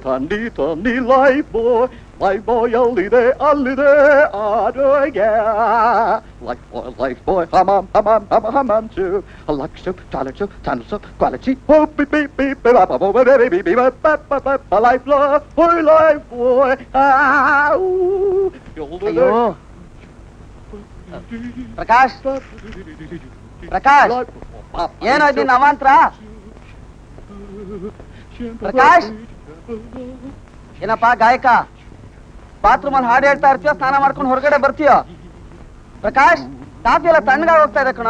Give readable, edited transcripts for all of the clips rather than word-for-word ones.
Tandy, life boy, allide, life boy, hum, too. A luck soup, toilet soup, tunnel soup, quality, beep, beep, beep, baby, life boy, Prakash Prakash ಏನೋ ಇದೀನಿ ಅವಾಂತರ ಪ್ರಕಾಶ್ ಏನಪ್ಪಾ ಗಾಯಕ bathroom ಅಲ್ಲಿ ಹಾಡು ಹೇಳ್ತಾ ಇರ್ತೀಯ ಸ್ನಾನ ಮಾಡ್ಕೊಂಡು ಹೊರಗಡೆ ಬರ್ತೀಯ ಪ್ರಕಾಶ್ ಕಾಫಿ ಎಲ್ಲ ತಣ್ಣಗಾಗಿ ಹೋಗ್ತಾ ಇದೆ ಕಣ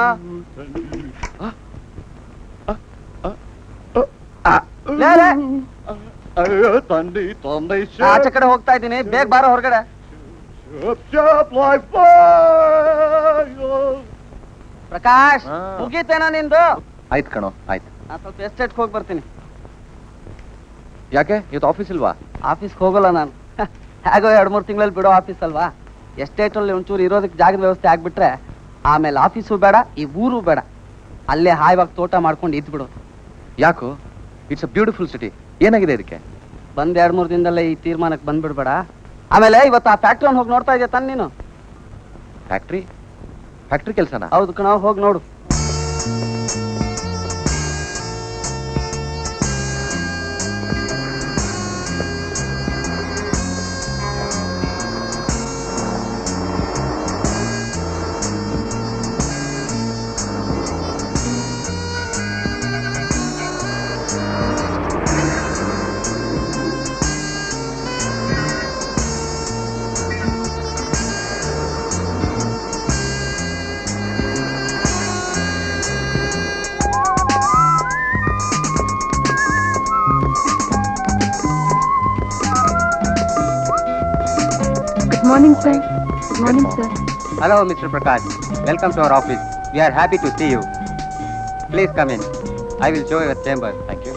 ಆಚೆ ಕಡೆ ಹೋಗ್ತಾ ಇದ್ದೀನಿ ಬೇಗ ಬಾರೋ ಹೊರಗಡೆ ಪ್ರಕಾಶ್ ಮುಗೀತೇನಾ ನಿಂದು ಆಯ್ತು ಕಣೋ ಆಯ್ತು ನಾ ಸ್ವಲ್ಪ ಎಸ್ಟೇಟ್ಗೆ ಹೋಗಿ ಬರ್ತೀನಿ ಯಾಕೆ ಇವತ್ತು ಆಫೀಸ್ ಇಲ್ವಾ ಆಫೀಸ್ಗೆ ಹೋಗಲ್ಲ ನಾನು ಹೇಗೋ 2-3 ತಿಂಗಳಲ್ಲಿ ಬಿಡೋ ಆಫೀಸ್ ಅಲ್ವಾ ಎಸ್ಟೇಟ್ ಅಲ್ಲಿ ಒಂಚೂರು ಇರೋದಕ್ಕೆ ಜಾಗದ ವ್ಯವಸ್ಥೆ ಆಗ್ಬಿಟ್ರೆ ಆಮೇಲೆ ಆಫೀಸು ಬೇಡ ಈ ಊರು ಬೇಡ ಅಲ್ಲೇ ಹಾಯ್ವಾಗಿ ತೋಟ ಮಾಡ್ಕೊಂಡು ಇದ್ ಬಿಡೋದು ಯಾಕೋ ಇಟ್ಸ್ ಅ ಬ್ಯೂಟಿಫುಲ್ ಸಿಟಿ ಏನಾಗಿದೆ ಇದಕ್ಕೆ ಬಂದ್ 2-3 ದಿನದಲ್ಲೇ ಈ ತೀರ್ಮಾನಕ್ಕೆ ಬಂದ್ಬಿಡ್ಬೇಡ ಆಮೇಲೆ ಇವತ್ತು ಆ ಫ್ಯಾಕ್ಟ್ರಿ ಹೋಗಿ ನೋಡ್ತಾ ಇದೆಯಾ ತಾನೆ ನೀನು ಫ್ಯಾಕ್ಟ್ರಿ ಕೆಲಸನ ಹೌದು ಕಣ ಹೋಗಿ ನೋಡು Good morning, sir. Good morning, sir. Hello, Mr. Prakash. Welcome to our office. We are happy to see you. Please come in. I will show you your chamber. Thank you.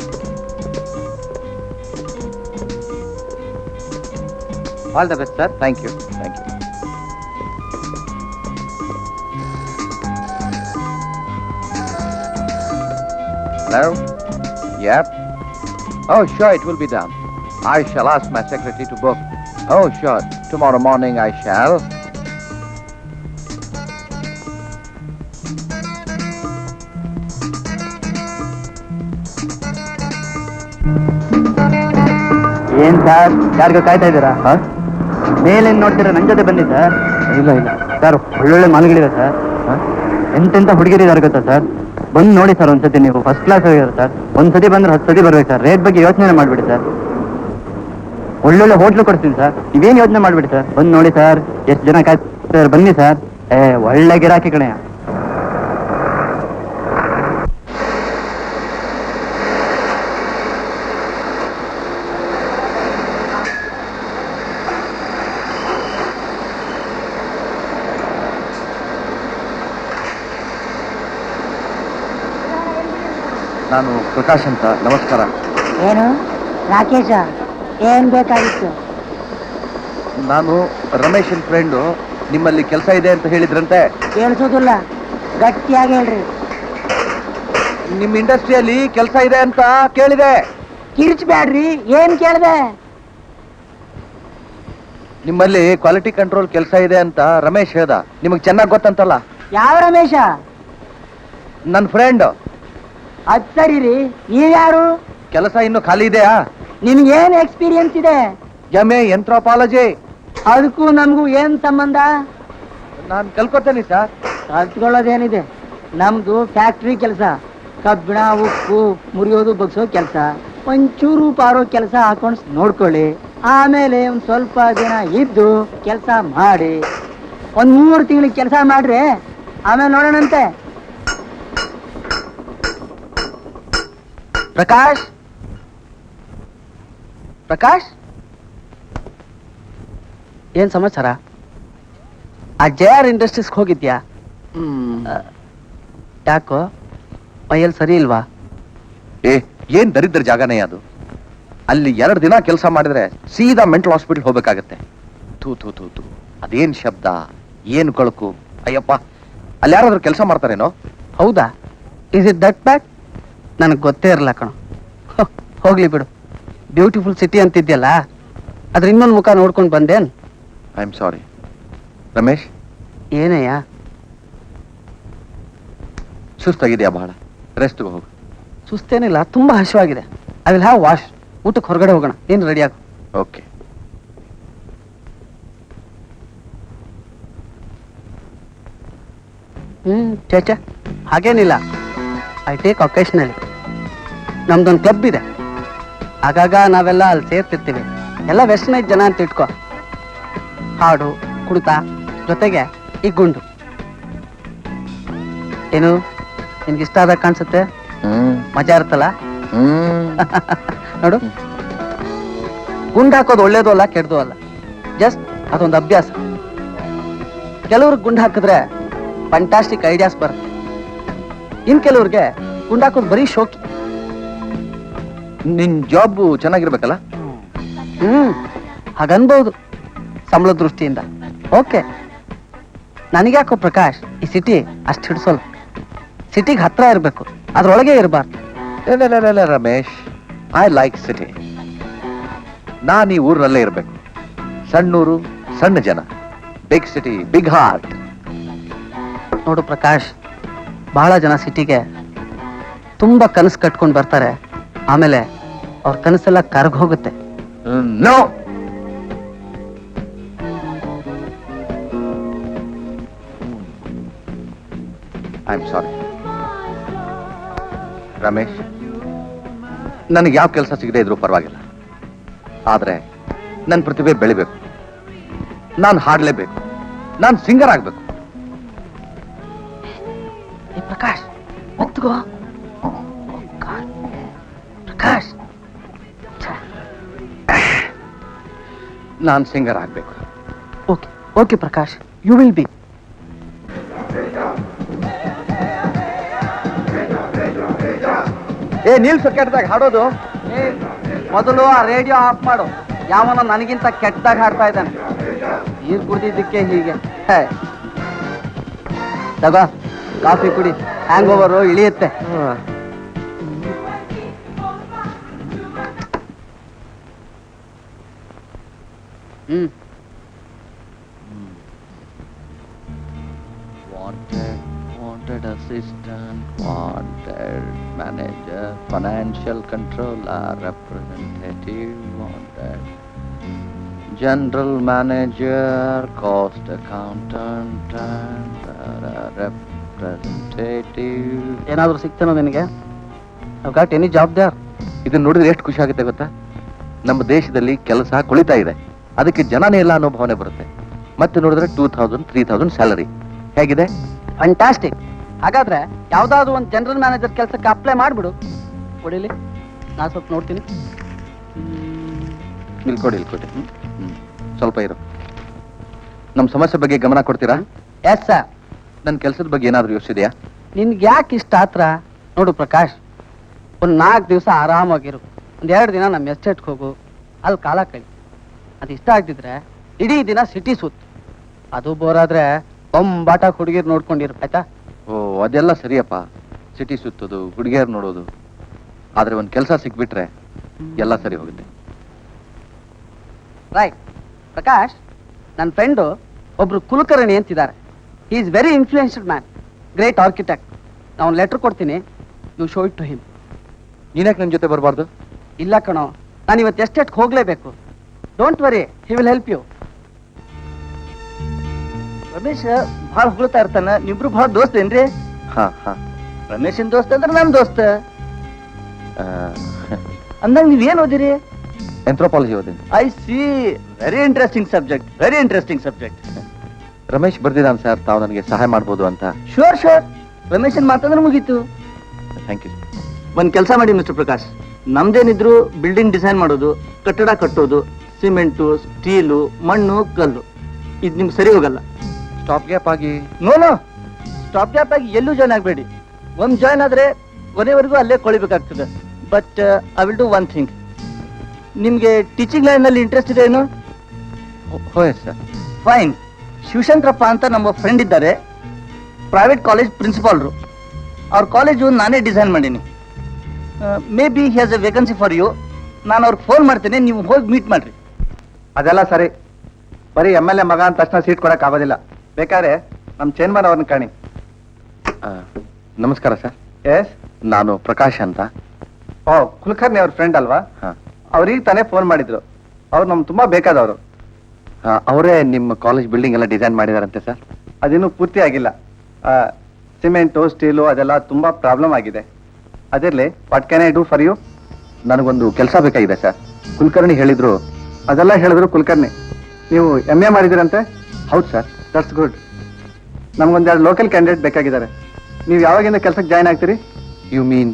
All the best, sir. Thank you. Hello? Yep. Oh, sure, it will be done. I shall ask my secretary to book. Oh, sure. Tomorrow morning I shall. ಏನ್ sir ಯಾರಿಗ ಕಾಯ್ತಾ ಇದ್ದೀರಾ ಮೇಲೇನ್ ನೋಡ್ತೀರಾ ನನ್ ಜೊತೆ ಬನ್ನಿ sir ಇಲ್ಲ sir ಒಳ್ಳೊಳ್ಳೆ ಮಾಲ್ಗಳಿದೆ ಸರ್ ಎಂತೆಂತ ಹುಡುಗಿರಿದ್ದಾರೆ ಗೊತ್ತಾ ಸರ್ ಬಂದು ನೋಡಿ ಸರ್ ಒಂದ್ಸತಿ ನೀವು ಫಸ್ಟ್ ಕ್ಲಾಸ್ ಆಗಿರೋ ಸರ್. ಒಂದ್ಸತಿ ಬಂದ್ರೆ 10 ಸತಿ ಬರ್ಬೇಕು ಸರ್. ರೇಟ್ ಬಗ್ಗೆ ಯೋಚನೆ ಮಾಡ್ಬಿಡಿ ಸರ್. ಒಳ್ಳೊಳ್ಳೆ ಹೋಟ್ಲು ಕೊಡ್ತೀನಿ ಸರ್. ನೀವೇನು ಯೋಚನೆ ಮಾಡ್ಬಿಡಿ ಸರ್. ಬಂದು ನೋಡಿ ಸರ್. ಎಷ್ಟು ಜನ ಕಾಯ್ತಾರೆ ಬನ್ನಿ ಸರ್. ಒಳ್ಳೆ ಗಿರಾಕಿ ಕಣೆ. ನಾನು ಪ್ರಕಾಶ್ ಅಂತ. ನಮಸ್ಕಾರ. ಏನು ರಾಕೇಶ, ಏನ್ ಬೇಕಾಗಿತ್ತು? ನಾನು ರಮೇಶನ್ ಫ್ರೆಂಡು. ನಿಮ್ಮಲ್ಲಿ ಕೆಲಸ ಇದೆ ಅಂತ ಹೇಳಿದ್ರಂತೆ. ಕೇಳಿಸೋದಿಲ್ಲ, ಗಟ್ಟಿಯಾಗಿ ಹೇಳ್ರಿ. ನಿಮ್ಮ ಇಂಡಸ್ಟ್ರಿಯಲ್ಲಿ ಕೆಲಸ ಇದೆ ಅಂತ ಕೇಳಿದೆ. ಕಿರ್ಚ್ಬ್ಯಾಡ್ರಿ, ಏನ್ ಕೇಳ್ದೆ? ನಿಮ್ಮಲ್ಲಿ ಕ್ವಾಲಿಟಿ ಕಂಟ್ರೋಲ್ ಕೆಲಸ ಇದೆ ಅಂತ ರಮೇಶ್ ಹೇಳ್ದ. ನಿಮಗೆ ಚೆನ್ನಾಗಿ ಗೊತ್ತಂತಲ್ಲ. ಯಾವ ರಮೇಶ? ನನ್ನ ಫ್ರೆಂಡ್. ಅದ್ ಸರಿ ರೀ, ನೀವ್ಯಾರು? ಕೆಲಸ ಇನ್ನು ಖಾಲಿ ಇದೆಯಾ? ನಿಮ್ಗೇನ್ ಎಕ್ಸ್ಪೀರಿಯನ್ಸ್ ಇದೆ? MA ಎಂಥ್ರೋಪಾಲಜಿ. ಅದಕ್ಕೂ ನಮಗೂ ಏನ್ ಸಂಬಂಧ? ನಾನು ಕಲ್ಕೊತೇನೆ ಸರ್. ಕಲ್ತ್ಕೊಳ್ಳೋದೇನಿದೆ? ನಮ್ದು ಫ್ಯಾಕ್ಟ್ರಿ ಕೆಲಸ. ಕಬ್ಬಿಣ, ಉಪ್ಪು ಮುರಿಯೋದು, ಬಗ್ಸೋ ಕೆಲಸ. ಒಂಚೂರು ಪಾರೋ ಕೆಲಸ ಹಾಕೊಂಡು ನೋಡ್ಕೊಳ್ಳಿ. ಆಮೇಲೆ ಒಂದ್ ಸ್ವಲ್ಪ ದಿನ ಇದ್ದು ಕೆಲಸ ಮಾಡಿ. 3 ತಿಂಗಳಿಗೆ ಕೆಲಸ ಮಾಡ್ರಿ, ಆಮೇಲೆ ನೋಡೋಣಂತೆ. ಪ್ರಕಾಶ್, ಪ್ರಕಾಶ್, ಏನ್ ಸಮಾಚಾರ? ಆ JR ಇಂಡಸ್ಟ್ರೀಸ್ಗೆ ಹೋಗಿದ್ಯಾ? ಯಾಕೋ ಮೈಯಲ್ಲಿ ಸರಿ ಇಲ್ವಾ? ಏನ್ ದರಿದ್ರ ಜಾಗನೇ ಅದು. ಅಲ್ಲಿ 2 ದಿನ ಕೆಲಸ ಮಾಡಿದ್ರೆ ಸೀದಾ ಮೆಂಟಲ್ ಹಾಸ್ಪಿಟಲ್ ಹೋಗ್ಬೇಕಾಗತ್ತೆ. ಥೂ ಥೂ ಥೂ ಥೂ, ಅದೇನ್ ಶಬ್ದ, ಏನ್ ಕೊಳಕು. ಅಯ್ಯಪ್ಪ, ಅಲ್ಲಿ ಯಾರಾದ್ರೂ ಕೆಲಸ ಮಾಡ್ತಾರೇನೋ? ಹೌದಾ? ಇಸ್ ಇಟ್ ದಟ್ ಬ್ಯಾಡ್? ನನಗೆ ಗೊತ್ತೇ ಇರಲ್ಲ ಕಣ. ಹೋಗ್ಲಿ ಬಿಡು. ಬ್ಯೂಟಿಫುಲ್ ಸಿಟಿ ಅಂತಿದ್ಯಲ್ಲ, ಅದ್ರ ಇನ್ನೊಂದು ಮುಖ ನೋಡ್ಕೊಂಡು ಬಂದೇನ್? I am sorry. ರಮೇಶ್, ಏನಯ್ಯ? ಸುಸ್ತಾಗಿದೆಯಾ ಬಹಳ? ರೆಸ್ಟ್ಗೆ ಹೋಗು. ಸುಸ್ತೇನಿಲ್ಲ, ತುಂಬಾ ಹಸಿವಾಗಿದೆ. I will have wash. ಊಟಕ್ಕೆ ಹೊರಗಡೆ ಹೋಗೋಣ. ನೀನು ರೆಡಿ ಆಗು. ಓಕೆ. ಚೇಚೆ, ಹಾಗೇನಿಲ್ಲ. I take occasionally. ನಮ್ದೊಂದು ಕ್ಲಬ್ ಇದೆ, ಆಗಾಗ ನಾವೆಲ್ಲ ಅಲ್ಲಿ ಸೇರ್ತಿರ್ತೀವಿ. ಎಲ್ಲ ವೆಸ್ಟರ್ನೈಸ್ ಜನ ಅಂತ ಇಟ್ಕೋ. ಹಾಡು, ಕುಣಿತ, ಜೊತೆಗೆ ಈ ಗುಂಡು. ಏನು ನಿನ್ಗಿಷ್ಟ ಆದಾಗ ಕಾಣಿಸುತ್ತೆ? ಮಜಾ ಇರುತ್ತಲ್ಲ. ನೋಡು, ಗುಂಡು ಹಾಕೋದು ಒಳ್ಳೇದು ಅಲ್ಲ, ಕೆಡ್ದು ಅಲ್ಲ. ಜಸ್ಟ್ ಅದೊಂದು ಅಭ್ಯಾಸ. ಕೆಲವ್ರಿಗೆ ಗುಂಡು ಹಾಕಿದ್ರೆ ಫ್ಯಾಂಟಾಸ್ಟಿಕ್ ಐಡಿಯಾಸ್ ಬರುತ್ತೆ. ಇನ್ ಕೆಲವ್ರಿಗೆ ಗುಂಡು ಹಾಕೋದು ಬರೀ ಶೋಕಿ. ನಿನ್ ಜಾಬ್ ಚೆನ್ನಾಗಿರ್ಬೇಕಲ್ಲ? ಹಾಗನ್ಬಹುದು, ಸಂಬಳ ದೃಷ್ಟಿಯಿಂದ. ಓಕೆ, ನನಗ್ಯಾಕೋ ಪ್ರಕಾಶ್ ಈ ಸಿಟಿ ಅಷ್ಟು ಹಿಡ್ಸೋಲ್ಲ. ಸಿಟಿಗೆ ಹತ್ರ ಇರಬೇಕು, ಅದ್ರೊಳಗೆ ಇರಬಾರ್ದು. Ramesh, I like city. ನಾನು ಈ ಊರಿನಲ್ಲೇ ಇರಬೇಕು. ಸಣ್ಣೂರು, ಸಣ್ಣ ಜನ. Big city, big heart. ನೋಡು ಪ್ರಕಾಶ್, ಬಹಳ ಜನ ಸಿಟಿಗೆ ತುಂಬಾ ಕನಸು ಕಟ್ಕೊಂಡು ಬರ್ತಾರೆ. ಆಮೇಲೆ ಅವ್ರ ಕನಸೆಲ್ಲ ಕರ್ಗ್ ಹೋಗುತ್ತೆ. No, I am sorry. Ramesh, ನನಗೆ ಯಾವ ಕೆಲಸ ಸಿಗದೆ ಇದ್ರೂ ಪರವಾಗಿಲ್ಲ. ಆದ್ರೆ ನನ್ನ ಪ್ರತಿಭೆ ಬೆಳಿಬೇಕು. ನಾನು ಹಾಡ್ಲೇಬೇಕು. ನಾನು ಸಿಂಗರ್ ಆಗ್ಬೇಕು. ಪ್ರಕಾಶ್, ಒತ್ಗೋ. ಪ್ರಕಾಶ್, ನಾನು ಸಿಂಗರ್ ಆಗ್ಬೇಕು. Okay okay Prakash, you will be. ನಿಲ್ಸು ಕೆಟ್ಟದಾಗ ಹಾಡೋದು. ಮೊದಲು ಆ ರೇಡಿಯೋ ಆಫ್ ಮಾಡು. ಯಾವನ ನನಗಿಂತ ಕೆಟ್ಟದಾಗ ಹಾಡ್ತಾ ಇದ್ದಾನೆ. ನೀರು ಕುಡಿದಿದ್ದಕ್ಕೆ ಹೀಗೆ. ತಗೋ, ಕಾಫಿ ಕುಡಿ. ಹ್ಯಾಂಗ್ over ಇಳಿಯುತ್ತೆ. Wanted assistant, wanted manager, financial controller, representative, wanted general manager, cost accountant, and representative. ಏನಾದರೂ ಸಿಗ್ತಾನೋ ನಿನಗೆ? I got any job there. ಇದನ್ನ ನೋಡಿದ್ರೆ ಎಷ್ಟು ಖುಷಿ ಆಗುತ್ತೆ ಗೊತ್ತಾ? ನಮ್ಮ ದೇಶದಲ್ಲಿ ಕೆಲಸ ಕುಳಿತಾ ಇದೆ, ಅದಕ್ಕೆ ಜನನೇ ಇಲ್ಲ ಅನ್ನೋ ಭಾವನೆ ಬರುತ್ತೆ. ಮತ್ತೆ ನೋಡಿದ್ರೆ 2000 3000 ಸ್ಯಾಲರಿ. ಹೇಗಿದೆ? ಫ್ಯಾಂಟಾಸ್ಟಿಕ್. ಹಾಗಾದ್ರೆ ಯಾವ್ದಾದ್ರು ಒಂದು ಜನರಲ್ ಮ್ಯಾನೇಜರ್ ಕೆಲಸಕ್ಕೆ ಅಪ್ಲೈ ಮಾಡ್ಬಿಡು. ಕೊಡಿಲಿ, ನಾ ಸ್ವಲ್ಪ ನೋಡ್ತೀನಿ. ಇಲ್ಕೊಡಿ. ಸ್ವಲ್ಪ ಇರು. ನಮ್ಮ ಸಮಸ್ಯೆ ಬಗ್ಗೆ ಗಮನ ಕೊಡ್ತೀರಾ? Yes sir. ನನ್ನ ಕೆಲಸದ ಬಗ್ಗೆ ಏನಾದರೂ ಯೋಚಿಸಿದೆಯಾ? ನಿನ್ಗೆ ಯಾಕೆ ಇಷ್ಟ ಆತ್ರ? ನೋಡು ಪ್ರಕಾಶ್, ಒಂದು 4 ದಿವಸ ಆರಾಮಾಗಿರು. 1-2 ದಿನ ನಮ್ಮ ಎಸ್ಟೇಟ್ಗೆ ಹೋಗು, ಅಲ್ಲಿ ಕಾಲ ಕಳಿ. ಅದು ಇಷ್ಟ ಆಗ್ತಿದ್ರೆ ಇಡೀ ದಿನ ಸಿಟಿ ಸುತ್ತು. ಅದು ಬೋರಾದ್ರೆ ಬೊಂಬಾಟ ಹುಡುಗಿರ್ ನೋಡ್ಕೊಂಡಿರು, ಆಯ್ತಾ? ಓ, ಅದೆಲ್ಲ ಸರಿಯಪ್ಪ. ಸಿಟಿ ಸುತ್ತೋದು, ಹುಡುಗಿಯರು ನೋಡೋದು. ಆದ್ರೆ ಒಂದು ಕೆಲಸ ಸಿಕ್ಬಿಟ್ರೆ ಎಲ್ಲ ಸರಿ ಹೋಗುತ್ತೆ. ರೈಟ್. ಪ್ರಕಾಶ್, ನನ್ನ ಫ್ರೆಂಡು ಒಬ್ರು ಕುಲಕರ್ಣಿ ಅಂತಿದ್ದಾರೆ. He is very influenced man, great architect. ನಾನು ಲೆಟರ್ ಕೊಡ್ತೀನಿ, you show it to him. ನೀನ್ಯಾಕೆ ನನ್ನ ಜೊತೆ ಬರಬಾರ್ದು? ಇಲ್ಲ ಕಣೋ, ನಾನು ಇವತ್ತು ಎಸ್ಟೇಟ್ಗೆ ಹೋಗ್ಲೇಬೇಕು. Don't worry, he will help you. Ramesh ಭಾಳ ಹೊಗಳ್ತಾ ಇರ್ತಾನ, ನಿಬ್ರು ಭಾಳ ದೋಸ್ತ ಏನ್ರಿ? ಹಾ. ರಮೇಶನ್ ದೋಸ್ತ ಅಂದ್ರೆ ನಮ್ ದೋಸ್ತ. ಅಂದಂಗ ನೀವೇನ್ ಓದಿರಿ? ಆಂಥ್ರೋಪಾಲಜಿ ಓದಿನಿ. I see. Very interesting subject. Ramesh ಬರ್ದಿದ್ದಾನೆ ಸರ್, ತಾವು ನನಗೆ ಸಹಾಯ ಮಾಡ್ಬೋದು ಅಂತ. ಶೋರ್. ರಮೇಶನ್ ಮಾತಂದ್ರೆ ಮುಗೀತು. Thank you. ಒಂದ್ ಕೆಲಸ ಮಾಡಿ ಮಿಸ್ಟರ್ ಪ್ರಕಾಶ್, ನಮ್ದೇನಿದ್ರು ಬಿಲ್ಡಿಂಗ್ ಡಿಸೈನ್ ಮಾಡೋದು, ಕಟ್ಟಡ ಕಟ್ಟೋದು, ಸಿಮೆಂಟು, ಸ್ಟೀಲು, ಮಣ್ಣು, ಕಲ್ಲು, ಇದು ನಿಮ್ಗೆ ಸರಿ ಹೋಗಲ್ಲ. ಸ್ಟಾಪ್ ಗ್ಯಾಪ್ ಆಗಿ. ನೋ, ಸ್ಟಾಪ್ ಗ್ಯಾಪ್ ಆಗಿ ಎಲ್ಲೂ ಜಾಯ್ನ್ ಆಗಬೇಡಿ. ಒಂದ್ ಜಾಯ್ನ್ ಆದ್ರೆ ಕೊನೆವರೆಗೂ ಅಲ್ಲೇ ಕೊಳಿಬೇಕಾಗ್ತದೆ. But I will do one thing. ನಿಮ್ಗೆ ಟೀಚಿಂಗ್ ಲೈನ್ ನಲ್ಲಿ ಇಂಟ್ರೆಸ್ಟ್ ಇದೆ ಏನು? Yes sir. ಫೈನ್. ಶಿವಶಂಕರಪ್ಪ ಅಂತ ನಮ್ಮ ಫ್ರೆಂಡ್ ಇದ್ದಾರೆ, ಪ್ರೈವೇಟ್ ಕಾಲೇಜ್ ಪ್ರಿನ್ಸಿಪಾಲ್ರು. ಅವ್ರ ಕಾಲೇಜು ನಾನೇ ಡಿಸೈನ್ ಮಾಡೀನಿ. Maybe he has a vacancy for you. ನಾನು ಅವ್ರಿಗೆ ಫೋನ್ ಮಾಡ್ತೇನೆ, ನೀವು ಹೋಗಿ ಮೀಟ್ ಮಾಡ್ರಿ. ಅದೆಲ್ಲ ಸರಿ. ಬರೀ MLA ಮಗ ಅಂತ ತಕ್ಷಣ ಸೀಟ್ ಕೊಡಕ್ ಆಗೋದಿಲ್ಲ. ಬೇಕಾದ್ರೆ ನಮ್ ಚೇರ್ಮನ್ ಅವ್ರನ್ನ ಕಾಣಿ. ನಮಸ್ಕಾರ ಸರ್. ಎಸ್. ನಾನು ಪ್ರಕಾಶ್ ಅಂತ. ಓ, ಕುಲಕರ್ಣಿ ಅವ್ರ ಫ್ರೆಂಡ್ ಅಲ್ವಾ? ಹಾ. ಅವ್ರಿಗೆ ತಾನೇ ಫೋನ್ ಮಾಡಿದ್ರು. ಅವ್ರು ನಮ್ಗೆ ತುಂಬಾ ಬೇಕಾದವರು. ಅವರೇ ನಿಮ್ಮ ಕಾಲೇಜ್ ಬಿಲ್ಡಿಂಗ್ ಎಲ್ಲ ಡಿಸೈನ್ ಮಾಡಿದಾರಂತೆ ಸರ್? ಅದಿನ್ನೂ ಪೂರ್ತಿ ಆಗಿಲ್ಲ. ಸಿಮೆಂಟು, ಸ್ಟೀಲು ಅದೆಲ್ಲ ತುಂಬಾ ಪ್ರಾಬ್ಲಮ್ ಆಗಿದೆ. ಅದಿರ್ಲಿ, what can I do for you? ನನಗೊಂದು ಕೆಲಸ ಬೇಕಾಗಿದೆ ಸರ್. ಕುಲಕರ್ಣಿ ಹೇಳಿದ್ರು. ಅದೆಲ್ಲ ಹೇಳಿದ್ರು ಕುಲಕರ್ಣಿ. ನೀವು MA ಮಾಡಿದಿರಂತೆ? ಹೌದು ಸರ್. That's good. ನಮ್ಗೊಂದೆರಡು ಲೋಕಲ್ ಕ್ಯಾಂಡಿಡೇಟ್ ಬೇಕಾಗಿದ್ದಾರೆ. ನೀವು ಯಾವಾಗಿಂದ ಕೆಲಸಕ್ಕೆ ಜಾಯ್ನ್ ಆಗ್ತೀರಿ? ಯು ಮೀನ್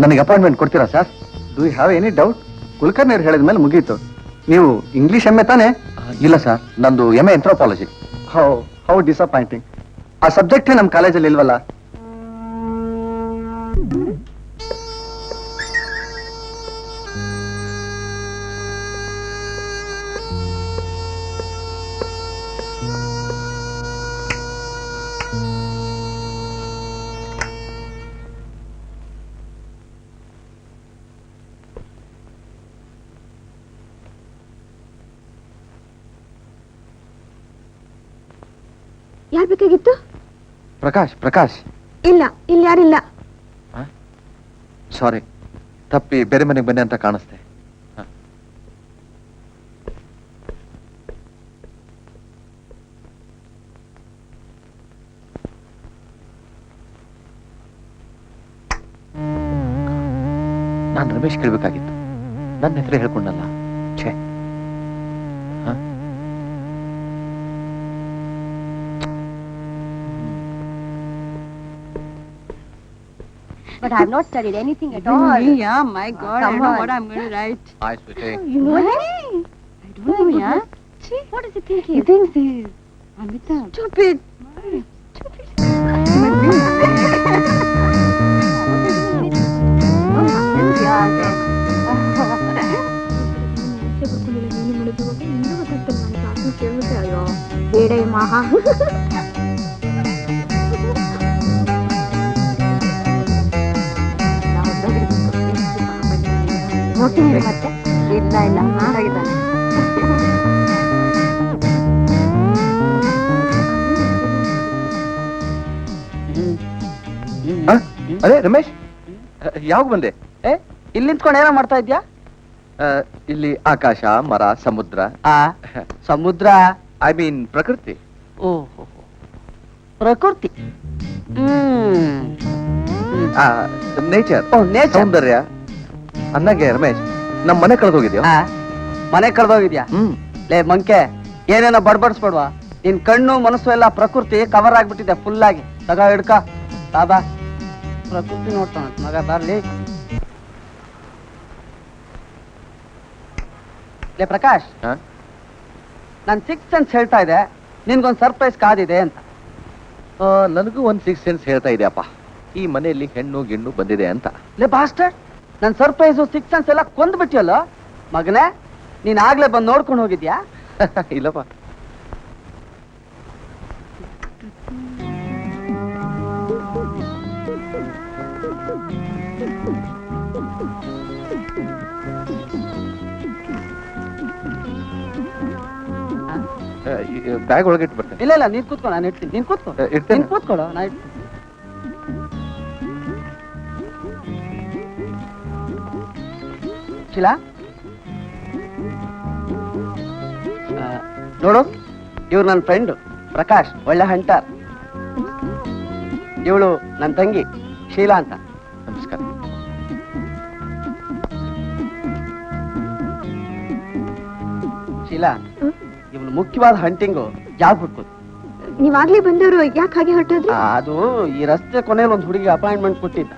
ನನಗೆ ಅಪಾಯಿಂಟ್ಮೆಂಟ್ ಕೊಡ್ತೀರಾ sir? Do you have any doubt? Kulkarni ಅವ್ರು ಹೇಳಿದ ಮೇಲೆ ಮುಗೀತು. ನೀವು ಇಂಗ್ಲಿಷ್ MA ತಾನೇ? ಇಲ್ಲ ಸರ್, ನಂದು MA ಆಂಥ್ರೋಪಾಲಜಿ. How disappointing. ಆ ಸಬ್ಜೆಕ್ಟೇ ನಮ್ಮ ಕಾಲೇಜಲ್ಲಿ ಇಲ್ವಲ್ಲ. ಯಾರ್ ಬೇಕಾಗಿತ್ತು? ಪ್ರಕಾಶ್. ಇಲ್ಲ, ಇಲ್ಲಿ ಯಾರಿಲ್ಲ. ಸಾರಿ, ತಪ್ಪಿ ಬೇರೆ ಮನೆಗೆ ಬನ್ನಿ ಅಂತ ಕಾಣಿಸ್ತೆ. ನಾನು ರಮೇಶ್ ಕೇಳಬೇಕಾಗಿತ್ತು, ನನ್ನ ಹೆಸರೇ ಹೇಳ್ಕೊಂಡಲ್ಲ. ಛೇ. But I've not studied anything at all. Yeah, my God, I know what I'm going to write. Hi, sweetie. You know what? I don't know, yeah. What does he think he is? He thinks he is Amitabh. Stupid. ಬೇಡ ಮಹಾ. ನೋಡ್ತೀನಿ ಮತ್ತೆ. ಇಲ್ಲ ಹಾಗಾಗಿದ್ದಾನೆ. ಅದೇ ರಮೇಶ್, ಯಾವಾಗ ಬಂದೆ? ಇಲ್ಲಿ ನಿಂತ್ಕೊಂಡು ಏನೋ ಮಾಡ್ತಾ ಇದ್ಯಾ? ಇಲ್ಲಿ ಆಕಾಶ, ಮರ, ಸಮುದ್ರ. ಸಮುದ್ರ ಐ ಮೀನ್ ಪ್ರಕೃತಿ. ಓಹೋ, ಪ್ರಕೃತಿ. ನೇಚರ್ ಓ ನೇಚರ್. ಸೌಂದರ್ಯ ಅನ್ನಗೆ ರಮೇಶ್ ನಮ್ಮ ಮನೆ ಕಳೆದೋಗಿದ್ಯೋ ಮನೆ ಕಳ್ದೋಗಿದ್ಯಾ? ಲೇ ಮಂಕೆ, ಏನೇನೋ ಬಡ್ಬಡ್ಸ್ಬೇಡ್ವಾ? ನಿನ್ ಕಣ್ಣು ಮನಸ್ಸು ಎಲ್ಲ ಪ್ರಕೃತಿ ಕವರ್ ಆಗ್ಬಿಟ್ಟಿದೆ ಫುಲ್ ಆಗಿ. ತಗ ಹಿಡ್ಕ ಬಾಬಾ, ಪ್ರಕೃತಿ ನೋಡ್ತಾನ ಮಗ. ಬರ್ಲಿ ಲೇ ಪ್ರಕಾಶ್, ನಾನ್ 6th ಸೆನ್ಸ್ ಹೇಳ್ತಾ ಇದೆ ನಿನ್ಗೊಂದ್ ಸರ್ಪ್ರೈಸ್ ಕಾದಿದೆ ಅಂತ. ನನಗೂ ಒಂದು 6th ಸೆನ್ಸ್ ಹೇಳ್ತಾ ಇದೆಯಪ್ಪ, ಈ ಮನೆಯಲ್ಲಿ ಹೆಣ್ಣು ಗಿಣ್ಣು ಬಂದಿದೆ ಅಂತ. ಲೇ ಬಾಸ್ಟರ್, ನನ್ ಸರ್ಪ್ರೈಸು 6th ಸೆನ್ಸ್ ಎಲ್ಲ ಕೊಂದ್ಬಿಟ್ಟಿಯಲ್ಲ ಮಗನೇ. ನೀನ್ ಆಗ್ಲೇ ಬಂದು ನೋಡ್ಕೊಂಡು ಹೋಗಿದ್ಯಾ? ಇಲ್ಲಪ್ಪ. ಬ್ಯಾಗ್ ಒಳಗೆ ಇಟ್ಟು ಬರ್ತೇನೆ. ಇಲ್ಲ ಇಲ್ಲ, ನೀನ್ ಕೂತ್ಕೊ, ನಾನು ಇಡ್ತೀನಿ. ನೀನ್ ಕೂತ್ಕೊ, ಇಡ್ತೇನೆ. ನೀನ್ ಕೂತ್ಕೊಳ್ಳೋ, ನಾ ಇಡ್ತೀನಿ. ಶಿಲಾ, ನೋಡು, ಇವ್ರು ನನ್ನ ಫ್ರೆಂಡ್ ಪ್ರಕಾಶ್, ಒಳ್ಳೆ ಹಂಟರ್. ಇವಳು ನನ್ನ ತಂಗಿ ಶೀಲಾ ಅಂತ. ನಮಸ್ಕಾರ. ಶೀಲಾ, ಇವಳು ಮುಖ್ಯವಾದ ಹಂಟಿಂಗು ಜಾಬ್ ಹುಡ್ಕೋದು. ನೀವಾಗ್ಲೇ ಬಂದವರು ಯಾಕೆ ಹಾಗೆ ಹೊರಟೋದ್ರಿ? ಅದು ಈ ರಸ್ತೆ ಕೊನೆಯಲ್ಲಿ ಒಂದು ಹುಡುಗಿ ಅಪಾಯಿಂಟ್ಮೆಂಟ್ ಕೊಟ್ಟಿದ್ದ.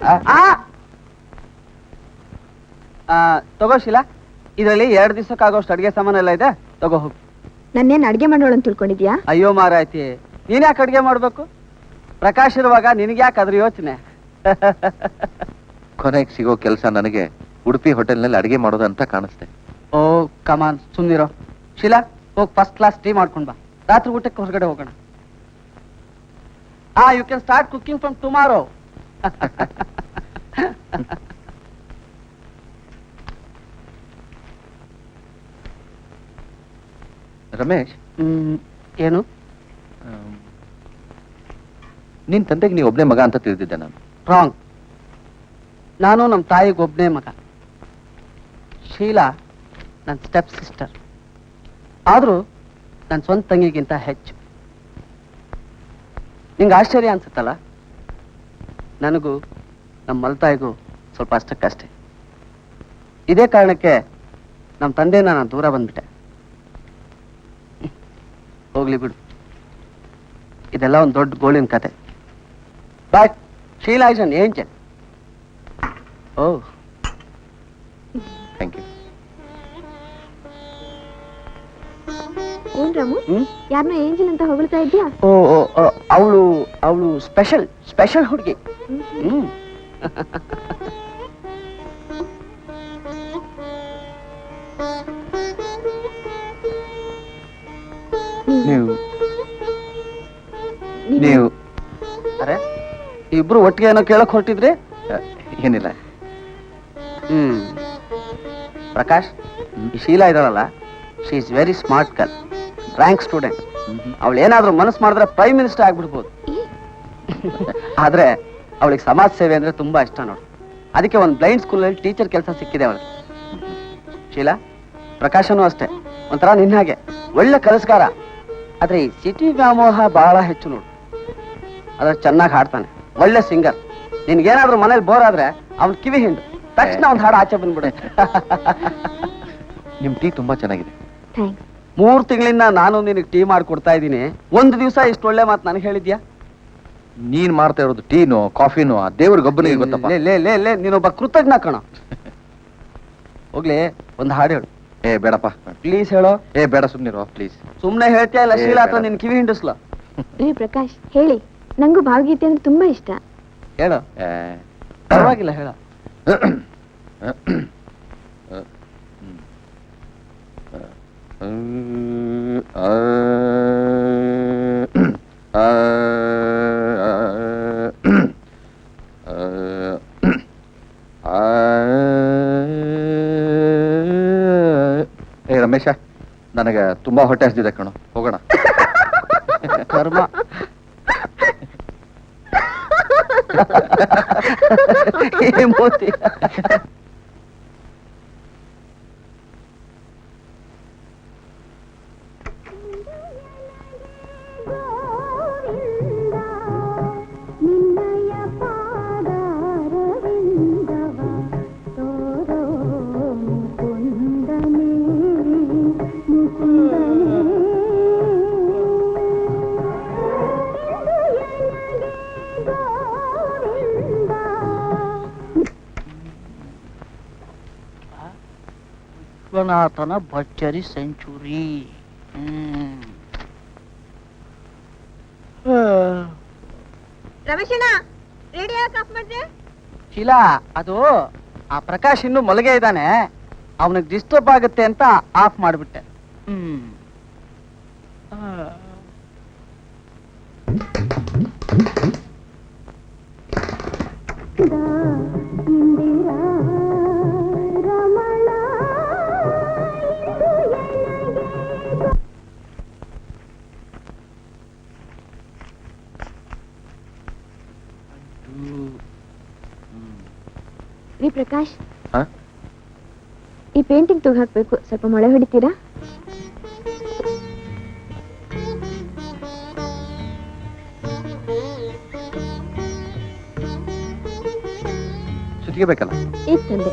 ತಗೋ ಶೀಲಾ, ಇದರಲ್ಲಿ 2 ದಿವಸಕ್ಕಾಗೋಷ್ಟು ಅಡಿಗೆ ಸಾಮಾನೆಲ್ಲ ಇದೆ, ತಗೋ ಹೋಗು. ನನ್ನೇನ್ ಅಡ್ಗೆ ಮಾಡೋಳು ಅಂತ ತಿಳ್ಕೊಂಡಿದ್ಯಾ? ಅಯ್ಯೋ ಮಾರಾಯ್ತಿ, ನೀನ್ ಯಾಕೆ ಅಡ್ಗೆ ಮಾಡ್ಬೇಕು? ಪ್ರಕಾಶ್ ಇರುವಾಗ ನಿನಗೆ ಯಾಕೆ ಅದ್ರ ಯೋಚನೆ? ಕೊನೆಗೆ ಸಿಗೋ ಕೆಲಸ ನನಗೆ ಉಡುಪಿ ಹೋಟೆಲ್ನಲ್ಲಿ ಅಡಿಗೆ ಮಾಡೋದು ಅಂತ ಕಾಣಿಸ್ತೆ. ಓ ಕಮಾನ್, ಸುಮ್ನಿರೋ. ಶೀಲಾ, ಹೋಗ್ ಫಸ್ಟ್ ಕ್ಲಾಸ್ ಟೀ ಮಾಡ್ಕೊಂಡ್ ಬಾ. ರಾತ್ರಿ ಊಟಕ್ಕೆ ಹೊರಗಡೆ ಹೋಗೋಣ. You can start cooking from tomorrow. Ramesh, ಏನು? ನಿನ್ ತಂದೆಗೆ ನೀವು ಒಬ್ಬನೇ ಮಗ ಅಂತ ತಿಳಿದಿದ್ದೆ ನಾನು. ರಾಂಗ್. ನಾನು ನಮ್ಮ ತಾಯಿಗೆ ಒಬ್ಬನೇ ಮಗ. ಶೀಲಾ ನನ್ನ ಸ್ಟೆಪ್ ಸಿಸ್ಟರ್. ಆದ್ರೂ ನನ್ನ ಸ್ವಂತ ತಂಗಿಗಿಂತ ಹೆಚ್ಚು. ನಿಂಗೆ ಆಶ್ಚರ್ಯ ಅನ್ಸುತ್ತಲ್ಲ? ನನಗೂ ನಮ್ಮ ಮಲ್ತಾಯಿಗೂ ಸ್ವಲ್ಪ ಅಷ್ಟಕ್ಕಷ್ಟೇ. ಇದೇ ಕಾರಣಕ್ಕೆ ನಮ್ಮ ತಂದೆನ ನಾನು ದೂರ ಬಂದ್ಬಿಟ್ಟೆ. ಹೋಗ್ಲಿ ಬಿಡು, ಇದೆಲ್ಲ ಒಂದು ದೊಡ್ಡ ಗೋಳಿನ ಕತೆ. But Sheela is an angel. Oh thank you. ಏನ್ ರಾಮು, ಯಾರನ್ನೋ ಏಂಜಲ್ ಅಂತ ಹೊಗಳ್ತಾ ಇದ್ಯಾ? ಅವಳು ಸ್ಪೆಷಲ್ ಹುಡುಗಿ. ನೀವು ಅರೆ, ಇಬ್ರು ಒಟ್ಟಿಗೆ ಏನೋ ಕೇಳಕ್ ಹೊರಟಿದ್ರಿ? ಏನಿಲ್ಲ. ಪ್ರಕಾಶ್, ಈ ಶೀಲಾ ಇದಾಳಲ್ಲ, she is very smart girl, rank student. ಅವಳು ಏನಾದ್ರೂ ಮನಸ್ಸು ಮಾಡಿದ್ರೆ ಪ್ರೈಮ್ ಮಿನಿಸ್ಟರ್ ಆಗ್ಬಿಡ್ಬೋದು. ಆದ್ರೆ ಅವಳಿಗೆ ಸಮಾಜ ಸೇವೆ ಅಂದ್ರೆ ತುಂಬಾ ಇಷ್ಟ ನೋಡು. ಅದಕ್ಕೆ ಒಂದು ಬ್ಲೈಂಡ್ ಸ್ಕೂಲಲ್ಲಿ ಟೀಚರ್ ಕೆಲಸ ಸಿಕ್ಕಿದೆ ಅವಳಿಗೆ. ಶೀಲಾ, ಪ್ರಕಾಶನೂ ಅಷ್ಟೇ, ಒಂಥರ ನಿನ್ನ ಹಾಗೆ ಒಳ್ಳೆ ಕೆಲಸಗಾರ. ಆದ್ರೆ ಈ ಸಿಟಿ ವ್ಯಾಮೋಹ ಬಹಳ ಹೆಚ್ಚು ನೋಡು. ಅದ್ರ ಚೆನ್ನಾಗಿ ಹಾಡ್ತಾನೆ, ಒಳ್ಳೆ ಸಿಂಗರ್. ನಿನ್ಗೇನಾದ್ರೂ ಮನೇಲಿ ಬೋರ್ ಆದ್ರೆ ಅವ್ನ ಕಿವಿ ಹಿಂಡು ತಕ್ಷಣ ಒಂದು ಹಾಡು ಆಚೆ ಬಂದ್ಬಿಡೆ. ನಿಮ್ ಟೀ ತುಂಬಾ ಚೆನ್ನಾಗಿದೆ. ಥ್ಯಾಂಕ್ಸ್. 3 ತಿಂಗಳಿಂದ ನಾನು ನಿನಗೆ ಟೀ ಮಾಡ್ಕೊಡ್ತಾ ಇದ್ದೀನಿ. ಒಂದು ದಿವಸ ಇಷ್ಟು ಒಳ್ಳೆ ಮಾತು ನನಗೆ ಹೇಳಿದ್ಯಾ? ನೀನ್ ಮಾಡ್ತಾ ಇರೋದು ಟೀನೋ ಕಾಫಿನೋ ಆ ದೇವ್ರಿಗೊಬ್ಬನಿಗೆ ಗೊತ್ತಪ್ಪ. ಲೇ ನೀನೊಬ್ಬ ಕೃತಜ್ಞ ಕಣ. ಹೋಗ್ಲಿ, ಒಂದು ಹಾಡು ಹೇಳು. ಬೇಡಪ್ಪ ಪ್ಲೀಸ್ ಹೇಳೋ. ಬೇಡ, ಸುಮ್ನಿರೋ ಪ್ಲೀಸ್. ಸುಮ್ನೆ ಹೇಳ್ತೀಯ ಇಲ್ಲ ಶೀಲಾ ಅಥವಾ ನಿನ್ ಕಿವಿ ಹಿಂಡಿಸ್ಲ? ರೀ ಪ್ರಕಾಶ್, ಹೇಳಿ. ನಂಗೂ ಭಾವಗೀತೆ ಅಂದ್ರೆ ತುಂಬಾ ಇಷ್ಟ. ಹೇಳು. ಪರವಾಗಿಲ್ಲ, ಹೇಳ. ರಮೇಶ, ನನಗೆ ತುಂಬಾ ಹೊಟ್ಟೆ ಹಸಿದಿದೆ ಕಣೋ, ಹೋಗೋಣ. ಕರ್ಮ. ಮೋತಿ. ನಿನ್ನ ವಿಶ್ವನಾಥನ ಭರ್ಜರಿ ಸೆಂಚುರಿ. ರಮೇಶಣ್ಣ ರೇಡಿಯೋ ಯಾಕೆ ಆಫ್ ಮಾಡಿದೆ? ಶೀಲಾ, ಅದು ಆ ಪ್ರಕಾಶ್ ಇನ್ನು ಮಲಗೆ ಇದ್ದಾನೆ, ಅವನಿಗೆ ಡಿಸ್ಟರ್ಬ್ ಆಗುತ್ತೆ ಅಂತ ಆಫ್ ಮಾಡಿಬಿಟ್ಟೆ. ರೀ ಪ್ರಕಾಶ್, ಹಾ? ಈ ಪೇಂಟಿಂಗ್ ತೆಗೆದು ಹಾಕ್ಬೇಕು, ಸ್ವಲ್ಪ ಮಳೆ ಹೊಡಿತೀರಾ? ಸುತ್ತಿಗೆ ಬೇಕಲ್ಲ? ಈಗ ತಂದೆ.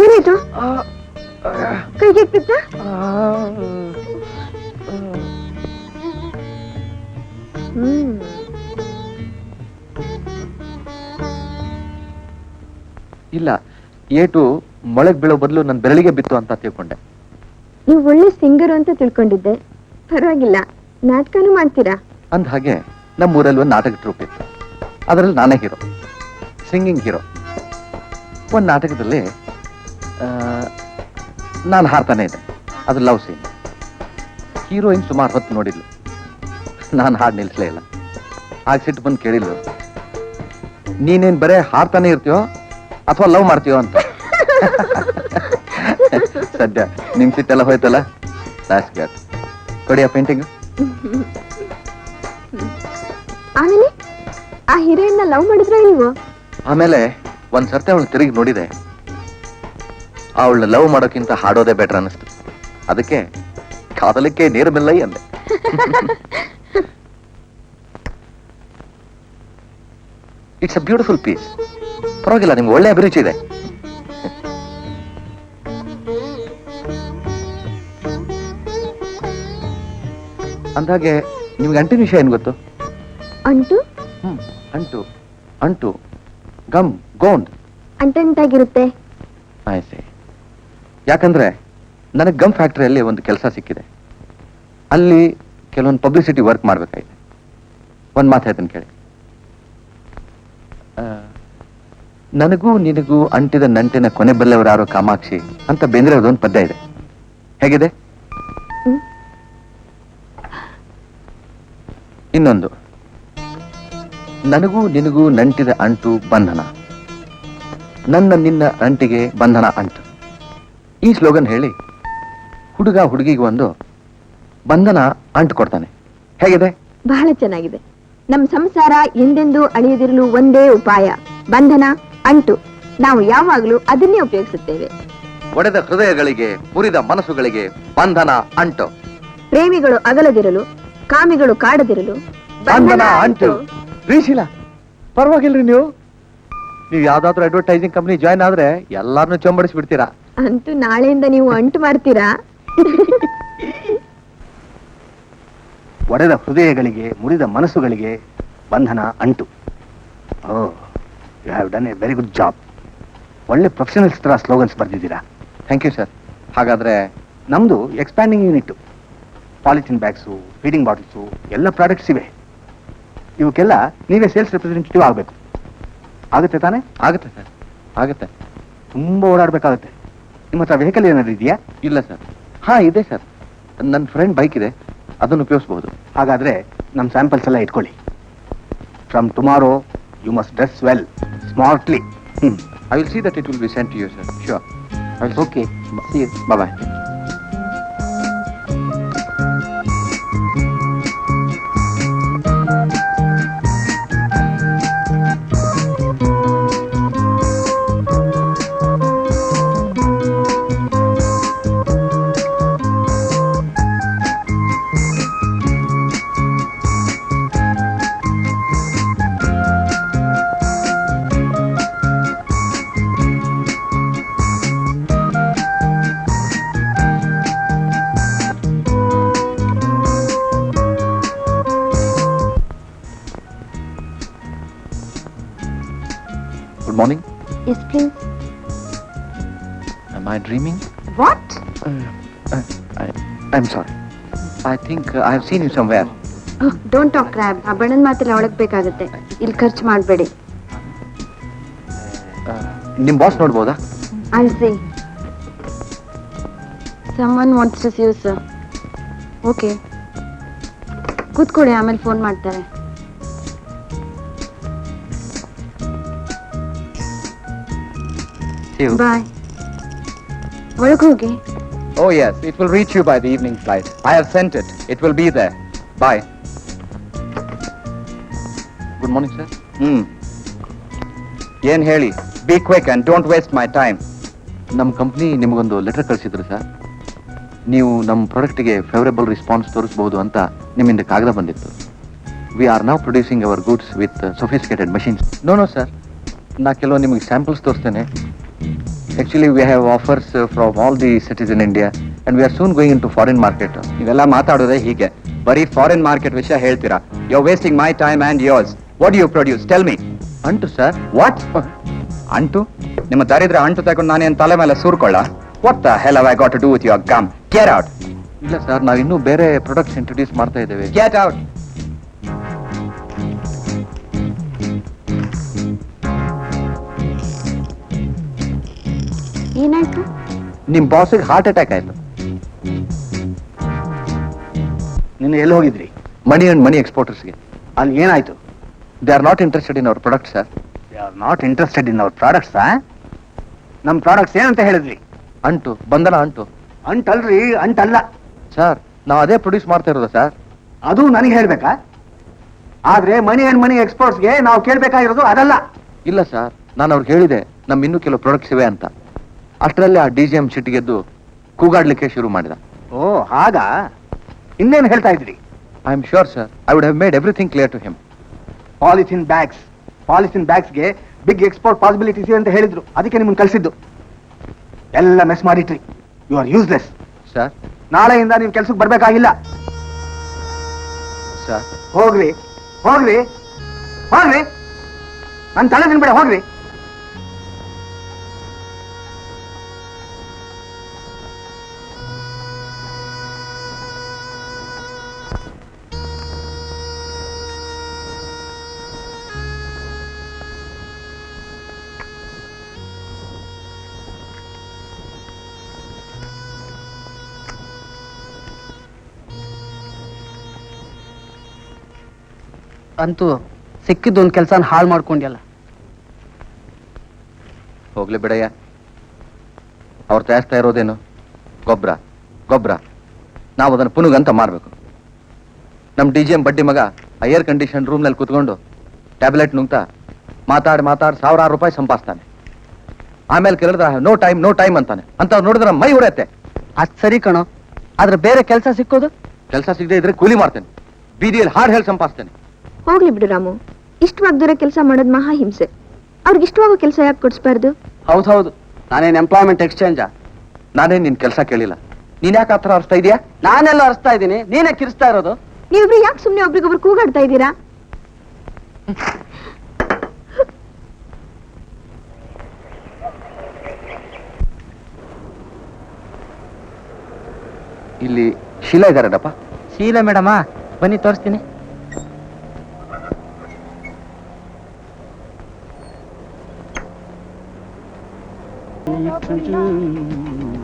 ಏನಾಯ್ತು? ಕೈಗೆ ಬಿದ್ದ? ಇಲ್ಲ, ಏಟು ಮೊಳಗ್ ಬೀಳೋ ಬದಲು ನನ್ನ ಬೆರಳಿಗೆ ಬಿತ್ತು ಅಂತ ತಿಳ್ಕೊಂಡೆ. ನೀವು ಒಳ್ಳೆ ಸಿಂಗರ್ ಅಂತ ತಿಳ್ಕೊಂಡಿದ್ದೆ. ಪರವಾಗಿಲ್ಲ, ನಾಟಕನೂ ಮಾಡ್ತೀರಾ? ಅಂದ ಹಾಗೆ ನಮ್ಮೂರಲ್ಲಿ ಒಂದು ನಾಟಕ ಟ್ರೂಪ್ ಇತ್ತು. ಅದರಲ್ಲಿ ನಾನೇ ಹೀರೋ, ಸಿಂಗಿಂಗ್ ಹೀರೋ. ಒಂದು ನಾಟಕದಲ್ಲಿ ನಾನು ಹಾಡ್ತಾನೆ ಇದ್ದೆ. ಅದು ಲವ್ ಸೀನ್. ಹೀರೋಯಿನ್ ಸುಮಾರು ಹೊತ್ತು ನೋಡಿದ್ಲು. ನಾನು ಹಾಡು ನಿಲ್ಲಿಸಲೇ ಇಲ್ಲ. ಆಗ ಸಿಟ್ಟು ಬಂದು ಕೇಳಿದ್ಲು, ನೀನೇನ್ ಬರೇ ಹಾಡ್ತಾನೆ ಇರ್ತೀಯೋ ಅಥವಾ ಲವ್ ಮಾಡ್ತೀಯೋ ಅಂತ. ಸದ್ಯ ನಿಮ್ ಸಿಟ್ಟೆಲ್ಲ ಹೋಯ್ತಲ್ಲ, ಲಾಸ್ಟ್ ಗ್ಯಾಟ್ ಕೊಡಿಯ ಪೇಂಟಿಂಗ್. ಆಮೇಲೆ ಆ ಹೀರೋಯಿನ್ ಲವ್ ಮಾಡಿದ್ರ ನೀವು? ಆಮೇಲೆ ಒಂದ್ ಸರ್ತಿ ಅವಳು ತಿರುಗಿ ನೋಡಿದೆ. ಅವಳು ಲವ್ ಮಾಡೋಕ್ಕಿಂತ ಹಾಡೋದೇ ಬೆಟರ್ ಅನಿಸ್ತು. ಅದಕ್ಕೆ ಕಾದಲಿಕ್ಕೆ ನೀರು ಮಿಲ್ಲೈ ಅಂದೆ. It's a beautiful piece. ಪರವಾಗಿಲ್ಲ, ನಿಮ್ಗೆ ಒಳ್ಳೆ ಅಭಿರುಚಿ ಇದೆ. ಅಂದಾಗೆ ನಿಮ್ಗೆ ಅಂಟಿನ ವಿಷಯ ಏನ್ ಗೊತ್ತು? ಅಂಟು ಅಂಟು ಅಂಟು ಗಮ್ ಗೋಂದ್ ಅಂಟಂಟಾಗಿರುತ್ತೆ. ಆಯ್ತು. ಯಾಕಂದ್ರೆ ನನಗೆ ಗಮ್ ಫ್ಯಾಕ್ಟರಿಯಲ್ಲಿ ಒಂದು ಕೆಲಸ ಸಿಕ್ಕಿದೆ. ಅಲ್ಲಿ ಕೆಲವೊಂದು ಪಬ್ಲಿಸಿಟಿ ವರ್ಕ್ ಮಾಡ್ಬೇಕಾಗಿದೆ. ಒಂದು ಮಾತು ಹೇಳ್ತೀನಿ ಕೇಳಿ. ನನಗೂ ನಿನಗೂ ಅಂಟಿದ ನಂಟಿನ ಕೊನೆ ಬಲ್ಲೆವರು ಯಾರೋ ಕಾಮಾಕ್ಷಿ ಅಂತ ಬೇಂದ್ರೆಯವ್ರದ್ದು ಒಂದು ಪದ್ಯ ಇದೆ. ಹೇಗಿದೆ? ಇನ್ನೊಂದು, ನನಗೂ ನಿನಗೂ ನಂಟಿದ ಅಂಟು ಬಂಧನ, ನನ್ನ ನಿನ್ನ ಅಂಟಿಗೆ ಬಂಧನ ಅಂಟು. ಈ ಸ್ಲೋಗನ್ ಹೇಳಿ ಹುಡುಗ ಹುಡುಗಿಗೆ ಒಂದು ಬಂಧನ ಅಂಟು ಕೊಡ್ತಾನೆ. ಹೇಗಿದೆ? ಬಹಳ ಚೆನ್ನಾಗಿದೆ. ನಮ್ ಸಂಸಾರ ಎಂದೆಂದೂ ಅಳಿಯದಿರಲು ಒಂದೇ ಉಪಾಯ, ಬಂಧನ ಅಂಟು. ನಾವು ಯಾವಾಗಲೂ ಅದನ್ನೇ ಉಪಯೋಗಿಸುತ್ತೇವೆ. ಒಡೆದ ಹೃದಯಗಳಿಗೆ, ಮುರಿದ ಮನಸ್ಸುಗಳಿಗೆ ಬಂಧನ ಅಂಟು. ಪ್ರೇಮಿಗಳು ಅಗಲದಿರಲು, ಕಾಮಿಗಳು ಕಾಡದಿರಲು ಬಂಧನ ಅಂಟು. ರೀಶಿಲ, ಪರವಾಗಿಲ್ರಿ ನೀವು ಯಾವ್ದಾದ್ರು ಅಡ್ವರ್ಟೈಸಿಂಗ್ ಕಂಪನಿ ಜಾಯ್ನ್ ಆದ್ರೆ ಎಲ್ಲಾರನ್ನೂ ಚೊಂಬಡಿಸ್ಬಿಡ್ತೀರಾ. ಅಂತೂ ನಾಳೆಯಿಂದ ನೀವು ಅಂಟು ಮಾಡ್ತೀರಾ? ಒಡೆದ ಹೃದಯಗಳಿಗೆ, ಮುರಿದ ಮನಸ್ಸುಗಳಿಗೆ ಬಂಧನ ಅಂಟು. Oh, you have done a very good job. ಒಳ್ಳೆ ಪ್ರೊಫೆಷನಲ್ಸ್ ತರ ಸ್ಲೋಗನ್ಸ್ ಬರ್ದಿದ್ದೀರಾ. Thank you sir. ಹಾಗಾದ್ರೆ ನಮ್ದು expanding unit. Polythene bags, feeding bottles ಎಲ್ಲ ಪ್ರಾಡಕ್ಟ್ಸ್ ಇವೆ. ಇವಕ್ಕೆಲ್ಲ ನೀವೇ ಸೇಲ್ಸ್ ರೆಪ್ರೆಸೆಂಟೇಟಿವ್ ಆಗಬೇಕು. ಆಗುತ್ತೆ ತಾನೇ? ಆಗುತ್ತೆ ಸರ್, ಆಗುತ್ತೆ. ತುಂಬಾ ಓಡಾಡಬೇಕಾಗುತ್ತೆ. ನಿಮ್ಮ ಹತ್ರ ವೆಹಿಕಲ್ ಏನಾದ್ರು ಇದೆಯಾ? ಇಲ್ಲ ಸರ್. ಹಾ, ಇದೆ ಸರ್. ನನ್ನ ಫ್ರೆಂಡ್ ಬೈಕ್ ಇದೆ, ಅದನ್ನು ಉಪಯೋಗಿಸಬಹುದು. ಹಾಗಾದ್ರೆ ನಮ್ಮ ಸ್ಯಾಂಪಲ್ಸ್ ಎಲ್ಲ ಇಟ್ಕೊಳ್ಳಿ. From tomorrow you must dress well, smartly. I will see that it will be sent to you sir. Sure. Okay, bye. Good morning. Yes please. Am I dreaming? What? I'm sorry. I think I have seen you somewhere. Don't talk crap. ಆ ಬಣ್ಣದ ಮಾತ್ರ ಒಳಗ್ ಬೇಕಾಗುತ್ತೆ. ಇಲ್ಲಿ ಖರ್ಚು ಮಾಡಬೇಡಿ. ನಿಮ್ boss ನೋಡ್ಬೋದಾ? I'll see. Someone wants to see you, sir. Okay. ಕೂತ್ಕೊಳ್ಳಿ, ಆಮೇಲೆ ಫೋನ್ ಮಾಡ್ತಾರೆ. ಬಾಯ್. ಒಳಗೆ ಹೋಗಿ. Oh yes, it will reach you by the evening flight. I have sent it. It will be there. Bye. Good morning sir. ಏನ್ ಹೇಳಿ? Be quick and don't waste my time. ನಮ್ಮ company ನಿಮಗೊಂದು letter ಕಳಿಸಿದ್ರು sir. ನೀವು ನಮ್ಮ ಪ್ರಾಡಕ್ಟ್ಗೆ favourable response ತೋರಿಸಬಹುದು ಅಂತ ನಿಮ್ಮಿಂದ ಕಾಗದ ಬಂದಿತ್ತು. We are now producing our goods with sophisticated machines. No sir, ನಾ ಕೆಲವು ನಿಮಗೆ ಸ್ಯಾಂಪಲ್ಸ್ ತೋರಿಸ್ತೇನೆ. Actually we have offers from all the cities in India and we are soon going into foreign market. ನೀವೆಲ್ಲ ಮಾತಾಡೋದೇ ಹೀಗೆ, ಬರೀ foreign market ವಿಷಯ ಹೇಳ್ತೀರಾ. You are wasting my time and yours. What do you produce? Tell me. ಅಂಟು ಸರ್. What? ಅಂಟು? ನಿಮ್ಮ ದರಿದ್ರ ಅಂಟು ತಗೊಂಡು ನಾನೇನ್ ತಲೆ ಮೇಲೆ ಸೂರ್ಕೊಳ್ಳ? What the hell have I got to do with your gum? Get out. ಇಲ್ಲ ಸರ್, ನಾವಿನ್ನೂ ಬೇರೆ ಪ್ರಾಡಕ್ಟ್ಸ್ ಇಂಟ್ರೊಡ್ಯೂಸ್ ಮಾಡ್ತಾ ಇದ್ದೇವೆ. Get out. ಏನಾಯ್ತು? ನಿಮ್ ಬಾಸಿಗೆ ಹಾರ್ಟ್ ಅಟ್ಯಾಕ್ ಆಯ್ತು. ನೀನು ಎಲ್ಲಿ ಹೋಗಿದ್ರಿ? ಮನಿ ಅಂಡ್ ಮನಿ ಎಕ್ಸ್ಪೋರ್ಟರ್ಸ್ಗೆ. ಅಲ್ಲಿ ಏನಾಯ್ತು? They are not interested in our product sir. They are not interested in our products. ನಮ್ಮ ಪ್ರಾಡಕ್ಟ್ಸ್ ಏನಂತ ಹೇಳಿದ್ರಿ? ಅಂಟು, ಬಂಧನ ಅಂಟು. ಅಂಟಲ್ರಿ, ಅಂಟಲ್ಲ ಸರ್, ನಾವು ಅದೇ ಪ್ರೊಡ್ಯೂಸ್ ಮಾಡ್ತಾ ಇರೋದು ಸರ್. ಅದು ನನಗೆ ಹೇಳ್ಬೇಕಾ? ಆದ್ರೆ ಮನಿ ಅಂಡ್ ಮನಿ ಎಕ್ಸ್ಪೋರ್ಟ್ಸ್ಗೆ ನಾವು ಕೇಳ್ಬೇಕಾಗಿರೋದು ಅದಲ್ಲ. ಇಲ್ಲ ಸರ್, ನಾನು ಅವ್ರಿಗೆ ಹೇಳಿದೆ ನಮ್ ಇನ್ನೂ ಕೆಲವು ಪ್ರಾಡಕ್ಟ್ಸ್ ಇವೆ ಅಂತ. ಅಷ್ಟರಲ್ಲೇ ಆ DGM ಸಿಟ್ಟಿಗೆದ್ದು ಕೂಗಾಡ್ಲಿಕ್ಕೆ ಶುರು ಮಾಡಿದ. ಓ ಹಾಗಾ? ಇನ್ನೇನು ಹೇಳ್ತಾ ಇದ್ರಿ? I am sure sir, I would have made everything clear to him. Polythene ಬ್ಯಾಗ್ಸ್ಗೆ ಬಿಗ್ ಎಕ್ಸ್ಪೋರ್ಟ್ ಪಾಸಿಬಿಲಿಟೀಸ್ ಅಂತ ಹೇಳಿದ್ರು, ಅದಕ್ಕೆ ನಿಮ್ಮನ್ನು ಕಳಿಸಿದ್ದು. ಎಲ್ಲ ಮೆಸ್ ಮಾಡಿಟ್ರಿ. You are useless. ಸರ್, ನಾಳೆಯಿಂದ ನೀವು ಕೆಲ್ಸಕ್ಕೆ ಬರ್ಬೇಕಾಗಿಲ್ಲ. ಸರ್, ಹೋಗ್ರಿ ಹೋಗ್ರಿ ಹೋಗ್ರಿ, ನನ್ನ ತಲೆ ತಿನ್ಬೇಡ, ಹೋಗ್ರಿ. ಅಂತೂ ಸಿಕ್ಕಿದ್ದೊಂದು ಕೆಲಸನ ಹಾಳು ಮಾಡ್ಕೊಂಡ್ಯಲ್ಲ. ಹೋಗ್ಲಿ ಬಿಡಯ್ಯ. ಅವ್ರು ತಯಾರಿಸ್ತಾ ಇರೋದೇನು? ಗೊಬ್ಬರ. ನಾವು ಅದನ್ನು ಪುನುಗಂತ ಮಾರ್ಬೇಕು. ನಮ್ಮ DGM ಬಡ್ಡಿ ಮಗ ಆ ಏರ್ ಕಂಡೀಷನ್ ರೂಮ್ನಲ್ಲಿ ಕೂತ್ಕೊಂಡು ಟ್ಯಾಬ್ಲೆಟ್ ನುಂಗ್ತಾ ಮಾತಾಡಿ ಸಾವಿರಾರು ರೂಪಾಯಿ ಸಂಪಾದಿಸ್ತಾನೆ. ಆಮೇಲೆ ಕೇಳಿದ್ರೆ ನೋ ಟೈಮ್ ಅಂತಾನೆ. ಅಂತ ನೋಡಿದ್ರೆ ಮೈ ಉರಿಯತ್ತೆ. ಅದ್ ಸರಿ ಕಣೋ, ಆದ್ರೆ ಬೇರೆ ಕೆಲಸ ಸಿಕ್ಕೋದು? ಕೆಲಸ ಸಿಗದೆ ಇದ್ರೆ ಕೂಲಿ ಮಾಡ್ತೇನೆ, ಬೀದಿಯಲ್ಲಿ ಹಾಡು ಹೇಳಿ ಸಂಪಾದಿಸ್ತೇನೆ. ಹೋಗ್ಲಿ ಬಿಡು ರಾಮು, ಇಷ್ಟವಾಗಿ ದೂರ ಕೆಲಸ ಮಾಡೋದು ಮಹಾ ಹಿಂಸೆ. ಅವ್ರಿಗೆ ಇಷ್ಟವಾಗೋ ಕೆಲಸ ಯಾಕೆ ಕೊಡಿಸ್ಬಾರ್ದು? ಹೌದು, ನಾನೇನು ಎಂಪ್ಲಾಯ್ಮೆಂಟ್ ಎಕ್ಸ್ಚೇಂಜಾ? ನಾನೇ ನಿನ್ ಕೆಲಸ ಕೇಳಿಲ್ಲ. ನೀನ್ ಯಾಕೆ ಆತರ ಅರ್ಸ್ತಾ ಇದೀಯಾ? ನಾನೆಲ್ಲ ಅರ್ಸ್ತಾ ಇದ್ದೀನಿ, ನೀನೇ ಕಿರಿಸ್ತಾ ಇರೋದು. ನೀವಿಬ್ರು ಯಾಕೆ ಸುಮ್ನೆ ಒಬ್ರಿಗೊಬ್ರು ಕೂಗಾಡ್ತಾ ಇದ್ದೀರಾ? ಇಲ್ಲಿ ಶೀಲಾ ಇದಾರಪ್ಪ. ಶೀಲಾ ಮೇಡಮ, ಬನ್ನಿ ತೋರಿಸ್ತೀನಿ.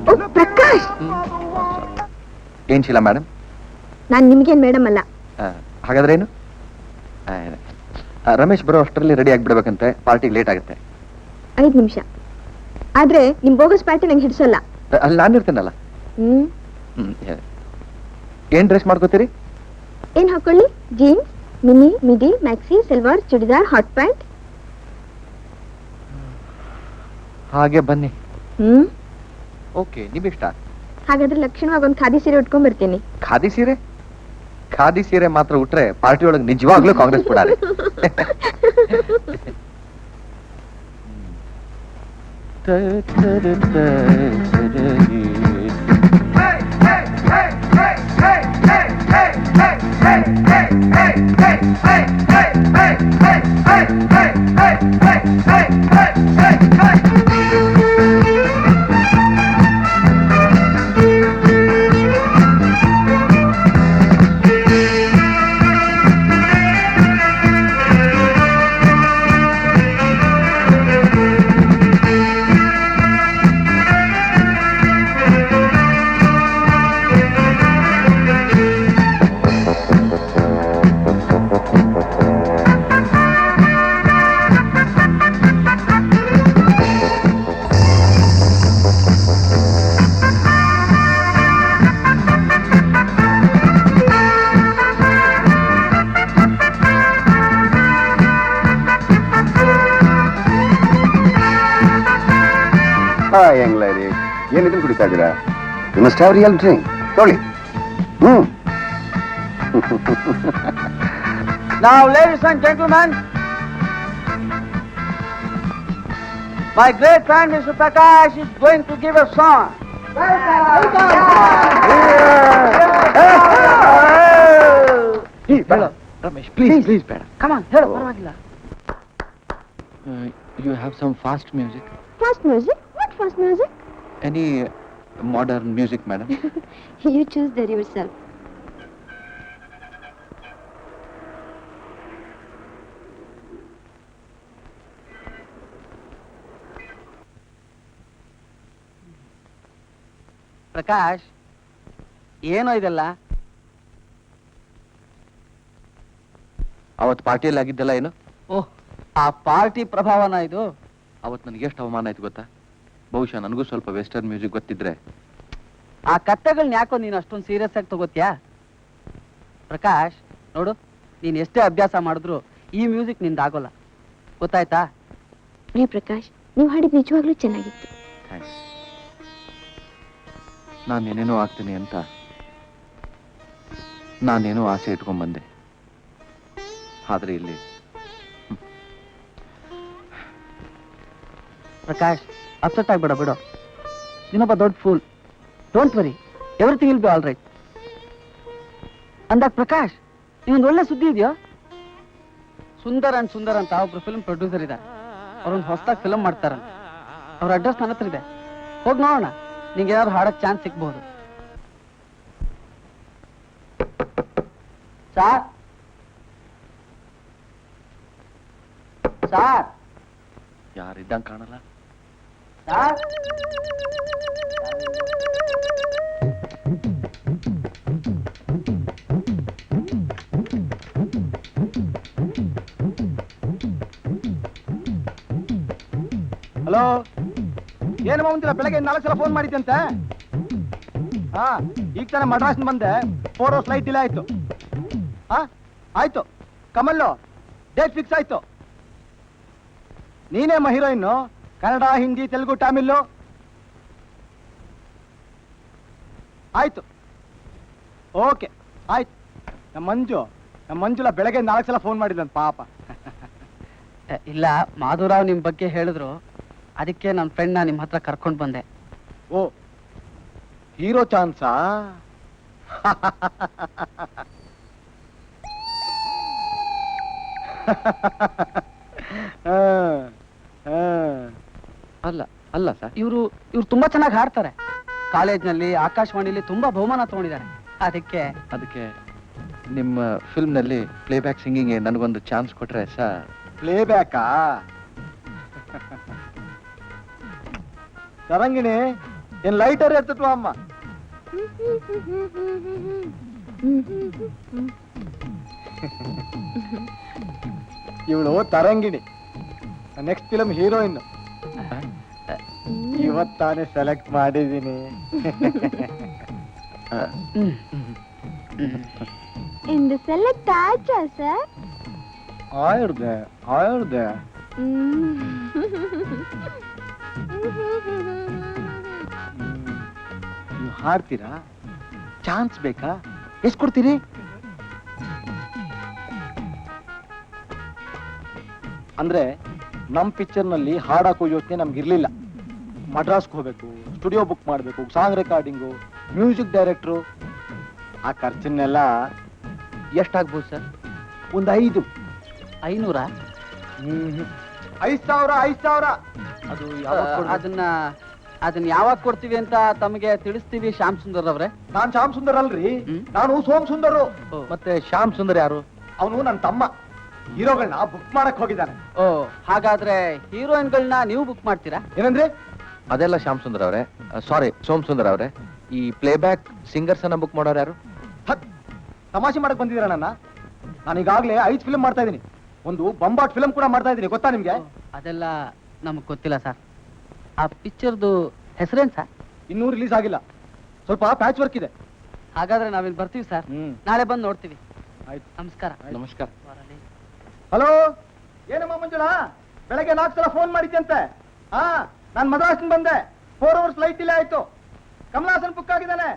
ಓ ಪ್ರಕಾಶ್, ಏನ್ ಶೀಲಾ ಮೇಡಮ್? ನಾನ್ ನಿಮ್ಗೇನ್ ಮೇಡಮ್ ಅಲ್ಲ. ಹಾಗಾದ್ರೆ ಏನು? ರಮೇಶ್ ಬರೋ ಅಷ್ಟರಲ್ಲಿ ರೆಡಿ ಆಗ್ಬಿಡ್ಬೇಕಂತೆ, ಪಾರ್ಟಿಗೆ ಲೇಟ್ ಆಗುತ್ತೆ. 5 ನಿಮಿಷ. ಆದ್ರೆ ನಿಮ್ ಬೋಗಸ್ ಪ್ಯಾಟರ್ನ್ ನಂಗೆ ಹಿಡ್ಸಲ್ಲ. ಅಲ್ಲಿ ನಾನಿರ್ತೇನಲ್ಲ. ಏನ್ ಡ್ರೆಸ್ ಮಾಡ್ಕೋತೀರಿ? ಏನ್ ಹಾಕೊಳ್ಳಿ? ಜೀನ್ಸ್, ಮಿಡಿ, maxi, salwar, churidar, hot pant. ಹಾಗೆ ಬನ್ನಿ. ಓಕೆ, ನಿಮ್ಮಿಷ್ಟ. ಹಾಗಾದ್ರೆ ಲಕ್ಷಣವಾಗಿ ಒಂದು ಖಾದಿ ಸೀರೆ ಉಟ್ಕೊಂಡ್ ಬರ್ತೀನಿ. ಖಾದಿ ಸೀರೆ ಮಾತ್ರ ಉಟ್ರೆ ಪಾರ್ಟಿ ಒಳಗೆ ನಿಜವಾಗ್ಲೂ ಕಾಂಗ್ರೆಸ್ ಬಿಡಾರೆ. ಯಂಗ್ ಲೇಡಿ, ಏನಿದ್ರು ಕುಡಿತಾ ಇದ್ದೀರಾ? You must have real drink. ತೊಳಿ. Now, ladies and gentlemen, my great friend Mr. Prakash is going to give a song. Ramesh, please ಬೇಡ. Come on, ಹೇಳು, ಪರವಾಗಿಲ್ಲ. You have some fast music? Fast music? What fast music? Any modern music madam? You choose that yourself. Prakash, ಏನೋ ಇದೆಲ್ಲ? ಅವತ್ತು ಪಾರ್ಟಿಯಲ್ಲಿ ಆಗಿದ್ದಲ್ಲ ಏನು? ಓಹ್, ಆ party ಪ್ರಭಾವನ ಇದು? ಅವತ್ತು ನನಗೆ ಎಷ್ಟು ಅವಮಾನ ಆಯ್ತು ಗೊತ್ತಾ? ಬಹುಶಃ ನನಗೂ ಸ್ವಲ್ಪ ವೆಸ್ಟರ್ನ್ ಮ್ಯೂಸಿಕ್ ಗೊತ್ತಿದ್ರೆ. ಆ ಕತ್ತೆಗಳನ್ನ ಯಾಕೋ ನೀನು ಅಷ್ಟೊಂದು ಸೀರಿಯಸ್ ಆಗಿ ತಗೋತ್ಯಾ? ಪ್ರಕಾಶ್ ನೋಡು, ನೀನ್ ಎಷ್ಟೇ ಅಭ್ಯಾಸ ಮಾಡಿದ್ರು ಈ ಮ್ಯೂಸಿಕ್ ನಿಂದಾಗೋಲ್ಲ, ಗೊತ್ತಾಯ್ತಾ? ರೇ ಪ್ರಕಾಶ್, ನೀವು ಹಾಡಿದ್ ನಿಜವಾಗ್ಲೂ ಚೆನ್ನಾಗಿತ್ತು. ಥ್ಯಾಂಕ್ಸ್. ನಾನೇನೇನೋ ಆಗ್ತೀನಿ ಅಂತ ನಾನೇನೋ ಆಸೆ ಇಟ್ಕೊಂಡ್ಬಂದೆ, ಆದ್ರೆ ಇಲ್ಲಿ ಪ್ರಕಾಶ್, ಅಪ್ಸೆಟ್ ಆಗ್ಬೇಡ, ಬಿಡು. ನೀನೊಬ್ಬ ದೊಡ್ಡ fool. Don't worry, everything will be all right. ಅಂದಾಗ ಪ್ರಕಾಶ್, ನೀವೊಂದು ಒಳ್ಳೆ ಸುದ್ದಿ ಇದೆಯೋ? ಸುಂದರ್ ಅಂತ ಒಬ್ರು ಫಿಲ್ಮ್ ಪ್ರೊಡ್ಯೂಸರ್ ಇದ್ದಾರೆ. ಅವ್ರೊಂದು ಹೊಸದಾಗಿ ಫಿಲ್ಮ್ ಮಾಡ್ತಾರಂತೆ. ಅವ್ರ ಅಡ್ರೆಸ್ ನನ್ನ ಹತ್ರ ಇದೆ, ಹೋಗಿ ನೋಡೋಣ. ನಿಂಗೆ ಏನಾದ್ರು ಹಾಡಕ್ ಚಾನ್ಸ್ ಸಿಗ್ಬಹುದು. ಸಾರ್ ಸಾರ್ ಯಾರಿದ್ದಂಗೆ ಕಾಣಲ್ಲ. ಸಾರ್ ಹಲೋ, ಏನು ಮುಂದಿಲ್ಲ, ಬೆಳಗ್ಗೆ 4 ಸಲ ಫೋನ್ ಮಾಡಿದ್ದಂತೆ. ಹಾ, ಈಗ ತಾನೇ ಮಡ್ರಾಸ್ ಬಂದೆ. 4 ಅವರ್ಸ್ ಫ್ಲೈಟ್ ಡಿಲೇ ಆಯ್ತು. ಹಾ, ಆಯ್ತು. ಕಮಲ್ಲು ಡೇಟ್ ಫಿಕ್ಸ್ ಆಯ್ತು. ನೀನೇ ಹೀರೋಯಿನ್ನು? ಕನ್ನಡ, ಹಿಂದಿ, ತೆಲುಗು, ತಮಿಳು? ಆಯ್ತು, ಓಕೆ, ಆಯ್ತು. ನಮ್ಮ ಮಂಜುಲ ಬೆಳಗ್ಗೆ 4 ಸಲ ಫೋನ್ ಮಾಡಿದ್ಲಂತ, ಪಾಪ. ಇಲ್ಲ, ಮಾಧುರಾವ್ ನಿಮ್ ಬಗ್ಗೆ ಹೇಳಿದ್ರು, ಅದಕ್ಕೆ ನನ್ನ ಫ್ರೆಂಡ್ ನಿಮ್ ಹತ್ರ ಕರ್ಕೊಂಡ್ ಬಂದೆ. ಓ, ಹೀರೋ ಚಾನ್ಸಾ? ಅಲ್ಲ ಸರ್, ಇವ್ರು ತುಂಬಾ ಚೆನ್ನಾಗಿ ಹಾಡ್ತಾರೆ. ಕಾಲೇಜ್ನಲ್ಲಿ, ಆಕಾಶವಾಣಿಲಿ ತುಂಬಾ ಬಹುಮಾನ ತಗೊಂಡಿದ್ದಾರೆ. ಅದಕ್ಕೆ ನಿಮ್ಮ ಫಿಲ್ಮ್ನಲ್ಲಿ ಪ್ಲೇಬ್ಯಾಕ್ ಸಿಂಗಿಂಗ್ ನನಗೊಂದು ಚಾನ್ಸ್ ಕೊಟ್ರೆ ಸರ್. ಪ್ಲೇಬ್ಯಾಕಾ? ತರಂಗಿಣಿ, ಏನ್ ಲೈಟರ್ ಎತ್ತಟ್ವಾ ಅಮ್ಮ? ಇವಳು ತರಂಗಿಣಿ, ನೆಕ್ಸ್ಟ್ ಫಿಲಮ್ ಹೀರೋಯಿನ್. ಇವತ್ತಾನೆ ಸೆಲೆಕ್ಟ್ ಮಾಡಿದೀನಿ. In the select ಆಚಾ ಸರ್? ಆಯ್ದೆ. ನೀವು ಹಾಡ್ತೀರಾ? ಚಾನ್ಸ್ ಬೇಕಾ? ಎಷ್ಟು ಕೊಡ್ತೀರಿ? ಅಂದ್ರೆ ನಮ್ ಪಿಕ್ಚರ್ ನಲ್ಲಿ ಹಾಡಾಕೋ ಯೋಚನೆ ನಮ್ಗೆ ಇರ್ಲಿಲ್ಲ. ಮಡ್ರಾಸ್ಗೆ ಹೋಗ್ಬೇಕು, ಸ್ಟುಡಿಯೋ ಬುಕ್ ಮಾಡ್ಬೇಕು, ಸಾಂಗ್ ರೆಕಾರ್ಡಿಂಗು, ಮ್ಯೂಸಿಕ್ ಡೈರೆಕ್ಟ್ರು. ಆ ಖರ್ಚನ್ನೆಲ್ಲ ಎಷ್ಟಾಗ್ಬೋದು ಸರ್? ಒಂದು 500. 5,000. ಅದು ಅದನ್ನ ಯಾವಾಗ ಕೊಡ್ತೀವಿ ಅಂತ ತಮಗೆ ತಿಳಿಸ್ತೀವಿ ಶ್ಯಾಮ್ ಸುಂದರ್ ಅವ್ರೆ. ನಾನ್ ಶ್ಯಾಮ್ ಸುಂದರ್ ಅಲ್ರಿ, ನಾನು ಸೋಮ್ ಸುಂದರ್. ಮತ್ತೆ ಶ್ಯಾಮ್ ಸುಂದರ್ ಯಾರು? ಅವನು ನನ್ನ ತಮ್ಮ. ಹೀರೋಗಳನ್ನ ಬುಕ್ ಮಾಡಕ್ ಹೋಗಿದ್ದಾನೆ. ಓ, ಹಾಗಾದ್ರೆ ಹೀರೋಯಿನ್ಗಳನ್ನ ನೀವು ಬುಕ್ ಮಾಡ್ತೀರಾ? ಏನಂದ್ರೆ? ಅದೆಲ್ಲ ಶ್ಯಾಮ್ ಸುಂದರ್ ಅವರೇ, ಸಾರಿ ಸೋಮ್ ಸುಂದರ್ ಅವರೇ. ಈ ಪ್ಲೇಬ್ಯಾಕ್ ಸಿಂಗರ್ಸ್ ಅನ್ನ ಬುಕ್ ಮಾಡೋರು ಯಾರು? ತಮಾಷೆ ಮಾಡಕ್ ಬಂದಿದ್ದೀರಾ ನನ್ನ? ನಾನು ಈಗಾಗಲೇ 5 ಫಿಲ್ಮ್ ಮಾಡ್ತಾ ಇದ್ದೀನಿ. ಒಂದು ಬೊಂಬಾಟ್ ಫಿಲ್ಮ್ ಕೂಡ ಮಾಡ್ತಾ ಇದ್ದೀನಿ, ಗೊತ್ತಾ ನಿಮ್ಗೆ? ಅದೆಲ್ಲ ನಮಗ್ ಗೊತ್ತಿಲ್ಲ ಸರ್. ಆ ಪಿಕ್ಚರ್ದು ಹೆಸರೇನ್ ಸರ್? ಇನ್ನೂ ರಿಲೀಸ್ ಆಗಿಲ್ಲ, ಸ್ವಲ್ಪ ಪ್ಯಾಚ್ ವರ್ಕ್ ಇದೆ. ಹಾಗಾದ್ರೆ ನಾವಿಲ್ಲಿ ಬರ್ತೀವಿ ಸರ್, ನಾಳೆ ಬಂದು ನೋಡ್ತೀವಿ. ಆಯ್ತು, ನಮಸ್ಕಾರ. ನಮಸ್ಕಾರ. ಹಲೋ, ಏನಮ್ಮ ಮಂಜುಳಾ, ಬೆಳಗ್ಗೆ 4 ಸಲ ಫೋನ್ ಮಾಡಿದ್ದಂತೆ. ಹಾ, ನಾನು ಮದ್ರಾಸ್ನಿಂದ ಬಂದೆ. 4 hours ಫ್ಲೈಟ್ ಡಿಲೇ ಆಯ್ತು. ಕಮಲಾಸನ್ ಬುಕ್ ಆಗಿದ್ದಾನೆ.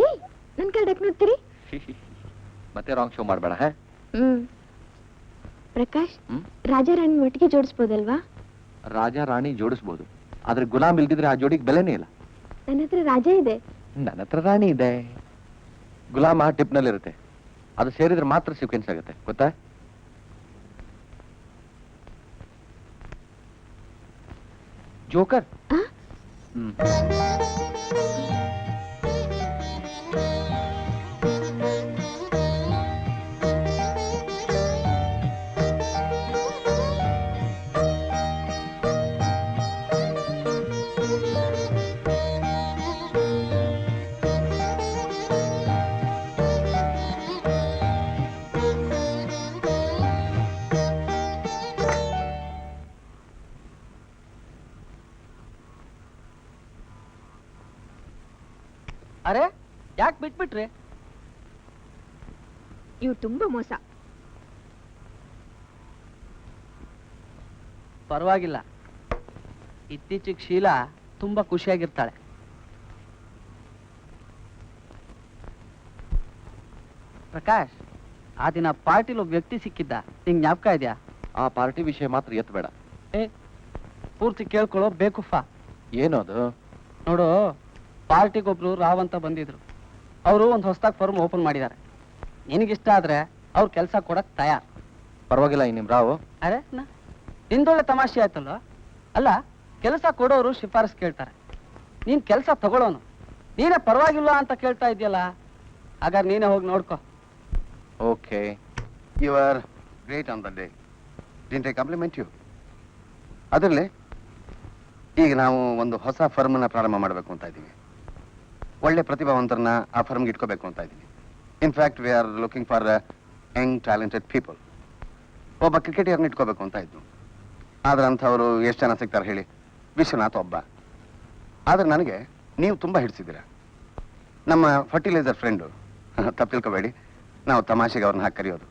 ಏಯ್ ನನ್ ಕಡೆ ನೋಡ್ತೀರಿ? ಮತ್ತೆ ರಾಂಗ್ ಶೋ ಮಾಡಬೇಡ. ಪ್ರಕಾಶ್, ರಾಜಾರಾಣಿ ಒಟ್ಟಿಗೆ ಜೋಡಿಸ್ಬೋದಲ್ವಾ? ರಾಜ ರಾಣಿ ಜೋಡಿಸ್ಬೋದು, ಆದ್ರೆ ಗುಲಾಮ್ ಇಲ್ದಿದ್ರೆ ಆ ಜೋಡಿಗೆ ಬೆಲೆನೇ ಇಲ್ಲ. ನನ್ನ ಹತ್ರ ರಾಜ ಇದೆ. ನನ್ನ ಹತ್ರ ರಾಣಿ ಇದೆ. ಗುಲಾಮ್ ಆ ಟಿಪ್ ನಲ್ಲಿ ಇರುತ್ತೆ, ಅದು ಸೇರಿದ್ರೆ ಮಾತ್ರ ಸೀಕ್ವೆನ್ಸ್ ಆಗುತ್ತೆ, ಗೊತ್ತಾ? ಜೋಕರ್. ಆ? ಅರೆ ಯಾಕೆ ಬಿಟ್ಬಿಟ್ರಿ? ಇವು ತುಂಬಾ ಮೋಸ. ಪರವಾಗಿಲ್ಲ, ಇತ್ತೀಚೆಗೆ ಶೀಲಾ ತುಂಬಾ ಖುಷಿಯಾಗಿರ್ತಾಳೆ. ಪ್ರಕಾಶ್, ಆ ದಿನ ಪಾರ್ಟಿಲಿ ಒಬ್ಬ ವ್ಯಕ್ತಿ ಸಿಕ್ಕಿದ್ದ, ನಿಂಗೆ ಜ್ಞಾಪಕ ಇದೆಯಾ? ಆ ಪಾರ್ಟಿ ವಿಷಯ ಮಾತ್ರ ಎತ್ತಬೇಡ. ಪೂರ್ತಿ ಕೇಳ್ಕೊಳ್ಳೋ ಬೇಕುಫ. ಏನು ಅದು? ನೋಡು, ಪಾರ್ಟಿಗೊಬ್ರು ರಾವ್ ಅಂತ ಬಂದಿದ್ರು. ಅವರು ಒಂದು ಹೊಸದಾಗಿ ಫರ್ಮ್ ಓಪನ್ ಮಾಡಿದ್ದಾರೆ. ನಿನಗಿಷ್ಟ ಆದ್ರೆ ಅವ್ರು ಕೆಲಸ ಕೊಡಕ್ ತಯಾರ್. ಪರವಾಗಿಲ್ಲ ನಿಮ್ ರಾವು. ಅರೆ ನಿಂದೊಳ್ಳೆ ತಮಾಷೆ ಆಯ್ತಲ್ಲ. ಅಲ್ಲ, ಕೆಲಸ ಕೊಡೋರು ಶಿಫಾರಸ್ ಕೇಳ್ತಾರೆ, ನೀನ್ ಕೆಲಸ ತಗೊಳ್ಳೋನು ನೀನೇ ಪರವಾಗಿಲ್ಲ ಅಂತ ಕೇಳ್ತಾ ಇದೆಯಲ್ಲ. ಹಾಗಾದ್ರೆ ನೀನೇ ಹೋಗಿ ನೋಡ್ಕೊ. Okay, you are great on the day. Didn't I compliment you? ಅದರಲ್ಲಿ ಈಗ ನಾವು ಒಂದು ಹೊಸ ಫರ್ಮನ್ನ ಪ್ರಾರಂಭ ಮಾಡಬೇಕು ಅಂತ ಇದ್ದೀವಿ. ಒಳ್ಳೆ ಪ್ರತಿಭಾವಂತರನ್ನ ಆ ಫರ್ಮ್ಗೆ ಇಟ್ಕೋಬೇಕು ಅಂತ ಇದ್ದೀನಿ. In fact we are looking for Young talented people. ಒಬ್ಬ ಕ್ರಿಕೆಟಿಯರ್ನ ಇಟ್ಕೋಬೇಕು ಅಂತ ಇದ್ದು, ಆದ್ರೆ ಅಂಥವ್ರು ಎಷ್ಟು ಜನ ಸಿಗ್ತಾರೆ ಹೇಳಿ? ವಿಶ್ವನಾಥ್ ಒಬ್ಬ. ಆದ್ರೆ ನನಗೆ ನೀವು ತುಂಬ ಹಿಡಿಸಿದ್ದೀರ. ನಮ್ಮ ಫರ್ಟಿಲೈಸರ್ ಫ್ರೆಂಡು, ತಪ್ಪು ತಿಳ್ಕೊಬೇಡಿ, ನಾವು ತಮಾಷೆಗೆ ಅವ್ರನ್ನ ಹಾಕಿ ಕರೆಯೋದು.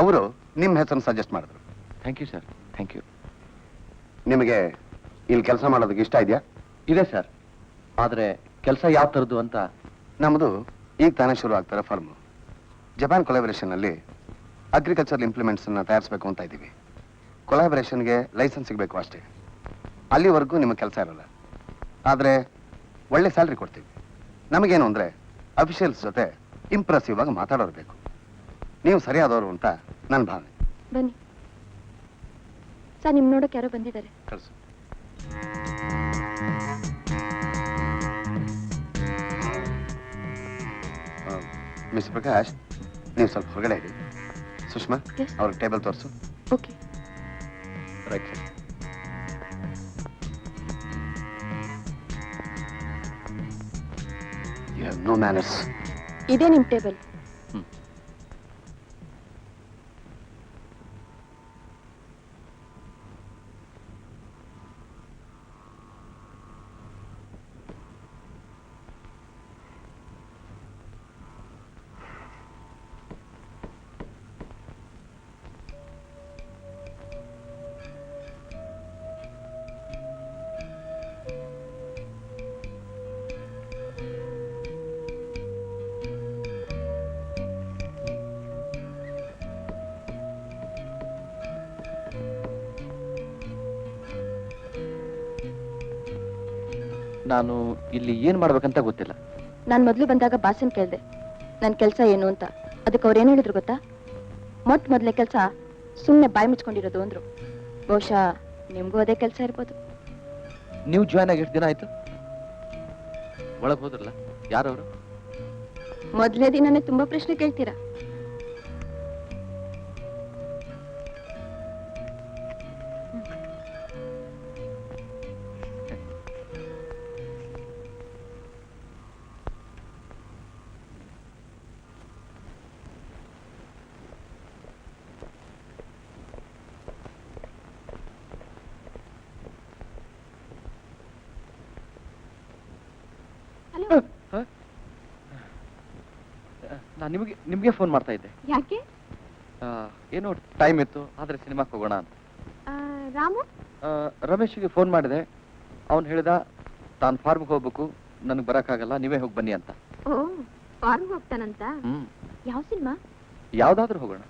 ಅವರು ನಿಮ್ಮ ಹೆಸರನ್ನು ಸಜೆಸ್ಟ್ ಮಾಡಿದ್ರು. Thank you sir, thank you. ನಿಮಗೆ ಇಲ್ಲಿ ಕೆಲಸ ಮಾಡೋದಕ್ಕೆ ಇಷ್ಟ ಇದೆಯಾ? ಇದೆ ಸರ್, ಆದರೆ ಕೆಲಸ ಯಾವ ಥರದ್ದು ಅಂತ. ನಮ್ಮದು ಈಗ ತಾನೇ ಶುರು ಆಗ್ತಾರೆ ಫರ್ಮು. ಜಪಾನ್ ಕೊಲಾಬರೇಷನ್ನಲ್ಲಿ ಅಗ್ರಿಕಲ್ಚರಲ್ ಇಂಪ್ಲಿಮೆಂಟ್ಸನ್ನು ತಯಾರಿಸಬೇಕು ಅಂತ ಇದ್ದೀವಿ. ಕೊಲಾಬರೇಷನ್ಗೆ ಲೈಸೆನ್ಸ್ ಸಿಗಬೇಕು ಅಷ್ಟೇ. ಅಲ್ಲಿವರೆಗೂ ನಿಮಗೆ ಕೆಲಸ ಇರಲ್ಲ, ಆದರೆ ಒಳ್ಳೆ ಸ್ಯಾಲ್ರಿ ಕೊಡ್ತೀವಿ. ನಮಗೇನು ಅಂದರೆ ಅಫಿಷಿಯಲ್ಸ್ ಜೊತೆ ಇಂಪ್ರೆಸಿವ್ ಆಗಿ ಮಾತಾಡೋರು ಬೇಕು. ನೀವು ಸರಿಯಾದವರು ಅಂತ ನನ್ನ ಭಾವನೆ. ಬನ್ನಿ ಸರ್, ನಿಮ್ ನೋಡಕ್ಕೆ ಯಾರೋ ಬಂದಿದ್ದಾರೆ. ಕಳಿಸು. ಮಿಸ್ಟರ್ ಪ್ರಕಾಶ್, ನೀವು ಸ್ವಲ್ಪ ಹೊರಗಡೆ ಇರಿ. ಸುಷ್ಮಾ, Yes. ಅವ್ರಿಗೆ ಟೇಬಲ್ ತೋರಿಸು. Okay. Right sir. You have no manners. ಇದೇ ನಿಮ್ ಟೇಬಲ್. ನಾನು ಇಲ್ಲಿ ಏನ್ ಮಾಡ್ಬೇಕಂತ ಗೊತ್ತಿಲ್ಲ. ನಾನ್ ಮೊದ್ಲು ಬಂದಾಗ ಬಾಸನ್ ಕೇಳ್ದೆ ನನ್ ಕೆಲ್ಸ ಏನು ಅಂತ. ಅದಕ್ಕೆ ಅವ್ರು ಏನ್ ಹೇಳಿದ್ರು ಗೊತ್ತಾ? ಮೊದ್ಲೇ ಕೆಲ್ಸ ಸುಮ್ನೆ ಬಾಯಿ ಮುಚ್ಕೊಂಡಿರೋದು ಅಂದ್ರು. ಬಹುಶಃ ನಿಮ್ಗೂ ಅದೇ ಕೆಲ್ಸ ಇರ್ಬೋದು. ನೀವು ಜಾಯ್ನ್ ಆಗಿ ಎಷ್ಟು ದಿನ ಆಯ್ತು? ಒಳಗೆ ಹೋದ್ರಲ್ಲ, ಯಾರವರು? ಮೊದ್ಲೇ ದಿನನೇ ತುಂಬಾ ಪ್ರಶ್ನೆ ಕೇಳ್ತೀರಾ. ಹಲೋ, ನಾನು ನಿಮಗೆ ಫೋನ್ ಮಾಡ್ತಾ ಇದ್ದೆ. ಯಾಕೆ? ಏನೋ ಟೈಮ್ ಇತ್ತು, ಆದರೆ ಸಿನಿಮಾಕ್ಕೆ ಹೋಗೋಣ ಅಂತ. ರಾಮು? ರಮೇಶ್ಗೆ ಫೋನ್ ಮಾಡಿದೆ. ಅವನು ಹೇಳಿದ ತಾನು ಫಾರ್ಮ್ಗೆ ಹೋಗ್ಬೇಕು, ನನಗೆ ಬರೋಕ್ಕಾಗಲ್ಲ, ನೀವೇ ಹೋಗಿ ಬನ್ನಿ ಅಂತ. ಓ, ಫಾರ್ಮ್ ಹೋಗ್ತಾನಂತ? ಯಾವ ಸಿನಿಮಾ? ಯಾವುದಾದ್ರೂ ಹೋಗೋಣ.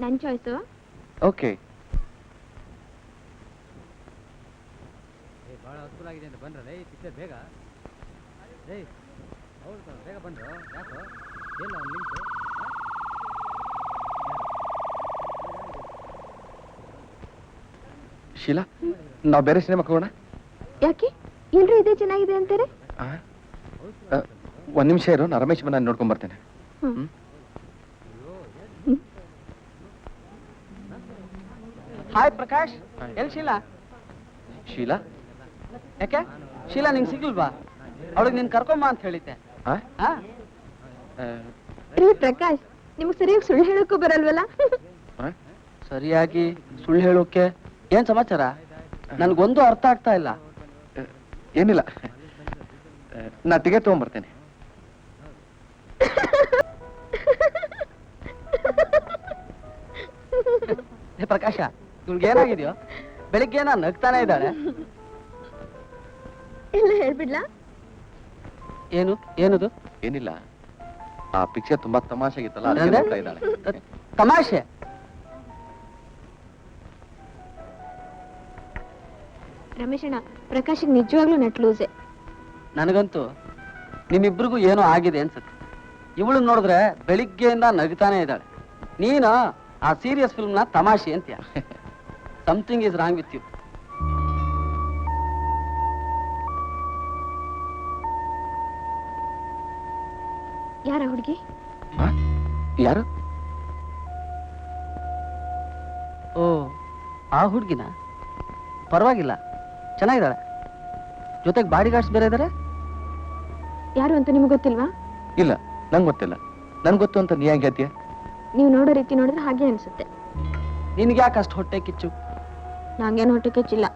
ನನ್ನ ಚಾಯ್ಸು. ಓಕೆ. ಭಾಳ ಅನುಕೂಲಾಗಿದೆ ಅಂತ ಬಂದ್ರಲ್ಲ ಈ ಪಿಕ್ಚರ್ ಬೇಗ. ಹೌದು ಬೇಗ ಬಂದರು. ಯಾಕೋ ಏನು ಅವ್ನು ಲಿಂಕು? ಶೀಲಾ, ನಾವು ಬೇರೆ ಸಿನಿಮಾಕ್ಕೆ ಹೋಗೋಣ. ಯಾಕೆ? ಎಲ್ರು ಇದೇ ಚೆನ್ನಾಗಿದೆ ಅಂತಾರೆ. ಒಂದು ನಿಮಿಷ ಇರು, ನಾನು ರಮೇಶ್ ನಾನು ನೋಡ್ಕೊಂಡ್ ಬರ್ತೇನೆ. ಹಾಯ್ ಪ್ರಕಾಶ್, ಎಲ್ಲಿ ಶೀಲಾ? ಶೀಲಾ? ಯಾಕೆ ಶೀಲಾ ನಿಂಗೆ ಸಿಗ್ಲಿಲ್ವಾ? ಅವಳಿಗೆ ನೀನು ಕರ್ಕೊಂಬ ಅಂತ ಹೇಳಿದ್ದೆ. ರೀ ಪ್ರಕಾಶ್, ನಿಮ್ಗೆ ಸರಿಯಾಗಿ ಸುಳ್ಳು ಹೇಳೋಕ್ಕೂ ಬರಲ್ವಲ್ಲ? ಸರಿಯಾಗಿ ಸುಳ್ಳು ಹೇಳೋಕೆ ಏನ್ ಸಮಾಚಾರ? ನನಗೊಂದು ಅರ್ಥ ಆಗ್ತಾ ಇಲ್ಲ. ಏನಿಲ್ಲ, ನಾ ಟಿಕೆಟ್ ತಗೊಂಡ್ಬರ್ತೇನೆ. ಪ್ರಕಾಶ, ನಿಮ್ಗೆ ಏನಾಗಿದೆಯೋ? ಬೆಳಿಗ್ಗೆ ನಾನು ನಗ್ತಾನೆ ಇದ್ದಾಳೆ. ಎಲ್ಲ ಹೇಳ್ಬಿಡ್ಲಾ? ಏನು ಏನದು? ಏನಿಲ್ಲ, ಆ ಪಿಕ್ಚರ್ ತುಂಬಾ ತಮಾಷೆಗಿತ್ತಲ್ಲ, ಅದಕ್ಕೆ ನಗ್ತಾ ಇದ್ದಾಳೆ. ತಮಾಷೆ? ರಮೇಶಣ್ಣ, ಪ್ರಕಾಶಿಗೆ ನಿಜವಾಗ್ಲೂ ನೆಟ್ ಲೂಸೆ. ನನಗಂತೂ ನಿಮ್ಮಿಬ್ರಿಗೂ ಏನೋ ಆಗಿದೆ ಅನ್ಸುತ್ತೆ. ಇವಳು ನೋಡಿದ್ರೆ ಬೆಳಿಗ್ಗೆಯಿಂದ ನಗ್ತಾನೆ ಇದ್ದಾಳೆ. ನೀನು ಆ ಸೀರಿಯಸ್ ಫಿಲ್ಮ್ನ ತಮಾಷೆ ಅಂತೀಯ. Something is wrong with you. ಯಾರ ಹುಡುಗಿ? ಯಾರು? ಓ, ಆ ಹುಡುಗಿನ? ಪರವಾಗಿಲ್ಲ, ಚೆನ್ನಾಗಿದ್ದಾಳೆ. ಜೊತೆಗೆ ಬಾಡಿ ಗಾರ್ಡ್ಸ್ ಬೇರೆ ಇದ್ದಾರೆ. ಯಾರು ಅಂತ ನಿಮ್ಗೆ ಗೊತ್ತಿಲ್ವಾ? ಇಲ್ಲ, ನಂಗೆ ಗೊತ್ತಿಲ್ಲ. ನನ್ಗೆ ಗೊತ್ತು ಅಂತ ನೀ ಹೆಂಗೆ ಹೇಳ್ತೀಯ? ನೀವು ನೋಡೋ ರೀತಿ ನೋಡಿದ್ರೆ ಹಾಗೆ ಅನ್ಸುತ್ತೆ. ನಿನ್ಗೆ ಯಾಕೆ ಅಷ್ಟು ಹೊಟ್ಟೆ ಕಿಚ್ಚು? ನಂಗೇನು ಹೊಟ್ಟೆ ಕಿಚ್ಚಿಲ್ಲ.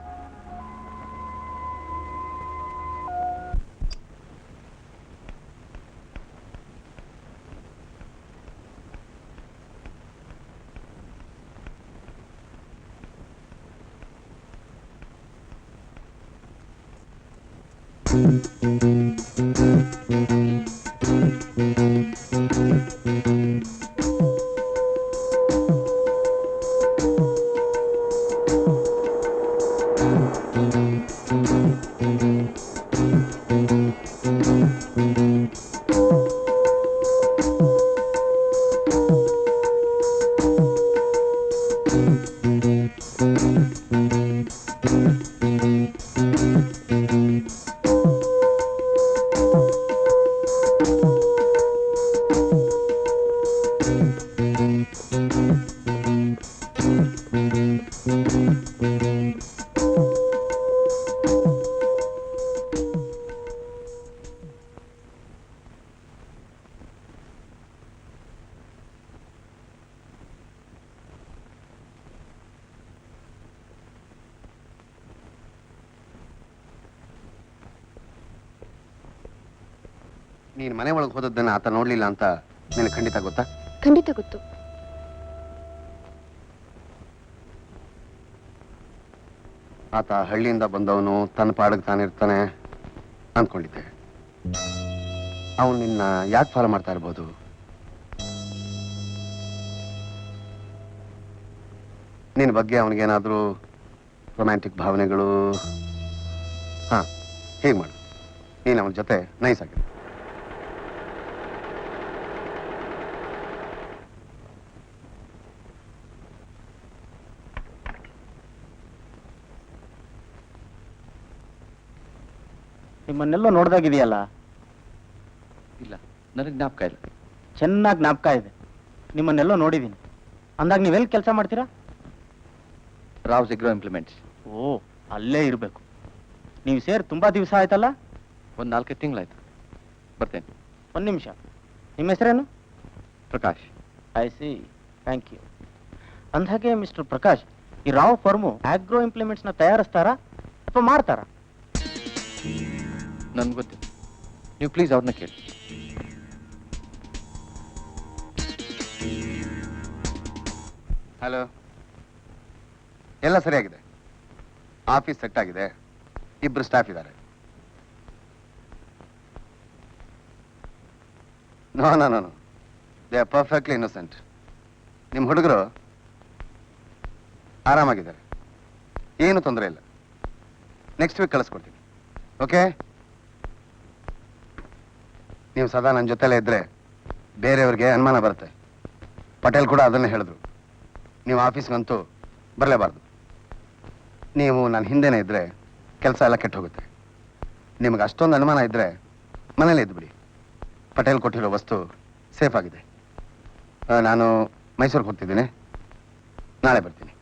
ನೀನು ಮನೆ ಒಳಗೆ ಹೋದದ್ದನ್ನ ಆತ ನೋಡ್ಲಿಲ್ಲ ಅಂತ ನಿನಗೆ ಖಂಡಿತ ಗೊತ್ತಾ? ಖಂಡಿತ ಗೊತ್ತು. ಆತ ಹಳ್ಳಿಯಿಂದ ಬಂದವನು, ತನ್ನ ಪಾಡಿಗೆ ತಾನಿರ್ತಾನೆ ಅಂದ್ಕೊಂಡಿದ್ದೆ. ಅವನು ನಿನ್ನ ಯಾಕೆ ಫಾಲೋ ಮಾಡ್ತಾ ಇರ್ಬೋದು? ನಿನ್ನ ಬಗ್ಗೆ ಅವನಿಗೇನಾದ್ರೂ ರೊಮ್ಯಾಂಟಿಕ್ ಭಾವನೆಗಳು? ಹಾ, ಹೀಗೆ ಮಾಡು, ನೀನು ಅವನ ಜೊತೆ ನೈಸ್ ಆಗಿದೆ. ನಿಮ್ಮನ್ನೆಲ್ಲೋ ನೋಡ್ದಾಗಿದೆಯಲ್ಲ? ಇಲ್ಲ, ನನಗೆ ಜ್ಞಾಪಕ ಇಲ್ಲ. ಚೆನ್ನಾಗಿ ಜ್ಞಾಪಕ ಇದೆ. ನಿಮ್ಮನ್ನೆಲ್ಲೋ ನೋಡಿದ್ದೀನಿ. ಅಂದಾಗ ನೀವೆಲ್ಲಿ ಕೆಲಸ ಮಾಡ್ತೀರಾ? Rouse agro implements. ಓ, ಅಲ್ಲೇ ಇರಬೇಕು. ನೀವು ಸೇರಿ ತುಂಬಾ ದಿವಸ ಆಯ್ತಲ್ಲ? ಒಂದು 4 ತಿಂಗಳಾಯ್ತು. ಬರ್ತೇನೆ. ಒಂದು ನಿಮಿಷ, ನಿಮ್ಮ ಹೆಸರೇನು? Prakash. I see, thank you. ಅಂದಾಗೆ ಮಿಸ್ಟರ್ ಪ್ರಕಾಶ್, ಈ ರಾವ್ ಫರ್ಮು ಆಗ್ರೋ ಇಂಪ್ಲಿಮೆಂಟ್ಸ್ನ ತಯಾರಿಸ್ತಾರಾ ಅಥವಾ ಮಾಡ್ತಾರಾ? ನನ್ಗೆ ಗೊತ್ತಿಲ್ಲ, ನೀವು ಪ್ಲೀಸ್ ಅವ್ರನ್ನ ಕೇಳಿ. ಹಲೋ. ಎಲ್ಲ ಸರಿಯಾಗಿದೆ. ಆಫೀಸ್ ಸೆಟ್ ಆಗಿದೆ. ಇಬ್ರು ಸ್ಟಾಫ್ ಇದ್ದಾರೆ. No no no they are perfectly innocent. ನಿಮ್ಮ ಹುಡುಗರು ಆರಾಮಾಗಿದ್ದಾರೆ, ಏನು ತೊಂದರೆ ಇಲ್ಲ. ನೆಕ್ಸ್ಟ್ ವೀಕ್ ಕಳಿಸ್ಕೊಡ್ತೀನಿ. ಓಕೆ? ನೀವು ಸದಾ ನನ್ನ ಜೊತೆಲೇ ಇದ್ರೆ ಬೇರೆಯವ್ರಿಗೆ ಅನುಮಾನ ಬರುತ್ತೆ. ಪಟೇಲ್ ಕೂಡ ಅದನ್ನೇ ಹೇಳಿದ್ರು, ನೀವು ಆಫೀಸ್ಗಂತೂ ಬರಲೇಬಾರ್ದು. ನೀವು ನನ್ನ ಹಿಂದೆನೇ ಇದ್ರೆ ಕೆಲಸ ಎಲ್ಲ ಕೆಟ್ಟು ಹೋಗುತ್ತೆ. ನಿಮಗೆ ಅಷ್ಟೊಂದು ಅನುಮಾನ ಇದ್ರೆ ಮನೇಲಿ ಇದ್ಬಿಡಿ. ಪಟೇಲ್ ಕೊಟ್ಟಿರೋ ವಸ್ತು ಸೇಫ್ ಆಗಿದೆ. ನಾನು ಮೈಸೂರಿಗೆ ಹೋಗ್ತಿದ್ದೀನಿ, ನಾಳೆ ಬರ್ತೀನಿ.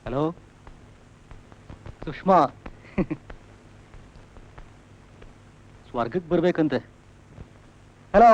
ಹಲೋ ಸುಷ್ಮಾ, ಸ್ವರ್ಗಕ್ಕೆ ಬರ್ಬೇಕಂತೆ. ಹಲೋ,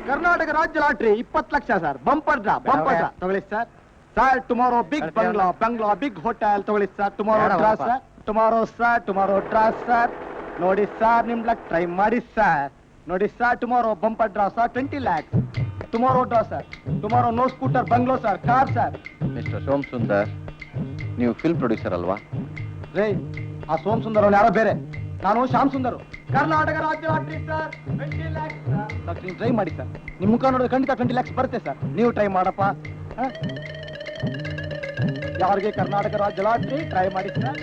ಕರ್ನಾಟಕ ರಾಜ್ಯ lottery 20 lakh sir. Bumper draw ತಗೊಳ್ಳಿ sir. Sir tomorrow big bungalow big hotel ತಗೊಳ್ಳಿ sir. Tomorrow draw sir. Tomorrow draw sir. ನೋಡಿ ಸರ್, ನಿಮ್ ಲಕ್ ಟ್ರೈ ಮಾಡಿ ಸರ್. ನೋಡಿ sir, tomorrow bumper draw sir 20 lakhs. Tomorrow draw sir. Tomorrow no scooter bungalow sir, car sir. Mister Som Sundar, ನೀವು film producer ಅಲ್ವಾ? ರೇ, ಆ ಸೋಮ್ ಸುಂದರ್ ಅವ್ನು ಯಾರೋ ಬೇರೆ, ನಾನು ಶ್ಯಾಮ್ ಸುಂದರ್. ಕರ್ನಾಟಕ ರಾಜ್ಯ ಲಾಟ್ರಿ ಸರ್ 20 lakhs ಸರ್. ನೀವು ಟ್ರೈ ಮಾಡಿ ಸರ್. ನಿಮ್ ಮುಖ ನೋಡಿದ್ರೆ ಖಂಡಿತ 20 lakhs ಬರುತ್ತೆ ಸರ್. ನೀವು ಟ್ರೈ ಮಾಡಪ್ಪ. ಯಾರಿಗೆ ಕರ್ನಾಟಕ ರಾಜ್ಯ ಲಾಟ್ರಿ ಟ್ರೈ ಮಾಡಿ ಸರ್.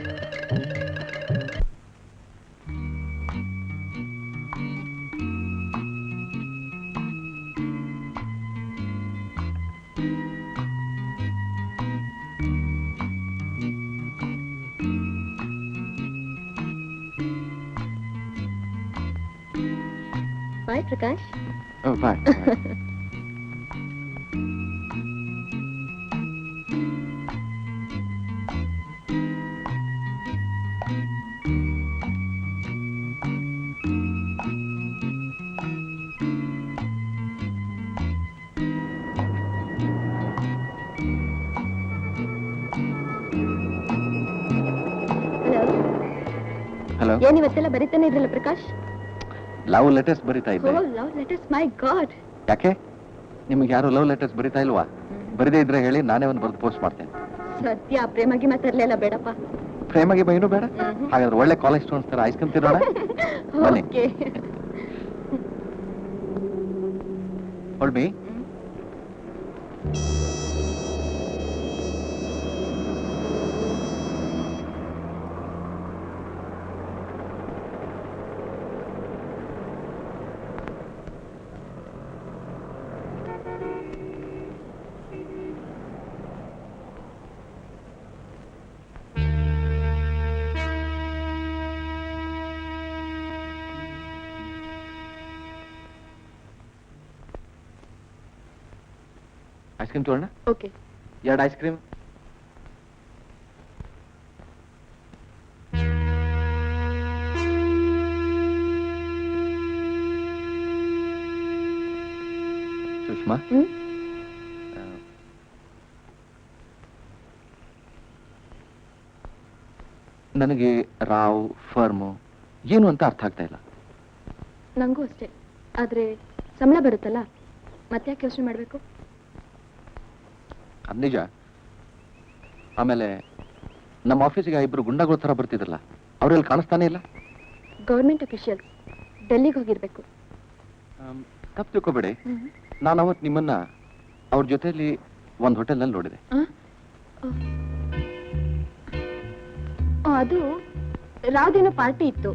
ಬಾಯ್ ಪ್ರಕಾಶ್. ಬಾಯ್. ಹಲೋ. ಹಲೋ. ಏನ್ ಇವತ್ತೆಲ್ಲ ಬರೀತಾನೆ ಇದ್ರಲ್ಲ ಪ್ರಕಾಶ್? ಲವ್ ಲೆಟರ್ಸ್ ಬರಿತಾ ಇದ್ದೆ. ಲವ್ ಲೆಟರ್ಸ್, ಮೈ ಗಾಡ್. ಯಾಕೆ ನಿಮ್ಗೆ ಯಾರು ಲವ್ ಲೆಟರ್ಸ್ ಬರಿತಾ ಇಲ್ವಾ? ಬರಿದೇ ಇದ್ರೆ ಹೇಳಿ, ನಾನೇ ಒಂದು ಬರೆದು ಪೋಸ್ಟ್ ಮಾಡ್ತೇನೆ. ಸದ್ಯ ಪ್ರೇಮಾಗಿ ಮಾತಾಡ್ಲಿಲ್ಲ ಬೇಡಪ್ಪ. ಪ್ರೇಮಗೆ ಬೈನು ಬೇಡ. ಹಾಗಾದ್ರೆ ಒಳ್ಳೆ ಕಾಲೇಜ್ ಸ್ಟೂಡೆಂಟ್ಸ್ ತರ ಐಸ್ ಕ್ರೀಮ್ ತಿನ್ನೋಣ. ಬನ್ನಿ. ಓಕೆ. ಹೊಳ್ಮಿ. ಐಸ್ ಕ್ರೀಮ್ ತಗೋಣ. ಓಕೆ. 2 ice cream. ಸುಷ್ಮಾ, ನನಗೆ ರಾವ್ ಫರ್ಮು ಏನು ಅಂತ ಅರ್ಥ ಆಗ್ತಾ ಇಲ್ಲ. ನಂಗೂ ಅಷ್ಟೇ. ಆದ್ರೆ ಸಂಬಳ ಬರುತ್ತಲ್ಲ, ಮತ್ತೆ ಯಾಕೆ ಯೋಚನೆ ಮಾಡ್ಬೇಕು? ಅದ್ ನಿಜ. ಆಮೇಲೆ ನಮ್ಮ ಆಫೀಸಿಗೆ 2 ಗುಂಡಾಗಳ ತರ ಬರ್ತಿದ್ರಲ್ಲ, ಅವ್ರೆಲ್ಲಿ ಕಾಣಿಸ್ತಾನೆ ಇಲ್ಲ. ಗೌರ್ಮೆಂಟ್ ಅಫಿಷಿಯಲ್ಸ್ ಡೆಲ್ಲಿಗೆ ಹೋಗಿರ್ಬೇಕು. ತಪ್ಪು ತಿಳ್ಕೊಬೇಡಿ, ನಾನು ಅವತ್ತು ನಿಮ್ಮನ್ನ ಅವ್ರ ಜೊತೆಲಿ ಒಂದು ಹೋಟೆಲ್ನಲ್ಲಿ ನೋಡಿದೆ. ಅದು ರಾವ್ದೇನೋ ಪಾರ್ಟಿ ಇತ್ತು.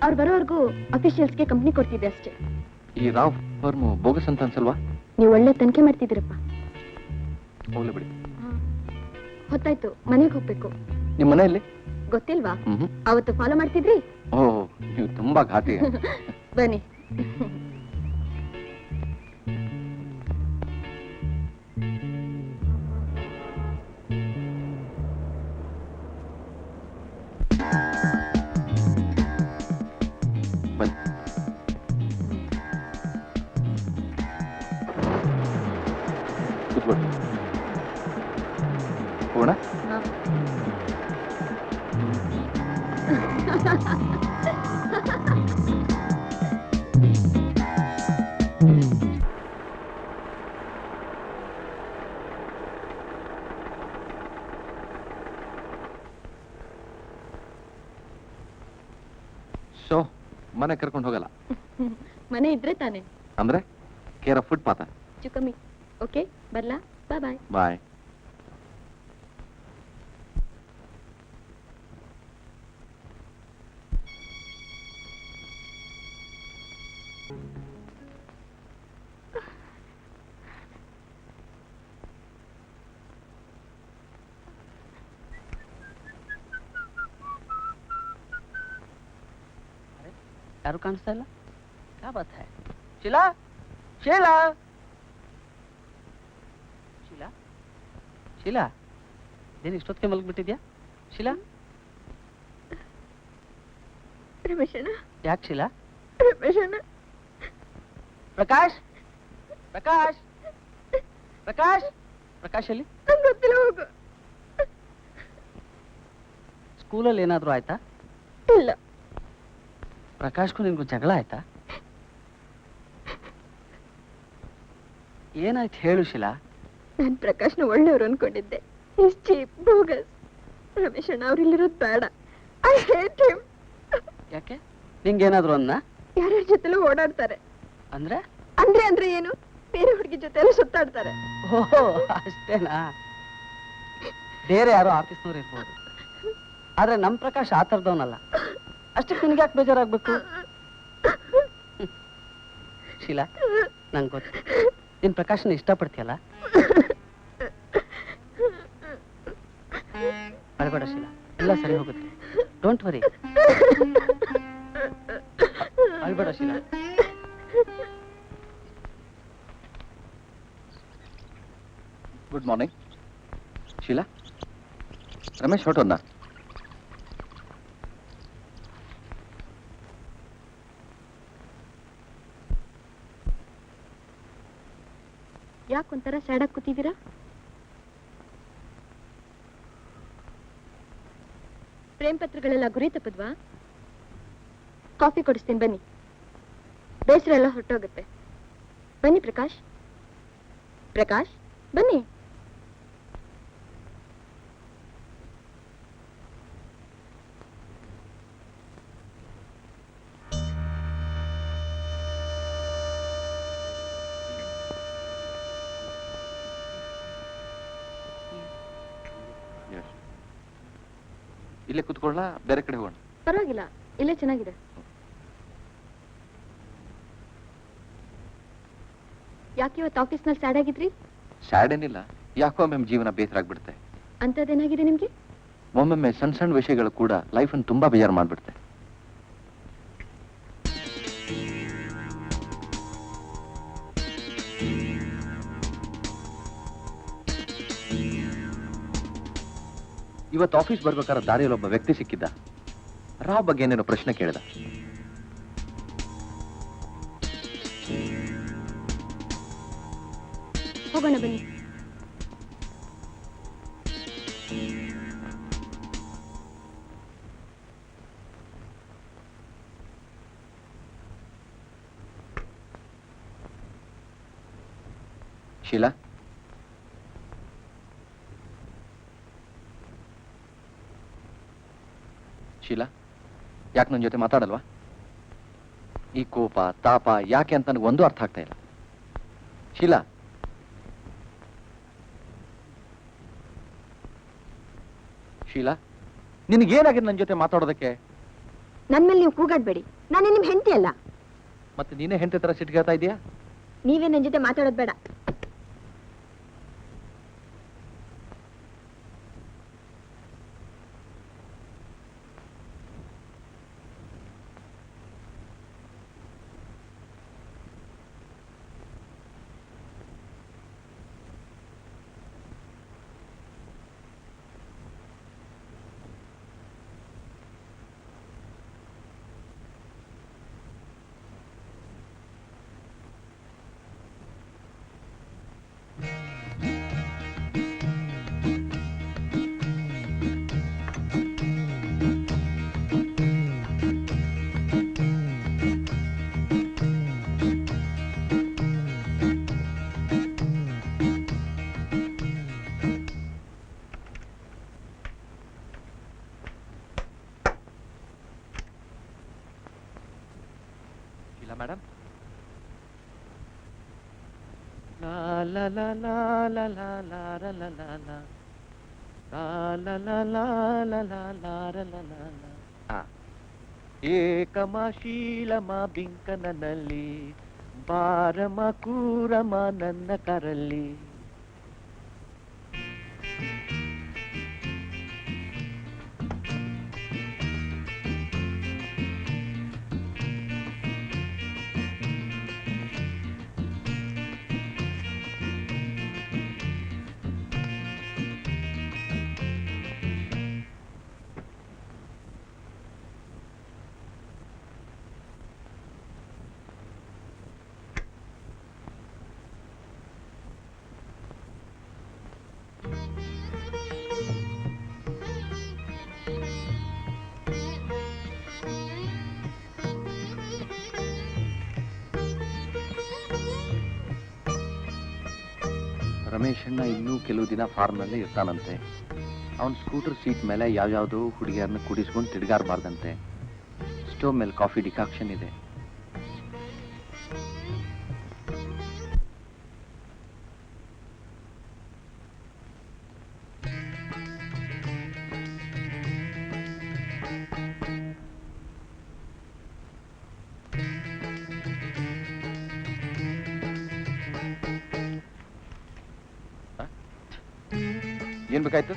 ಅವ್ರು ಬರೋವರೆಗೂ ಅಫಿಷಿಯಲ್ಸ್ಗೆ ಕಂಪ್ನಿ ಕೊಡ್ತಿದ್ದೆ ಅಷ್ಟೇ. ಈ ರಾವ್ ಫರ್ಮ್ ಬೋಗಸ್ ಅಂತ ಅನ್ಸಲ್ವಾ? ನೀವು ಒಳ್ಳೆ ತನಿಖೆ ಮಾಡ್ತಿದ್ದೀರಪ್ಪ. ಹೋಗ್ಲಿ ಬಿಡಿ. ಹೊತ್ತಾಯ್ತು, ಮನೆಗೆ ಹೋಗ್ಬೇಕು. ನಿಮ್ಮ ಮನೆಯಲ್ಲಿ ಗೊತ್ತಿಲ್ವಾ? ಅವತ್ತು ಫಾಲೋ ಮಾಡ್ತಿದ್ರಿ. ಓ, ನೀವು ತುಂಬಾ ಘಾಟಿ. ಬನ್ನಿ. ಬನ್ನಿ. ಕೂತ್ಕೊಳ್ಳಿ. ಹೋಗೋಣ? ಸೊ ಮನೆ ಕರ್ಕೊಂಡು ಹೋಗಲ್ಲ? ಮನೆ ಇದ್ರೆ ತಾನೆ. ಅಂದ್ರೆ ಕೇರ್ ಆಫ್ ಫುಡ್ ಪಾತ. ಚುಕಮ್ಮಿ. ಓಕೆ, ಬರ್ಲಾ? ಬಾಯ್ ಬಾಯ್. ಬಾಯ್. ಯಾರು ಕಾಣಿಸ್ತಾ ಇಲ್ಲ? ಕ್ಯಾ ಬಾತ್ ಹೈ? ಶೀಲಾ, ಶೀಲಾ, ಶೀಲಾ, ಶೀಲಾ, ಏನ್ ಇಷ್ಟೊತ್ತಿಗೆ ಮಲಗ್ಬಿಟ್ಟಿದ್ಯಾ ಶೀಲಾ? ರಮೇಶಣ್ಣ. ಯಾಕೆ ಶೀಲಾ? ರಮೇಶಣ್ಣ. ಪ್ರಕಾಶ್, ಪ್ರಕಾಶ್, ಪ್ರಕಾಶ್, ಪ್ರಕಾಶ್ ಎಲ್ಲಿ? ನಂಗೆ ಗೊತ್ತಿಲ್ಲ, ಹೋಗು. ಸ್ಕೂಲಲ್ಲಿ ಏನಾದ್ರು ಆಯ್ತಾ? ಇಲ್ಲ. ಪ್ರಕಾಶ್ಗೂ ನಿನ್ಗೂ ಜಗಳ ಆಯ್ತಾ? ಏನಾಯ್ತು ಹೇಳು ಶೀಲಾ. ನಾನು ಪ್ರಕಾಶ್ನ ಒಳ್ಳೆಯವರು ಅನ್ಕೊಂಡಿದ್ದೆ. Is cheap, bogus. ರಮೇಶಣ್ಣ ಅವ್ರಿಲ್ಲಿರೋದು ಬೇಡ. I hate him. ಯಾಕೆ? ನಿಂಗೇನಾದ್ರು ಅನ್ನ? ಯಾರ್ಯಾರ ಜೊತೆಲೂ ಓಡಾಡ್ತಾರೆ. ಅಂದ್ರೆ ಅಂದ್ರೆ ಏನು? ಬೇರೆ ಹುಡುಗಿ ಜೊತೆ ಎಲ್ಲ ಸುತ್ತಾಡ್ತಾರೆ. ಓಹೋ, ಅಷ್ಟೇನಾ? ಬೇರೆ ಯಾರೋ ಆಫೀಸ್ನವ್ರು ಇರ್ಬೋದು, ಆದ್ರೆ ನಮ್ ಪ್ರಕಾಶ್ ಆ ಥರದವನಲ್ಲ. ಅಷ್ಟಕ್ಕೆ ನಿನ್ಗೆ ಯಾಕೆ ಬೇಜಾರಾಗ್ಬೇಕು? ಶೀಲಾ, ನಂಗೆ ಗೊತ್ತು ನೀನ್ ಪ್ರಕಾಶನ ಇಷ್ಟಪಡ್ತೀಯಲ್ಲ. ಅಳ್ಬೇಡ ಶೀಲಾ, ಎಲ್ಲ ಸರಿ ಹೋಗುತ್ತೆ. Don't worry. ಅಳ್ಬೇಡ ಶೀಲಾ. Good morning. ಶೀಲಾ, ರಮೇಶ್ ಹೊರಟೋದ್ನ? ಯಾಕೊಂಥರ ಸ್ಯಾಡಾಗಿ ಕೂತಿದ್ದೀರಾ? ಪ್ರೇಮ್ ಪತ್ರಗಳೆಲ್ಲ ಗುರಿ ತಪ್ಪದ್ವಾ? ಕಾಫಿ ಕೊಡಿಸ್ತೀನಿ ಬನ್ನಿ. ಬೇಸರ ಎಲ್ಲ ಹೊರಟೋಗುತ್ತೆ. ಬನ್ನಿ ಪ್ರಕಾಶ್. ಪ್ರಕಾಶ್, ಬನ್ನಿ. ಇಲ್ಲೇ ಕೂತ್ಕೊಳ್ಳ, ಬೇರೆ ಕಡೆ ಹೋಗೋಣ? ಪರವಾಗಿಲ್ಲ, ಇಲ್ಲೇ ಚೆನ್ನಾಗಿದೆ. ಯಾಕೆ ಇವತ್ತು ಆಫೀಸ್ನಲ್ಲಿ ಸ್ಯಾಡ್ ಆಗಿದ್ರಿ? ಸ್ಯಾಡ್ ಏನಿಲ್ಲ, ಯಾಕೋ ಒಮ್ಮೆ ಜೀವನ ಬೇಸರ ಆಗ್ಬಿಡುತ್ತೆ. ಅಂತದೇನಾಗಿದೆ ನಿಮ್ಗೆ? ಒಮ್ಮೊಮ್ಮೆ ಸಣ್ಣ ಸಣ್ಣ ವಿಷಯಗಳು ಕೂಡ ಲೈಫನ್ನು ತುಂಬಾ ಬೇಜಾರು ಮಾಡ್ಬಿಡುತ್ತೆ. ಇವತ್ತು ಆಫೀಸ್ ಬರ್ಬೇಕಾದ್ರೆ ದಾರಿಯಲ್ಲಿ ಒಬ್ಬ ವ್ಯಕ್ತಿ ಸಿಕ್ಕಿದ್ದ. ರಾವ್ ಬಗ್ಗೆ ಏನೇನೋ ಪ್ರಶ್ನೆ ಕೇಳಿದ. ಹೋಗೋಣ ಬನ್ನಿ. ಶೀಲಾ, ಶೀಲಾ, ಯಾಕೆ ನನ್ನ ಜೊತೆ ಮಾತಾಡಲ್ವಾ? ಈ ಕೋಪ ತಾಪ ಯಾಕೆ ಅಂತ ನನಗೆ ಒಂದು ಅರ್ಥ ಆಗ್ತಾ ಇಲ್ಲ. ಶೀಲಾ, ಶೀಲಾ, ನಿನಗೇನಾಗಿದೆ ನನ್ನ ಜೊತೆ ಮಾತಾಡೋದಕ್ಕೆ? ನನ್ ಮೇಲೆ ನೀವು ಕೂಗಾಡ್ಬೇಡಿ, ನಾನು ನಿಮ್ ಹೆಂಡತಿ ಅಲ್ಲ. ಮತ್ತೆ ನೀನೇ ಹೆಂಡತಿ ತರ ಸಿಟ್ಗೇಳ್ತಾ ಇದೀಯಾ? ನೀವೇ ನನ್ ಜೊತೆ ಮಾತಾಡೋದ್ ಬೇಡ. ಮೇಡಮ್, ಲಾ ಲಾ ಲಾ ಲಾ ಲಾ ಲಾ ಲಾ ರ ಲಾ ಲಾ ಲಾ ಲಾ ಲಾ ಲಾ ಲಾ ಲಾ ಲಾ ರ ಲಾ ಲಾ ಲಾ. ಏಕಮ ಶೀಲಮ ಬಿಂಕನಲ್ಲಿ ಬಾರಮ ಕೂರಮ ನನ್ನ ಕರಲ್ಲಿ. ರಮೇಶಣ್ಣ ಇನ್ನೂ ಕೆಲವು ದಿನ ಫಾರ್ಮ್ನಲ್ಲೇ ಇರ್ತಾನಂತೆ. ಅವನ್ ಸ್ಕೂಟರ್ ಸೀಟ್ ಮೇಲೆ ಯಾವ್ಯಾವುದೋ ಹುಡುಗಿಯರನ್ನ ಕುಡಿಸ್ಕೊಂಡು ತಿರುಗಾರಬಾರ್ದಂತೆ. ಸ್ಟೋವ್ ಮೇಲೆ ಕಾಫಿ ಡಿಕಾಕ್ಷನ್ ಇದೆ. ಏನ್ ಬೇಕಾಯ್ತು?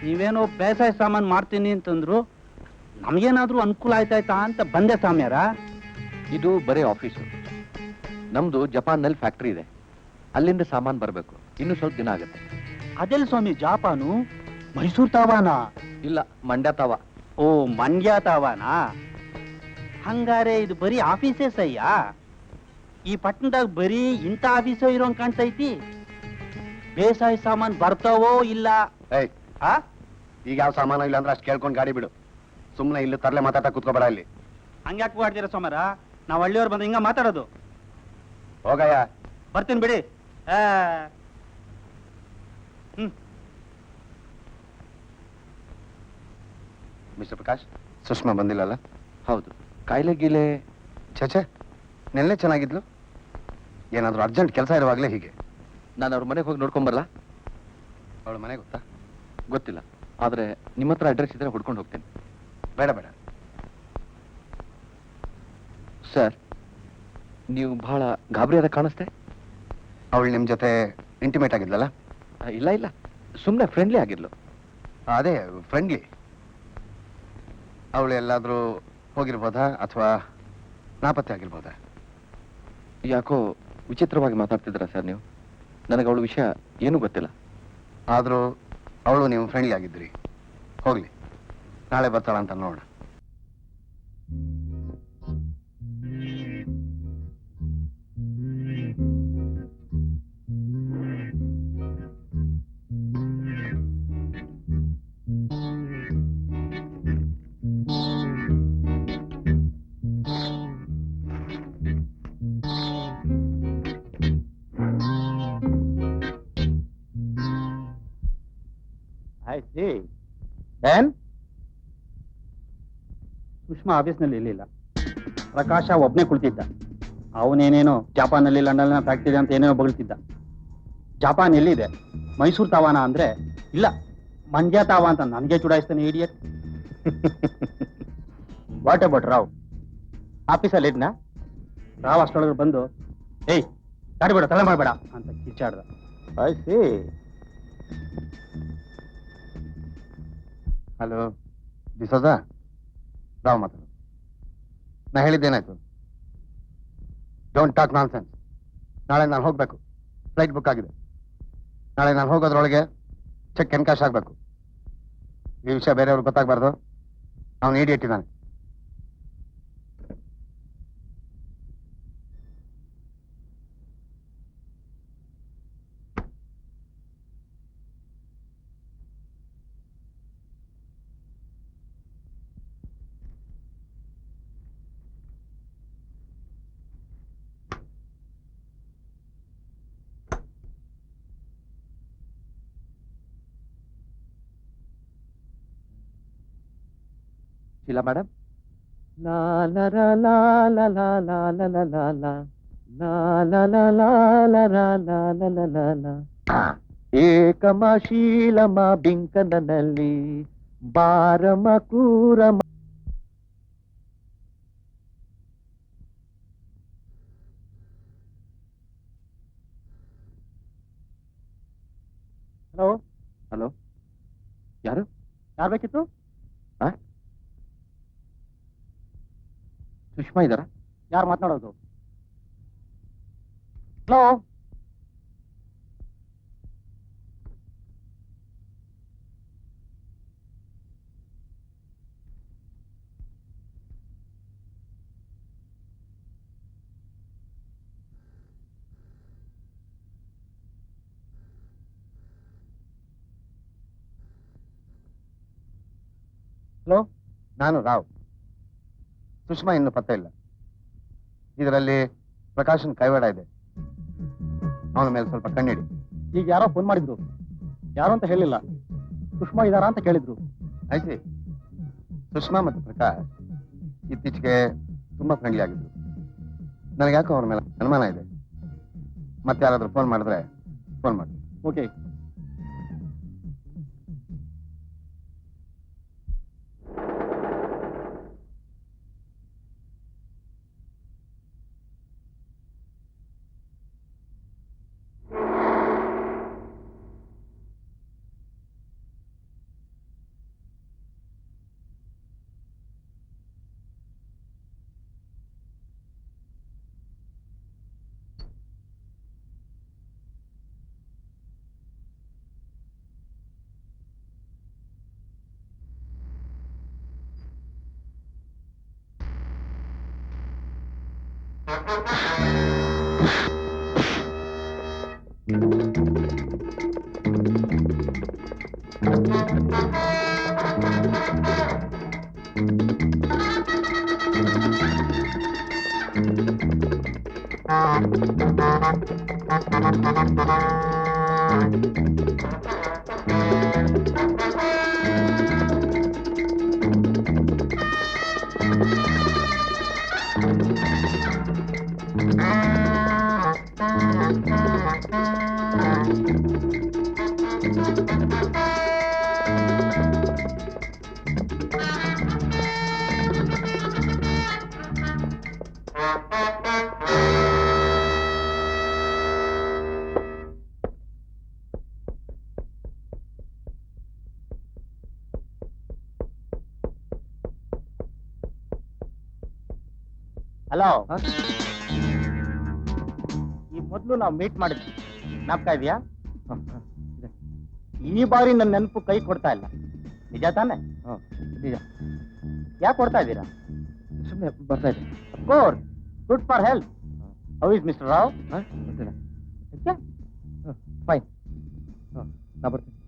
ನೀವೇನೋ ಬೇಸಾಯ ಸಾಮಾನು ಮಾಡ್ತೀನಿ ಅಂತಂದ್ರು, ನಮಗೇನಾದ್ರೂ ಅನುಕೂಲ ಆಯ್ತಾಯ್ತಾ ಅಂತ ಬಂದೆ ಸ್ವಾಮ್ಯಾರ. ಇದು ಬರೀ ಆಫೀಸು. ನಮ್ದು ಜಪಾನ್ನಲ್ಲಿ ಫ್ಯಾಕ್ಟ್ರಿ ಇದೆ, ಅಲ್ಲಿಂದ ಸಾಮಾನು ಬರಬೇಕು. ಇನ್ನು ಸ್ವಲ್ಪ ದಿನ ಆಗುತ್ತೆ. ಅದೆಲ್ಲ ಸ್ವಾಮಿ ಜಾಪಾನು? ಮೈಸೂರು ತಾವಾನ? ಇಲ್ಲ, ಮಂಡ್ಯ ತಾವ. ಓ, ಮಂಡ್ಯ ತಾವಾನ? ಹಂಗಾರೆ ಇದು ಬರೀ ಆಫೀಸೇ ಸಯ್ಯ? ಈ ಪಟ್ಟಣದಾಗ ಬರೀ ಇಂಥ ಆಫೀಸೋ ಇರೋಂಗ್ ಕಾಣ್ತೈತಿ. ಬೇಸಾಯ ಸಾಮಾನು ಬರ್ತಾವೋ ಇಲ್ಲ? ಏಯ್, ಈಗ ಯಾವ ಸಾಮಾನು ಇಲ್ಲ ಅಂದ್ರೆ ಅಷ್ಟು ಕೇಳ್ಕೊಂಡು ಗಾಡಿ ಬಿಡು. ಸುಮ್ಮನೆ ಇಲ್ಲಿ ತರಲೆ ಮಾತಾಡ್ತಾ ಕೂತ್ಕೋಬೇಡ ಇಲ್ಲಿ. ಹಂಗ್ಯಾಕೆ ಮಾಡ್ತೀರ ಸೋಮರ? ನಾವು ಹಳ್ಳಿಯವ್ರು ಬಂದು ಹಿಂಗ ಮಾತಾಡೋದು. ಹೋಗಯ್ಯ. ಬರ್ತೀನಿ ಬಿಡಿ. ಮಿಸ್ಟರ್ ಪ್ರಕಾಶ್, ಸುಷ್ಮಾ ಬಂದಿಲ್ಲಲ್ಲ? ಹೌದು. ಕಾಯಿಲೆ ಗೀಲೆ? ಛೇ, ನೆನ್ನೆ ಚೆನ್ನಾಗಿದ್ಲು. ಏನಾದರೂ ಅರ್ಜೆಂಟ್ ಕೆಲಸ ಇರುವಾಗಲೇ ಹೀಗೆ. ನಾನು ಅವ್ರ ಮನೆಗೆ ಹೋಗಿ ನೋಡ್ಕೊಂಬರಲ್ಲ? ಅವಳ ಮನೆ ಗೊತ್ತಾ? ಗೊತ್ತಿಲ್ಲ, ಆದ್ರೆ ನಿಮ್ಮ ಹತ್ರ ಅಡ್ರೆಸ್ ಇದ್ರೆ ಹುಡ್ಕೊಂಡು ಹೋಗ್ತೇನೆ. ಬೇಡ. ಸರ್, ನೀವು ಬಹಳ ಗಾಬರಿಯಾದ ಕಾಣಿಸ್ತೆ. ಅವಳು ನಿಮ್ಮ ಜೊತೆ ಇಂಟಿಮೇಟ್ ಆಗಿದ್ಲಲ್ಲ? ಇಲ್ಲ, ಸುಮ್ಮನೆ ಫ್ರೆಂಡ್ಲಿ ಆಗಿರ್ಲು. ಅದೇ ಫ್ರೆಂಡ್ಲಿ. ಅವಳು ಎಲ್ಲಾದರೂ ಹೋಗಿರ್ಬೋದಾ ಅಥವಾ ನಾಪತ್ತೆ ಆಗಿರ್ಬೋದಾ? ಯಾಕೋ ವಿಚಿತ್ರವಾಗಿ ಮಾತಾಡ್ತಿದ್ದೀರಾ ಸರ್ ನೀವು. ನನಗೆ ಅವಳ ವಿಷಯ ಏನೂ ಗೊತ್ತಿಲ್ಲ. ಆದರೂ ಅವಳು ನೀವು ಫ್ರೆಂಡ್ಲಿ ಆಗಿದ್ರಿ. ಹೋಗ್ಲಿ, ನಾಳೆ ಬರ್ತಾಳ ಅಂತ ನೋಡ. ಸುಷ್ಮಾ ಆಫೀಸ್ನಲ್ಲಿ ಇರಲಿಲ್ಲ. ಪ್ರಕಾಶ ಒಬ್ನೇ ಕುಳಿತಿದ್ದ. ಅವನೇನೇನೋ ಜಪಾನಲ್ಲಿ ಲಂಡನ್ನ ಫ್ಯಾಕ್ಟರಿ ಅಂತ ಏನೇನೋ ಬಗಳ್ತಿದ್ದ. ಜಪಾನ್ ಎಲ್ಲಿದೆ? ಮೈಸೂರು ತಾವಾನ ಅಂದ್ರೆ ಇಲ್ಲ, ಮಂಡ್ಯ ತಾವ ಅಂತ ನನಗೆ ಚುಡಾಯಿಸ್ತಾನೆ ಇಡಿಯಟ್. What about Rao? ಆಫೀಸಲ್ಲಿ ಇದ್ನ? ರಾವ್ ಅಷ್ಟೊಳಗೆ ಬಂದು ಏಯ್ ಗಾಡಿ ಬೇಡ, ತಲೆ ಮಾಡಬೇಡ ಅಂತ ಕಿಚ್ಚಾಡ್ದ. ಆಯ್ಸಿ. ಹಲೋ ಡಿಸೋಜ, ರಾವ್ ಮಾತಾಡು. ನಾ ಹೇಳಿದ್ದೇನಾಯ್ತು? Don't talk nonsense. ನಾಳೆ ನಾನು ಹೋಗ್ಬೇಕು, ಫ್ಲೈಟ್ ಬುಕ್ ಆಗಿದೆ. ನಾಳೆ ನಾನು ಹೋಗೋದ್ರೊಳಗೆ ಚೆಕ್ ಎನ್ಕಾಶ್ ಆಗಬೇಕು. ಈ ವಿಷಯ ಬೇರೆಯವ್ರಿಗೆ ಗೊತ್ತಾಗಬಾರ್ದು. ಅವನು ಇಡಿಯಟ್ ಇದ್ದಾನೆ. ಶೀಲಾ ಮೇಡಮ್, ಏಕಮ ಶೀಲಮ ಬಿಂಕನಲ್ಲಿ ಬಾರಮ ಕೂರಮ. ಹಲೋ, ಹಲೋ, ಯಾರು? ಯಾರು ಬೇಕಿತ್ತು? ಸುಷ್ಮಾ ಇದ್ದಾರಾ? ಯಾರು ಮಾತನಾಡೋದು? ಹಲೋ, ಹಲೋ, ನಾನು ರಾವ್. ಸುಷ್ಮಾ ಇನ್ನು ಪತ್ತೆ ಇಲ್ಲ. ಇದರಲ್ಲಿ ಪ್ರಕಾಶನ್ ಕೈವಾಡ ಇದೆ. ಅವನ ಮೇಲೆ ಸ್ವಲ್ಪ ಕಣ್ಣಿಡಿ. ಈಗ ಯಾರೋ ಫೋನ್ ಮಾಡಿದ್ರು, ಯಾರು ಅಂತ ಹೇಳಿಲ್ಲ. ಸುಷ್ಮಾ ಇದಾರಾ ಅಂತ ಕೇಳಿದ್ರು. ಆಯ್ತು, ಸುಷ್ಮಾ ಮತ್ತು ಪ್ರಕಾಶ್ ಇತ್ತೀಚೆಗೆ ತುಂಬಾ ಫ್ರೆಂಡ್ಲಿ ಆಗಿದ್ರು. ನನಗೆ ಯಾಕೋ ಅವ್ರ ಮೇಲೆ ಅನುಮಾನ ಇದೆ. ಮತ್ತೆ ಯಾರಾದ್ರೂ ಫೋನ್ ಮಾಡಿದ್ರೆ ಫೋನ್ ಮಾಡಿ. ಓಕೆ. ಹಲೋ, ಈ ಮೊದಲು ನಾವು ಮೀಟ್ ಮಾಡಿದ್ವಿ, ಜ್ಞಾಪಕ ಇದೆಯಾ? ಈ ಬಾರಿ ನನ್ನ ನೆನಪು ಕೈ ಕೊಡ್ತಾ ಇಲ್ಲ, ನಿಜ ತಾನೆ? ನಿಜ. ಯಾಕೆ ಕೊಡ್ತಾ ಇದ್ದೀರಾ? ಸುಮ್ಮನೆ ಬರ್ತಾ ಇದೆ. Course good for health. How is mister Rao? Fine. ನಾ ಬರ್ತೀನಿ.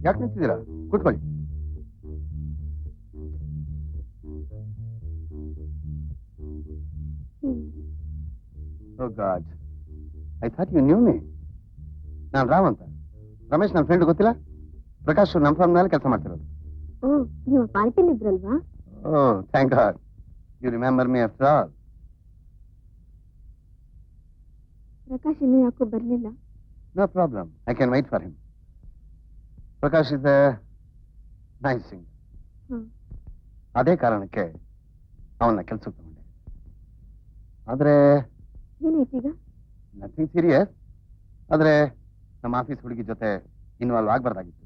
ಯಾಕೆ ನಿಂತಿದ್ದೀರಾ? ಕೂತ್ಕೊಳ್ಳಿ. Oh God. I thought you knew me. ನಾನು ರಾಮ್ ಅಂತ. ರಮೇಶ್ ನನ್ನ ಫ್ರೆಂಡ್ ಗೊತ್ತಿಲ್ಲ? ಪ್ರಕಾಶ್ ನಮ್ಮ ಫಾರ್ಮ್ ನಲ್ಲಿ ಕೆಲಸ ಮಾಡ್ತಿರೋದು. ಓ, ನೀವು ಪಾರ್ಟಿಲಿ ಇದ್ರಲ್ವಾ? Oh, thank God. You remember me after all. Prakash ಇನ್ನೂ ಯಾಕೋ ಬರ್ಲಿಲ್ಲ? No problem. I can wait for him. Prakash is a nice singer. ಅದೇ ಕಾರಣಕ್ಕೆ ಅವನ್ನ ಕೆಲಸಕ್ಕೆ ತಗೊಂಡೆ. ಆದ್ರೆ ಏನಾಯ್ತೀಗ? Nothing serious. ಆದ್ರೆ ನಮ್ಮ ಆಫೀಸ್ ಹುಡುಗಿ ಜೊತೆ ಇನ್ವಾಲ್ವ್ ಆಗ್ಬಾರ್ದಾಗಿತ್ತು.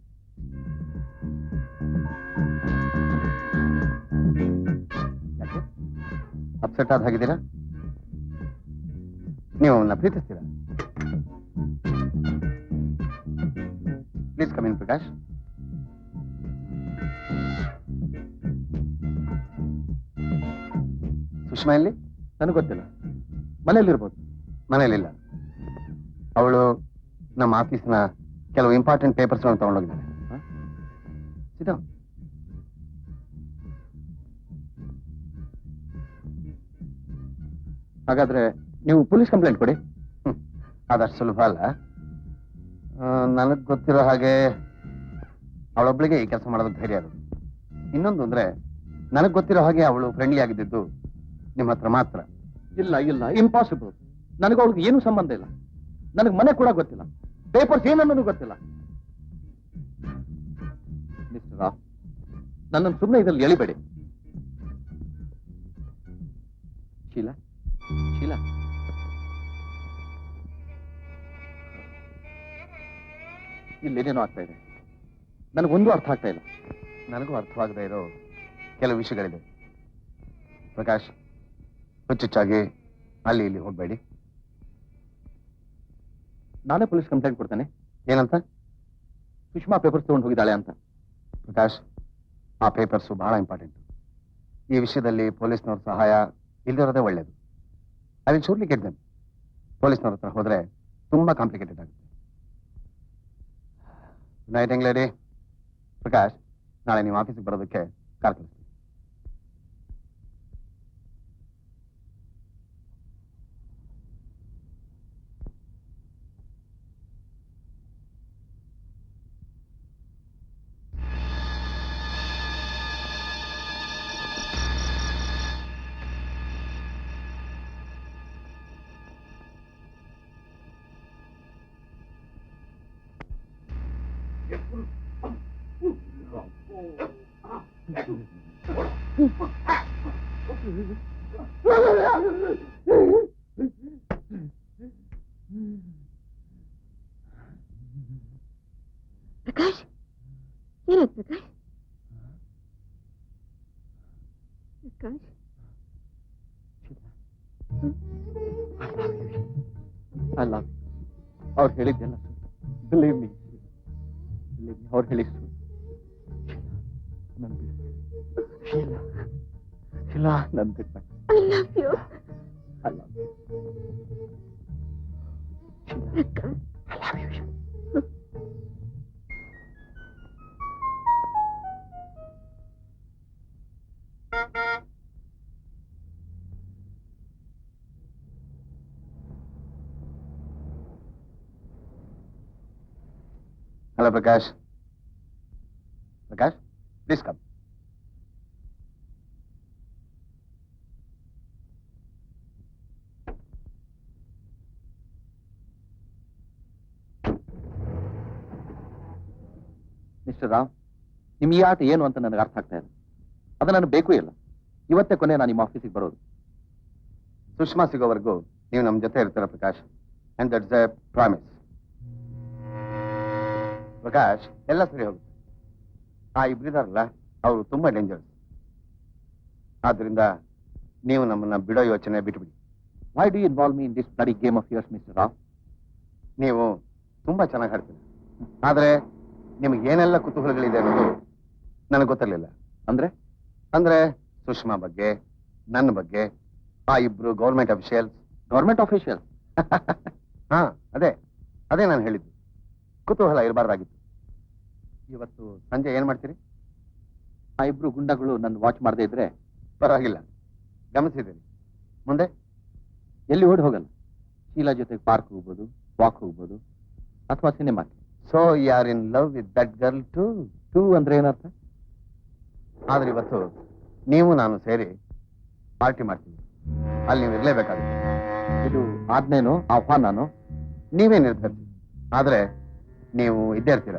ಯಾಕೆ ಅಪ್ಸೆಟ್ ಆದ ಹಾಗಿದ್ದೀರಾ? ನೀವು ಅವನ್ನ ಪ್ರೀತಿಸ್ತೀರಾ? Please come in Prakash. Sushma ಎಲ್ಲಿ? ನನಗೆ ಗೊತ್ತಿಲ್ಲ. ಮನೆಯಲ್ಲಿರ್ಬೋದು. ಮನೇಲಿಲ್ಲ. ಅವಳು ನಮ್ಮ ಆಫೀಸ್ನ ಕೆಲವು ಇಂಪಾರ್ಟೆಂಟ್ ಪೇಪರ್ಸ್ ತಗೊಂಡೋಗಿದ್ದಾಳೆ. ಸಿದ್ಧ, ಹಾಗಾದ್ರೆ ನೀವು ಪೊಲೀಸ್ ಕಂಪ್ಲೇಂಟ್ ಕೊಡಿ. ಅದಷ್ಟು ಸುಲಭ ಅಲ್ಲ. ನನಗ್ ಗೊತ್ತಿರೋ ಹಾಗೆ ಅವಳೊಬ್ಳಿಗೆ ಈ ಕೆಲಸ ಮಾಡೋದಕ್ಕೆ ಧೈರ್ಯ ಅದು. ಇನ್ನೊಂದು ಅಂದ್ರೆ ನನಗ್ ಗೊತ್ತಿರೋ ಹಾಗೆ ಅವಳು ಫ್ರೆಂಡ್ಲಿ ಆಗಿದ್ದು ನಿಮ್ಮ ಹತ್ರ ಮಾತ್ರ. ಇಲ್ಲ ಇಲ್ಲ, ಇಂಪಾಸಿಬಲ್. ನನಗೆ ಅವಳಿಗೆ ಏನೂ ಸಂಬಂಧ ಇಲ್ಲ. ನನಗೆ ಮನೆ ಕೂಡ ಗೊತ್ತಿಲ್ಲ, ಪೇಪರ್ಸ್ ಏನನ್ನೋದು ಗೊತ್ತಿಲ್ಲ. ಮಿಸ್ಟರ್ ರಾವ್, ನನ್ನನ್ನು ಸುಮ್ಮನೆ ಇದರಲ್ಲಿ ಎಳಿಬೇಡಿ. ಶೀಲಾ, ಶೀಲಾ, ಇಲ್ಲೇನೇನೋ ಆಗ್ತಾ ಇದೆ. ನನಗೊಂದು ಅರ್ಥ ಆಗ್ತಾ ಇಲ್ಲ. ನನಗೂ ಅರ್ಥವಾಗದೇ ಇರೋ ಕೆಲವು ವಿಷಯಗಳಿದೆ. ಪ್ರಕಾಶ್, ಹುಚ್ಚುಚ್ಚಾಗಿ ಅಲ್ಲಿ ಇಲ್ಲಿ ಹೋಗ್ಬೇಡಿ. ನಾನೇ ಪೊಲೀಸ್ ಕಂಪ್ಲೇಂಟ್ ಕೊಡ್ತೇನೆ. ಏನಂತ? ಸುಷ್ಮಾ ಪೇಪರ್ಸ್ ತಗೊಂಡು ಹೋಗಿದ್ದಾಳೆ ಅಂತ. ಪ್ರಕಾಶ್, ಆ ಪೇಪರ್ಸು ಬಹಳ ಇಂಪಾರ್ಟೆಂಟ್. ಈ ವಿಷಯದಲ್ಲಿ ಪೊಲೀಸ್ನವ್ರ ಸಹಾಯ ಇಲ್ದಿರೋದೇ ಒಳ್ಳೇದು. I will surely get them. ಪೊಲೀಸ್ನವ್ರ ಹತ್ರ ಹೋದ್ರೆ ತುಂಬಾ ಕಾಂಪ್ಲಿಕೇಟೆಡ್ ಆಗುತ್ತೆ. ನೈಟ್ ಹೆಂಗ್ ಲೇಡಿ? ಪ್ರಕಾಶ್, ನಾಳೆ ನೀವು ಆಫೀಸಿಗೆ ಬರೋದಕ್ಕೆ ಕಾರ್ ಕಳಿಸ್ತೀನಿ. ಪ್ರಕಾಶ್, ಏನಾಯ್ತು Prakash? Prakash, I love you. ಅವ್ರು ಹೇಳಿದ್ದೆಲ್ಲ ಬಿಲೀವ್ ಮೀ, ಅವ್ರು ಹೇಳಿದ್ದು ನನ್ ಬಿಟ್ಟು ಶೀಲಾ, ಶೀಲಾ, ನನ್ ಬಿಟ್ಟು I love you. I love you Sheela, Prakash, I love you Sheela. Hello Prakash. Prakash, please come. Mister Rao, ನಿಮ್ ಈ ಆಟ ಏನು ಅಂತ ನನಗೆ ಅರ್ಥ ಆಗ್ತಾ ಇಲ್ಲ. ಅದು ನನಗೆ ಬೇಕು ಇಲ್ಲ. ಇವತ್ತೇ ಕೊನೆ ನಾನು ನಿಮ್ಮ ಆಫೀಸಿಗೆ ಬರೋದು. ಸುಷ್ಮಾ ಸಿಗೋವರೆಗೂ ನೀವು ನಮ್ಮ ಜೊತೆ ಇರ್ತೀರ Prakash. And that's A promise. Prakash, ಎಲ್ಲ ಸರಿ ಹೋಗುತ್ತೆ. ಆ ಇಬ್ಬರಿದಾರಲ್ಲ, ಅವರು ತುಂಬಾ ಡೇಂಜರ್ಸ್. ಆದ್ರಿಂದ ನೀವು ನಮ್ಮನ್ನ ಬಿಡೋ ಯೋಚನೆ ಬಿಟ್ಬಿಡಿ. Why do you involve me in this bloody game of yours mister Rao? ನೀವು ತುಂಬಾ ಚೆನ್ನಾಗಿ ಹಾಡ್ತೀರಿ. ಆದ್ರೆ ನಿಮ್ಗೆ ಏನೆಲ್ಲ ಕುತೂಹಲಗಳಿದೆ ಅನ್ನೋದು ನನಗೆ ಗೊತ್ತಿರಲಿಲ್ಲ. ಅಂದ್ರೆ ಅಂದ್ರೆ ಸುಷ್ಮಾ ಬಗ್ಗೆ, ನನ್ನ ಬಗ್ಗೆ, ಆ ಇಬ್ರು ಗೌರ್ಮೆಂಟ್ ಅಫಿಷಿಯಲ್ಸ್. Government official? ಹಾ, ಅದೇ ನಾನು ಹೇಳಿದ್ದು. ಕುತೂಹಲ ಇರಬಾರ್ದಾಗಿತ್ತು. ಇವತ್ತು ಸಂಜೆ ಏನ್ ಮಾಡ್ತೀರಿ? ಆ ಇಬ್ರು ಗುಂಡಗಳು ನನ್ನ ವಾಚ್ ಮಾಡದೇ ಇದ್ರೆ ಪರವಾಗಿಲ್ಲ, ಗಮನಿಸಿದ್ದೀನಿ. ಮುಂದೆ ಎಲ್ಲಿ ಓಡಿ ಹೋಗಲ್ಲ. ಶೀಲಾ ಜೊತೆಗೆ ಪಾರ್ಕ್ ಹೋಗ್ಬೋದು, ವಾಕ್ ಹೋಗ್ಬೋದು, ಅಥವಾ ಸಿನಿಮಾಕ್ಕೆ. So you are in love with that girl too? Too ಅಂದ್ರೆ ಏನರ್ಥ? ಆದ್ರೆ ಇವತ್ತು ನೀವು ನಾನು ಸೇರಿ ಪಾರ್ಟಿ ಮಾಡ್ತೀವಿ. ಅಲ್ಲಿ ನೀವು ಇರ್ಲೇಬೇಕಾಗುತ್ತೆ. ಇದು ಆಜ್ಞೆನೋ ಆಹ್ವಾನನೋ? ನೀವೇ ನಿರ್ಧರಿಸಿ. ಆದ್ರೆ ನೀವು ಇದ್ದೇ ಇರ್ತೀರ.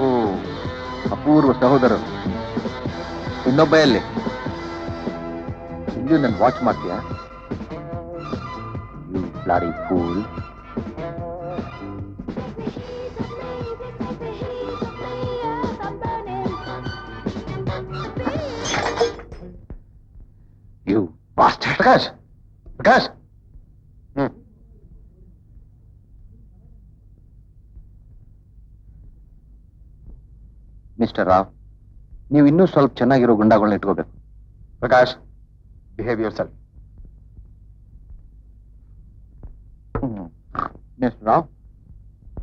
ಓ, ಅಪೂರ್ವ ಸಹೋದರರು. ಇನ್ನೊಬ್ಬ ಎಲ್ಲಿ? ಇಲ್ಲೂ ನನ್ ವಾಚ್ ಮಾಡ್ತೀಯಾ? You bloody fool. You bastard. Prakash, Prakash. Mister Rao, ನೀವು ಇನ್ನೂ ಸ್ವಲ್ಪ ಚೆನ್ನಾಗಿರೋ ಗುಂಡಾಗಳನ್ನ ಇಟ್ಕೋಬೇಕು. Prakash, behave yourself. Mister Rao,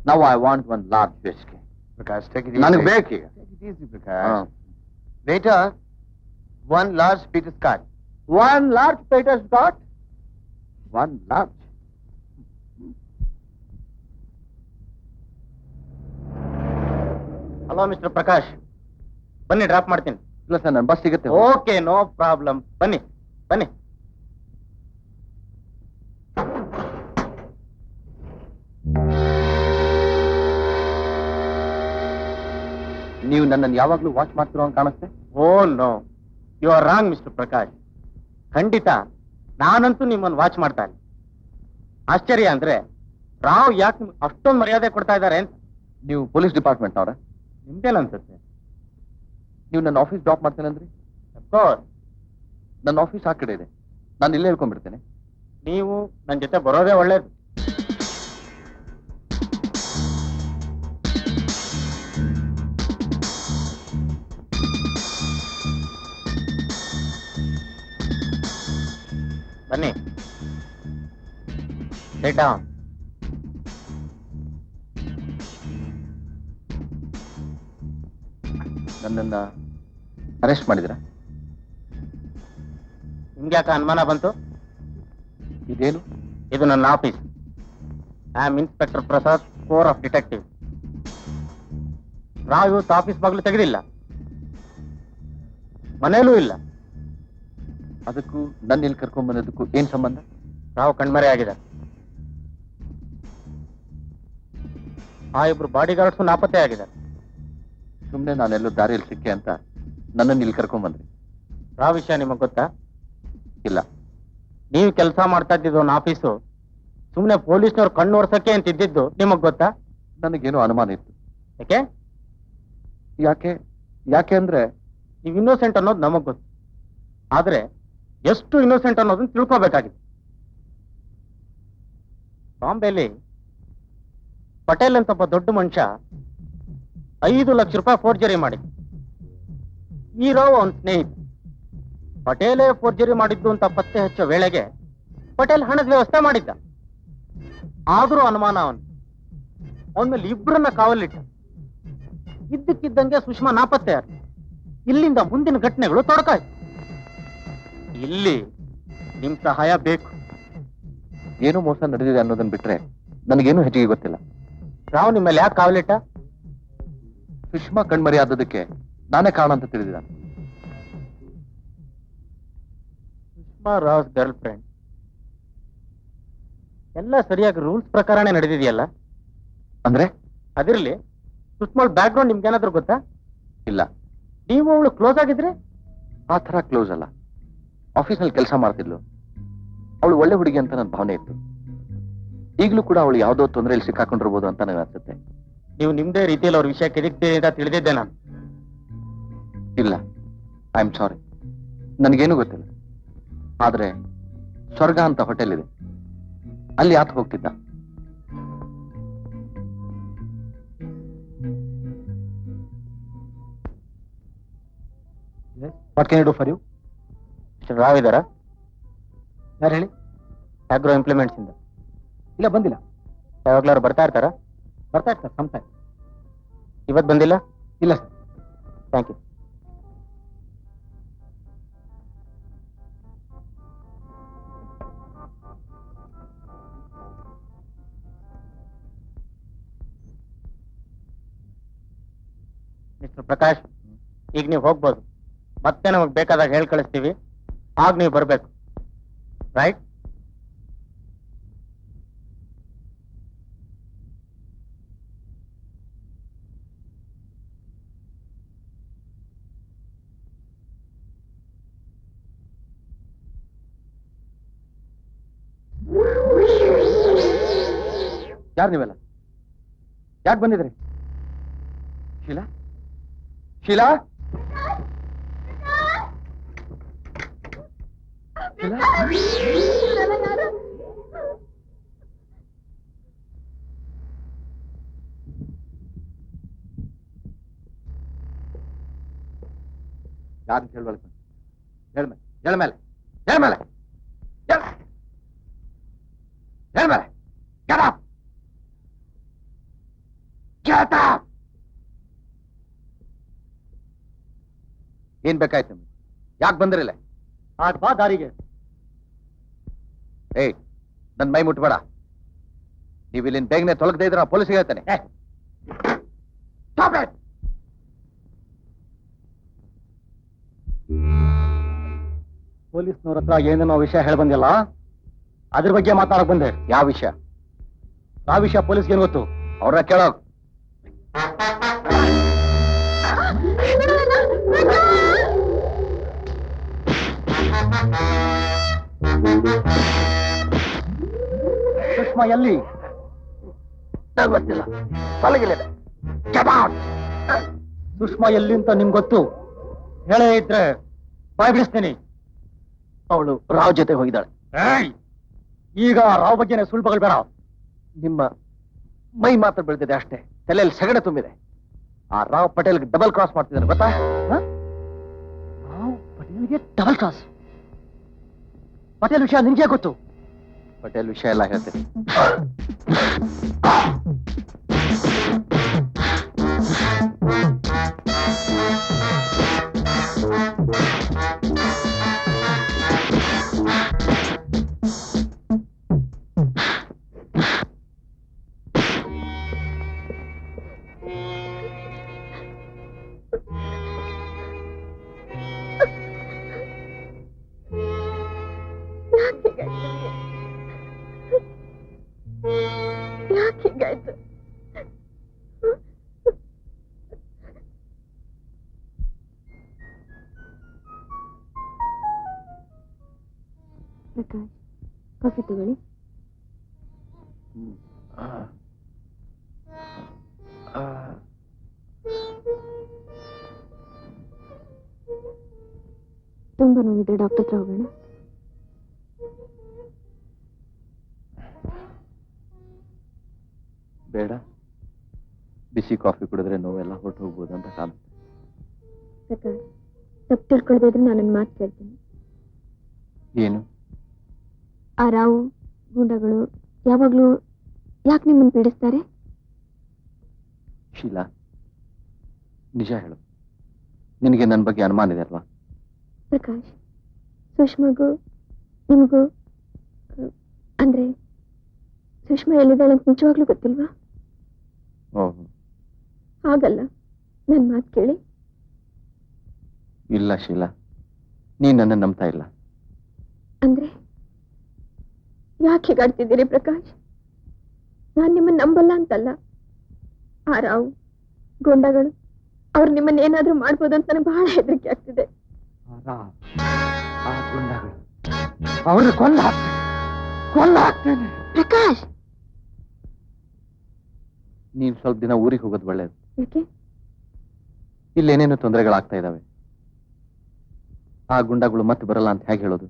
now I want one large whisky. Prakash, ನನಗೆ ಬೇಕೀಗ. Prakash. Waiter, one large Peter Scott. One large Peter Scott. One large. Hello mister Prakash, ಬನ್ನಿ ಡ್ರಾಪ್ ಮಾಡ್ತೀನಿ. ಇಲ್ಲ ಸರ್, ನನ್ನ ಬಸ್ ಸಿಗುತ್ತೆ. Okay, no problem. ಬನ್ನಿ ಬನ್ನಿ. ನೀವು ನನ್ನನ್ನು ಯಾವಾಗ್ಲೂ ವಾಚ್ ಮಾಡ್ತಿರೋ ಅಂತ ಕಾಣಿಸ್ತೆ. Oh no, you are wrong mister Prakash. ಖಂಡಿತ ನಾನಂತೂ ನಿಮ್ಮನ್ನು ವಾಚ್ ಮಾಡ್ತಾ ಇಲ್ಲ. ಆಶ್ಚರ್ಯ ಅಂದ್ರೆ ರಾವ್ ಯಾಕೆ ನಿಮ್ಗೆ ಅಷ್ಟೊಂದು ಮರ್ಯಾದೆ ಕೊಡ್ತಾ ಇದ್ದಾರೆ ಅಂತ. ನೀವು ಪೊಲೀಸ್ ಡಿಪಾರ್ಟ್ಮೆಂಟ್ ಅವರ? ನಿಮ್ದೇನನ್ಸುತ್ತೆ? ನೀವು ನನ್ನ ಆಫೀಸ್ ಡ್ರಾಪ್ ಮಾಡ್ತೇನೆ ಅಂದ್ರಿ. ಅಫ್ಕೋರ್ಸ್. ನನ್ನ ಆಫೀಸ್ ಆ ಕಡೆ ಇದೆ, ನಾನು ಇಲ್ಲೇ ಹೇಳ್ಕೊಂಡ್ಬಿಡ್ತೇನೆ. ನೀವು ನನ್ನ ಜೊತೆ ಬರೋದೇ ಒಳ್ಳೇದು. ಬನ್ನಿ, sit down. ನನ್ನನ್ನ ಅರೆಸ್ಟ್ ಮಾಡಿದ್ರ? ನಿಮ್ಗೆ ಯಾಕೆ ಅನುಮಾನ ಬಂತು? ಇದೇನು? ಇದು ನನ್ನ office. I am inspector Prasad, core of detective. Rao ಇವತ್ತು ಆಫೀಸ್ ಬಾಗಿಲು ತೆಗೆದಿಲ್ಲ, ಮನೇಲೂ ಇಲ್ಲ. ಅದಕ್ಕೂ ನನ್ನ ಇಲ್ಲಿ ಕರ್ಕೊಂಡ್ ಬಂದದಕ್ಕೂ ಏನ್ ಸಂಬಂಧ? ರಾವ್ ಕಣ್ಮರೆ ಆಗಿದೆ. ಆ ಇಬ್ರು ಬಾಡಿ ಗಾರ್ಡ್ಸು ನಾಪತ್ತೆ ಆಗಿದ್ದಾರೆ. ಸುಮ್ನೆ ನಾನೆಲ್ಲೋ ದಾರಿಯಲ್ಲಿ ಸಿಕ್ಕೆ ಅಂತ ನನ್ನನ್ನು ಇಲ್ಲಿ ಕರ್ಕೊಂಡ್ ಬಂದ್ರಿ. ರಾವ್ ವಿಷಯ ನಿಮಗ್ ಗೊತ್ತಾ? ಇಲ್ಲ. ನೀವು ಕೆಲಸ ಮಾಡ್ತಾ ಇದ್ದಿದ್ದು ಒಂದು ಆಫೀಸು ಸುಮ್ನೆ ಪೊಲೀಸ್ನವ್ರು ಕಣ್ಣು ಒರ್ಸಕ್ಕೆ ಅಂತ ಇದ್ದಿದ್ದು ನಿಮಗ್ ಗೊತ್ತಾ? ನನಗೇನೋ ಅನುಮಾನ ಇತ್ತು. ಯಾಕೆ? ಯಾಕೆ ಅಂದ್ರೆ ನೀವು ಇನ್ನೋಸೆಂಟ್ ಅನ್ನೋದು ನಮಗ್ ಗೊತ್ತು. ಆದ್ರೆ ಎಷ್ಟು ಇನ್ನೋಸೆಂಟ್ ಅನ್ನೋದನ್ನ ತಿಳ್ಕೋಬೇಕಾಗಿದೆ. ಬಾಂಬೆಲಿ ಪಟೇಲ್ ಅಂತ ಒಬ್ಬ ದೊಡ್ಡ ಮನುಷ್ಯ 5 ಲಕ್ಷ ರೂಪಾಯಿ ಫೋರ್ಜರಿ ಮಾಡಿದ. ಈ ರಾವ್ ಅವನ ಸ್ನೇಹಿತ. ಪಟೇಲೇ ಫೋರ್ಜರಿ ಮಾಡಿದ್ದು ಅಂತ ಪತ್ತೆ ಹಚ್ಚೋ ವೇಳೆಗೆ ಪಟೇಲ್ ಹಣದ ವ್ಯವಸ್ಥೆ ಮಾಡಿದ್ದ. ಆದ್ರೂ ಅನುಮಾನ ಅವನ ಮೇಲೆ ಇಬ್ಬರನ್ನ ಕಾವಲಿಟ್ಟ. ಇದ್ದಕ್ಕಿದ್ದಂಗೆ ಸುಷ್ಮಾ ನಾಪತ್ತೆ ಆದ. ಇಲ್ಲಿಂದ ಮುಂದಿನ ಘಟನೆಗಳು ತೊಡಕಾಯ್ತು. ಇಲ್ಲಿ ನಿಮ್ ಸಹಾಯ ಬೇಕು. ಏನೋ ಮೋಸ ನಡೆದಿದೆ ಅನ್ನೋದನ್ನ ಬಿಟ್ರೆ ನನಗೇನು ಹೆಚ್ಚಿಗೆ ಗೊತ್ತಿಲ್ಲ. ರಾವ್ ನಿಮ್ಮ ಮೇಲೆ ಯಾಕೆ ಕಾವಲಿಟ್ಟ? ಸುಷ್ಮಾ ಕಣ್ಮರಿ ಆದದಕ್ಕೆ ನಾನೇ ಕಾರಣ ಅಂತ ತಿಳಿದಿದ್ದ. Sushma Rao girlfriend. ಎಲ್ಲ ಸರಿಯಾಗಿ ರೂಲ್ಸ್ ಪ್ರಕಾರನೇ ನಡೆದಿದೆಯಲ್ಲ? ಅಂದ್ರೆ ಅದಿರ್ಲಿ, ಸುಷ್ಮಾ ಬ್ಯಾಕ್ ಗ್ರೌಂಡ್ ನಿಮ್ಗೇನಾದ್ರೂ ಗೊತ್ತಾ? ಇಲ್ಲ. ನೀವು ಅವಳು ಕ್ಲೋಸ್ ಆಗಿದ್ರೆ? ಆ ತರ ಕ್ಲೋಸ್ ಅಲ್ಲ. ಆಫೀಸ್ನಲ್ಲಿ ಕೆಲಸ ಮಾಡ್ತಿದ್ಲು. ಅವಳು ಒಳ್ಳೆ ಹುಡುಗಿ ಅಂತ ನನ್ನ ಭಾವನೆ ಇತ್ತು. ಈಗಲೂ ಕೂಡ ಅವಳು ಯಾವುದೋ ತೊಂದರೆಯಲ್ಲಿ ಸಿಕ್ಕಾಕೊಂಡಿರ್ಬೋದು ಅಂತ ನನಗೆ ಅನ್ಸುತ್ತೆ. ನೀವು ನಿಮ್ದೇ ರೀತಿಯಲ್ಲಿ ಅವ್ರ ವಿಷಯ ಕೆದಕ್ತೀರಿ ಅಂತ ತಿಳಿದಿದ್ದೆ ನಾನು. ಇಲ್ಲ, ಐ ಆಮ್ ಸಾರಿ, ನನಗೇನು ಗೊತ್ತಿಲ್ಲ. ಆದ್ರೆ ಸ್ವರ್ಗ ಅಂತ ಹೋಟೆಲ್ ಇದೆ, ಅಲ್ಲಿ ಆತ ಹೋಗ್ತಿದ್ದ. What can I do for you? Mister Rao ಇದ್ದಾರಾ? ಯಾರು ಹೇಳಿ? ಆಗ್ರೋ ಇಂಪ್ಲಿಮೆಂಟ್ಸ್ ಇಂದ. ಇಲ್ಲ, ಬಂದಿಲ್ಲ. ಯಾವಾಗ್ಲಾರು ಬರ್ತಾ ಇರ್ತಾರಾ? ಬರ್ತಾ ಇರ್ತಾರೆ ಸಮ್ಟೈಮ್. ಇವತ್ತು ಬಂದಿಲ್ಲ? ಇಲ್ಲ sir. Thank you. Mister Prakash, ಈಗ ನೀವು ಹೋಗ್ಬೋದು. ಮತ್ತೆ ನಮಗೆ ಬೇಕಾದಾಗ ಹೇಳಿ ಕಳಿಸ್ತೀವಿ, ಆಗ ನೀವು ಬರಬೇಕು. ರೈಟ್? ಯಾರು ನೀವೆಲ್ಲ? ಯಾಕೆ ಬಂದಿದ್ರಿ? ಶೀಲಾ? ಶೀಲಾ? ಯಾರು ಹೇಳ್ಬೇಕು? ಹೇಳ್ಮೇಲೆ ಹೇಳ್ಮೇಲೆ ಹೇಳ್ಮೇಲೆ ಹೇಳ್ಮೇಲೆ ಏನ್ ಬೇಕಾಯ್ತು ನಿಮ್ಗೆ? ಯಾಕೆ ಬಂದ್ರಿಲ್ಲ? ಆಗ ಬಾ ದಾರಿಗೆ. ಏಯ್, ನನ್ ಮೈ ಮುಟ್ಬೇಡ. ನೀವು ಇಲ್ಲಿನ ಬೇಗನೆ ತೊಲಗದೆ ಇದ್ರೆ ಪೊಲೀಸಿಗೆ ಹೇಳ್ತಾನೆ. ಪೊಲೀಸ್ನವ್ರ ಹತ್ರ ಏನೇನೋ ವಿಷಯ ಹೇಳಿ ಬಂದಿಲ್ಲ, ಅದ್ರ ಬಗ್ಗೆ ಮಾತಾಡಕ್ ಬಂದೆ. ಯಾವ ವಿಷಯ? ಆ ವಿಷಯ ಪೊಲೀಸ್ಗೆ ಏನ್ ಗೊತ್ತು? ಅವ್ರನ್ನ ಕೇಳೋಗ್. ಸುಷ್ಮಾ ಎಲ್ಲಿ? ಗೊತ್ತಿಲ್ಲ. ತೊಲಗಿಲ್ಲ. ಸುಷ್ಮಾ ಎಲ್ಲಿ ಅಂತ ನಿಮ್ಗೆ ಗೊತ್ತು? ಹೇಳೇ ಇದ್ರೆ ಬಾಯ್ ಬಿಡಿಸ್ತೀನಿ. ಅವಳು ರಾವ್ ಜೊತೆ ಹೋಗಿದ್ದಾಳೆ. ಈಗ ರಾವ್ ಬಗ್ಗೆನೆ ಸುಳ್ಳುಗಳು ಬೇಡ. ನಿಮ್ಮ ಮೈ ಮಾತ್ರ ಬೆಳೆದಿದೆ ಅಷ್ಟೇ, ತಲೆಯಲ್ಲಿ ಸಗಣೆ ತುಂಬಿದೆ. ಆ ರಾವ್ ಪಟೇಲ್ಗೆ ಡಬಲ್ ಕ್ರಾಸ್ ಮಾಡ್ತಿದ್ದಾನೆ, ಗೊತ್ತಾ? ರಾವ್ ಪಟೇಲ್ಗೆ ಡಬಲ್ ಕ್ರಾಸ್? ಪಟೇಲ್ ವಿಷಯ ನಿನ್ಗೆ ಗೊತ್ತು? ಪಟೇಲ್ ವಿಷಯ ಎಲ್ಲ ಹೇಳ್ತೀನಿ. ಯಾಕೆ ಹೀಗಾಯ್ತು? ಪ್ರಕಾಶ್, ಕಾಫಿ ತಗೊಳ್ಳಿ. ತುಂಬಾ ನೋವಿದೆ, ಡಾಕ್ಟರ್ ಹತ್ರ ಹೋಗೋಣ. ಬೇಡ, ಬಿಸಿ ಕಾಫಿ ಕುಡಿದ್ರೆ ನೋವೆಲ್ಲ ಹೊರಟು ಹೋಗ್ಬೋದು ಅಂತ ಕಾಣುತ್ತೆ. ಪ್ರಕಾಶ್, ತಪ್ಪು ತಿಳ್ಕೊಳ್ದೇ ಇದ್ರೆ ನಾನೊಂದು ಮಾತು ಕೇಳ್ತೀನಿ. ಏನು? ಆ ರಾವು ಗೂಂಡಗಳು ಯಾವಾಗ್ಲೂ ಯಾಕೆ ನಿಮ್ಮನ್ನು ಪೀಡಿಸ್ತಾರೆ? ಶೀಲಾ, ನಿಜ ಹೇಳು, ನಿನಗೆ ನನ್ನ ಬಗ್ಗೆ ಅನುಮಾನ ಇದೆ ಅಲ್ವಾ? ಪ್ರಕಾಶ್, ಸುಷ್ಮಾಗೂ ನಿಮಗೂ ಅಂದ್ರೆ ಸುಷ್ಮಾ ಎಲ್ಲಿದ್ದಾಳೆ ಅಂತ ನಿಜವಾಗ್ಲೂ ಗೊತ್ತಿಲ್ವಾ? ಓಹೋ, ಹಾಗಲ್ಲ, ನನ್ನ ಮಾತು ಕೇಳಿ. ಇಲ್ಲ ಶೀಲಾ, ನೀನ್ ನನ್ನ ನಂಬ್ತಾ ಇಲ್ಲ. ಅಂದ್ರೆ ಯಾಕೆ ಹೀಗಾಡ್ತಿದ್ದೀರಿ ಪ್ರಕಾಶ್? ನಾನ್ ನಿಮ್ಮನ್ನ ನಂಬಲ್ಲ ಅಂತಲ್ಲ. ಆ ರಾವು ಗೊಂಡಗಳು ಅವ್ರು ನಿಮ್ಮನ್ನ ಏನಾದ್ರೂ ಮಾಡ್ಬೋದು ಅಂತ ನನಗೆ ಬಹಳ ಹೆದರಿಕೆ ಆಗ್ತಿದೆ. ಅವ್ರನ್ನ ಕೊಲ್ಲ ಹಾಕ್ತೇನೆ. ಪ್ರಕಾಶ್, ನೀನ್ ಸ್ವಲ್ಪ ದಿನ ಊರಿಗೆ ಹೋಗೋದು ಒಳ್ಳೇದು. ಯಾಕೆ? ಇಲ್ಲೇನೇನು ತೊಂದರೆಗಳಾಗ್ತಾ ಇದಾವೆ. ಆ ಗುಂಡಗಳು ಮತ್ತೆ ಬರಲ್ಲ ಅಂತ ಹೇಗೆ ಹೇಳೋದು?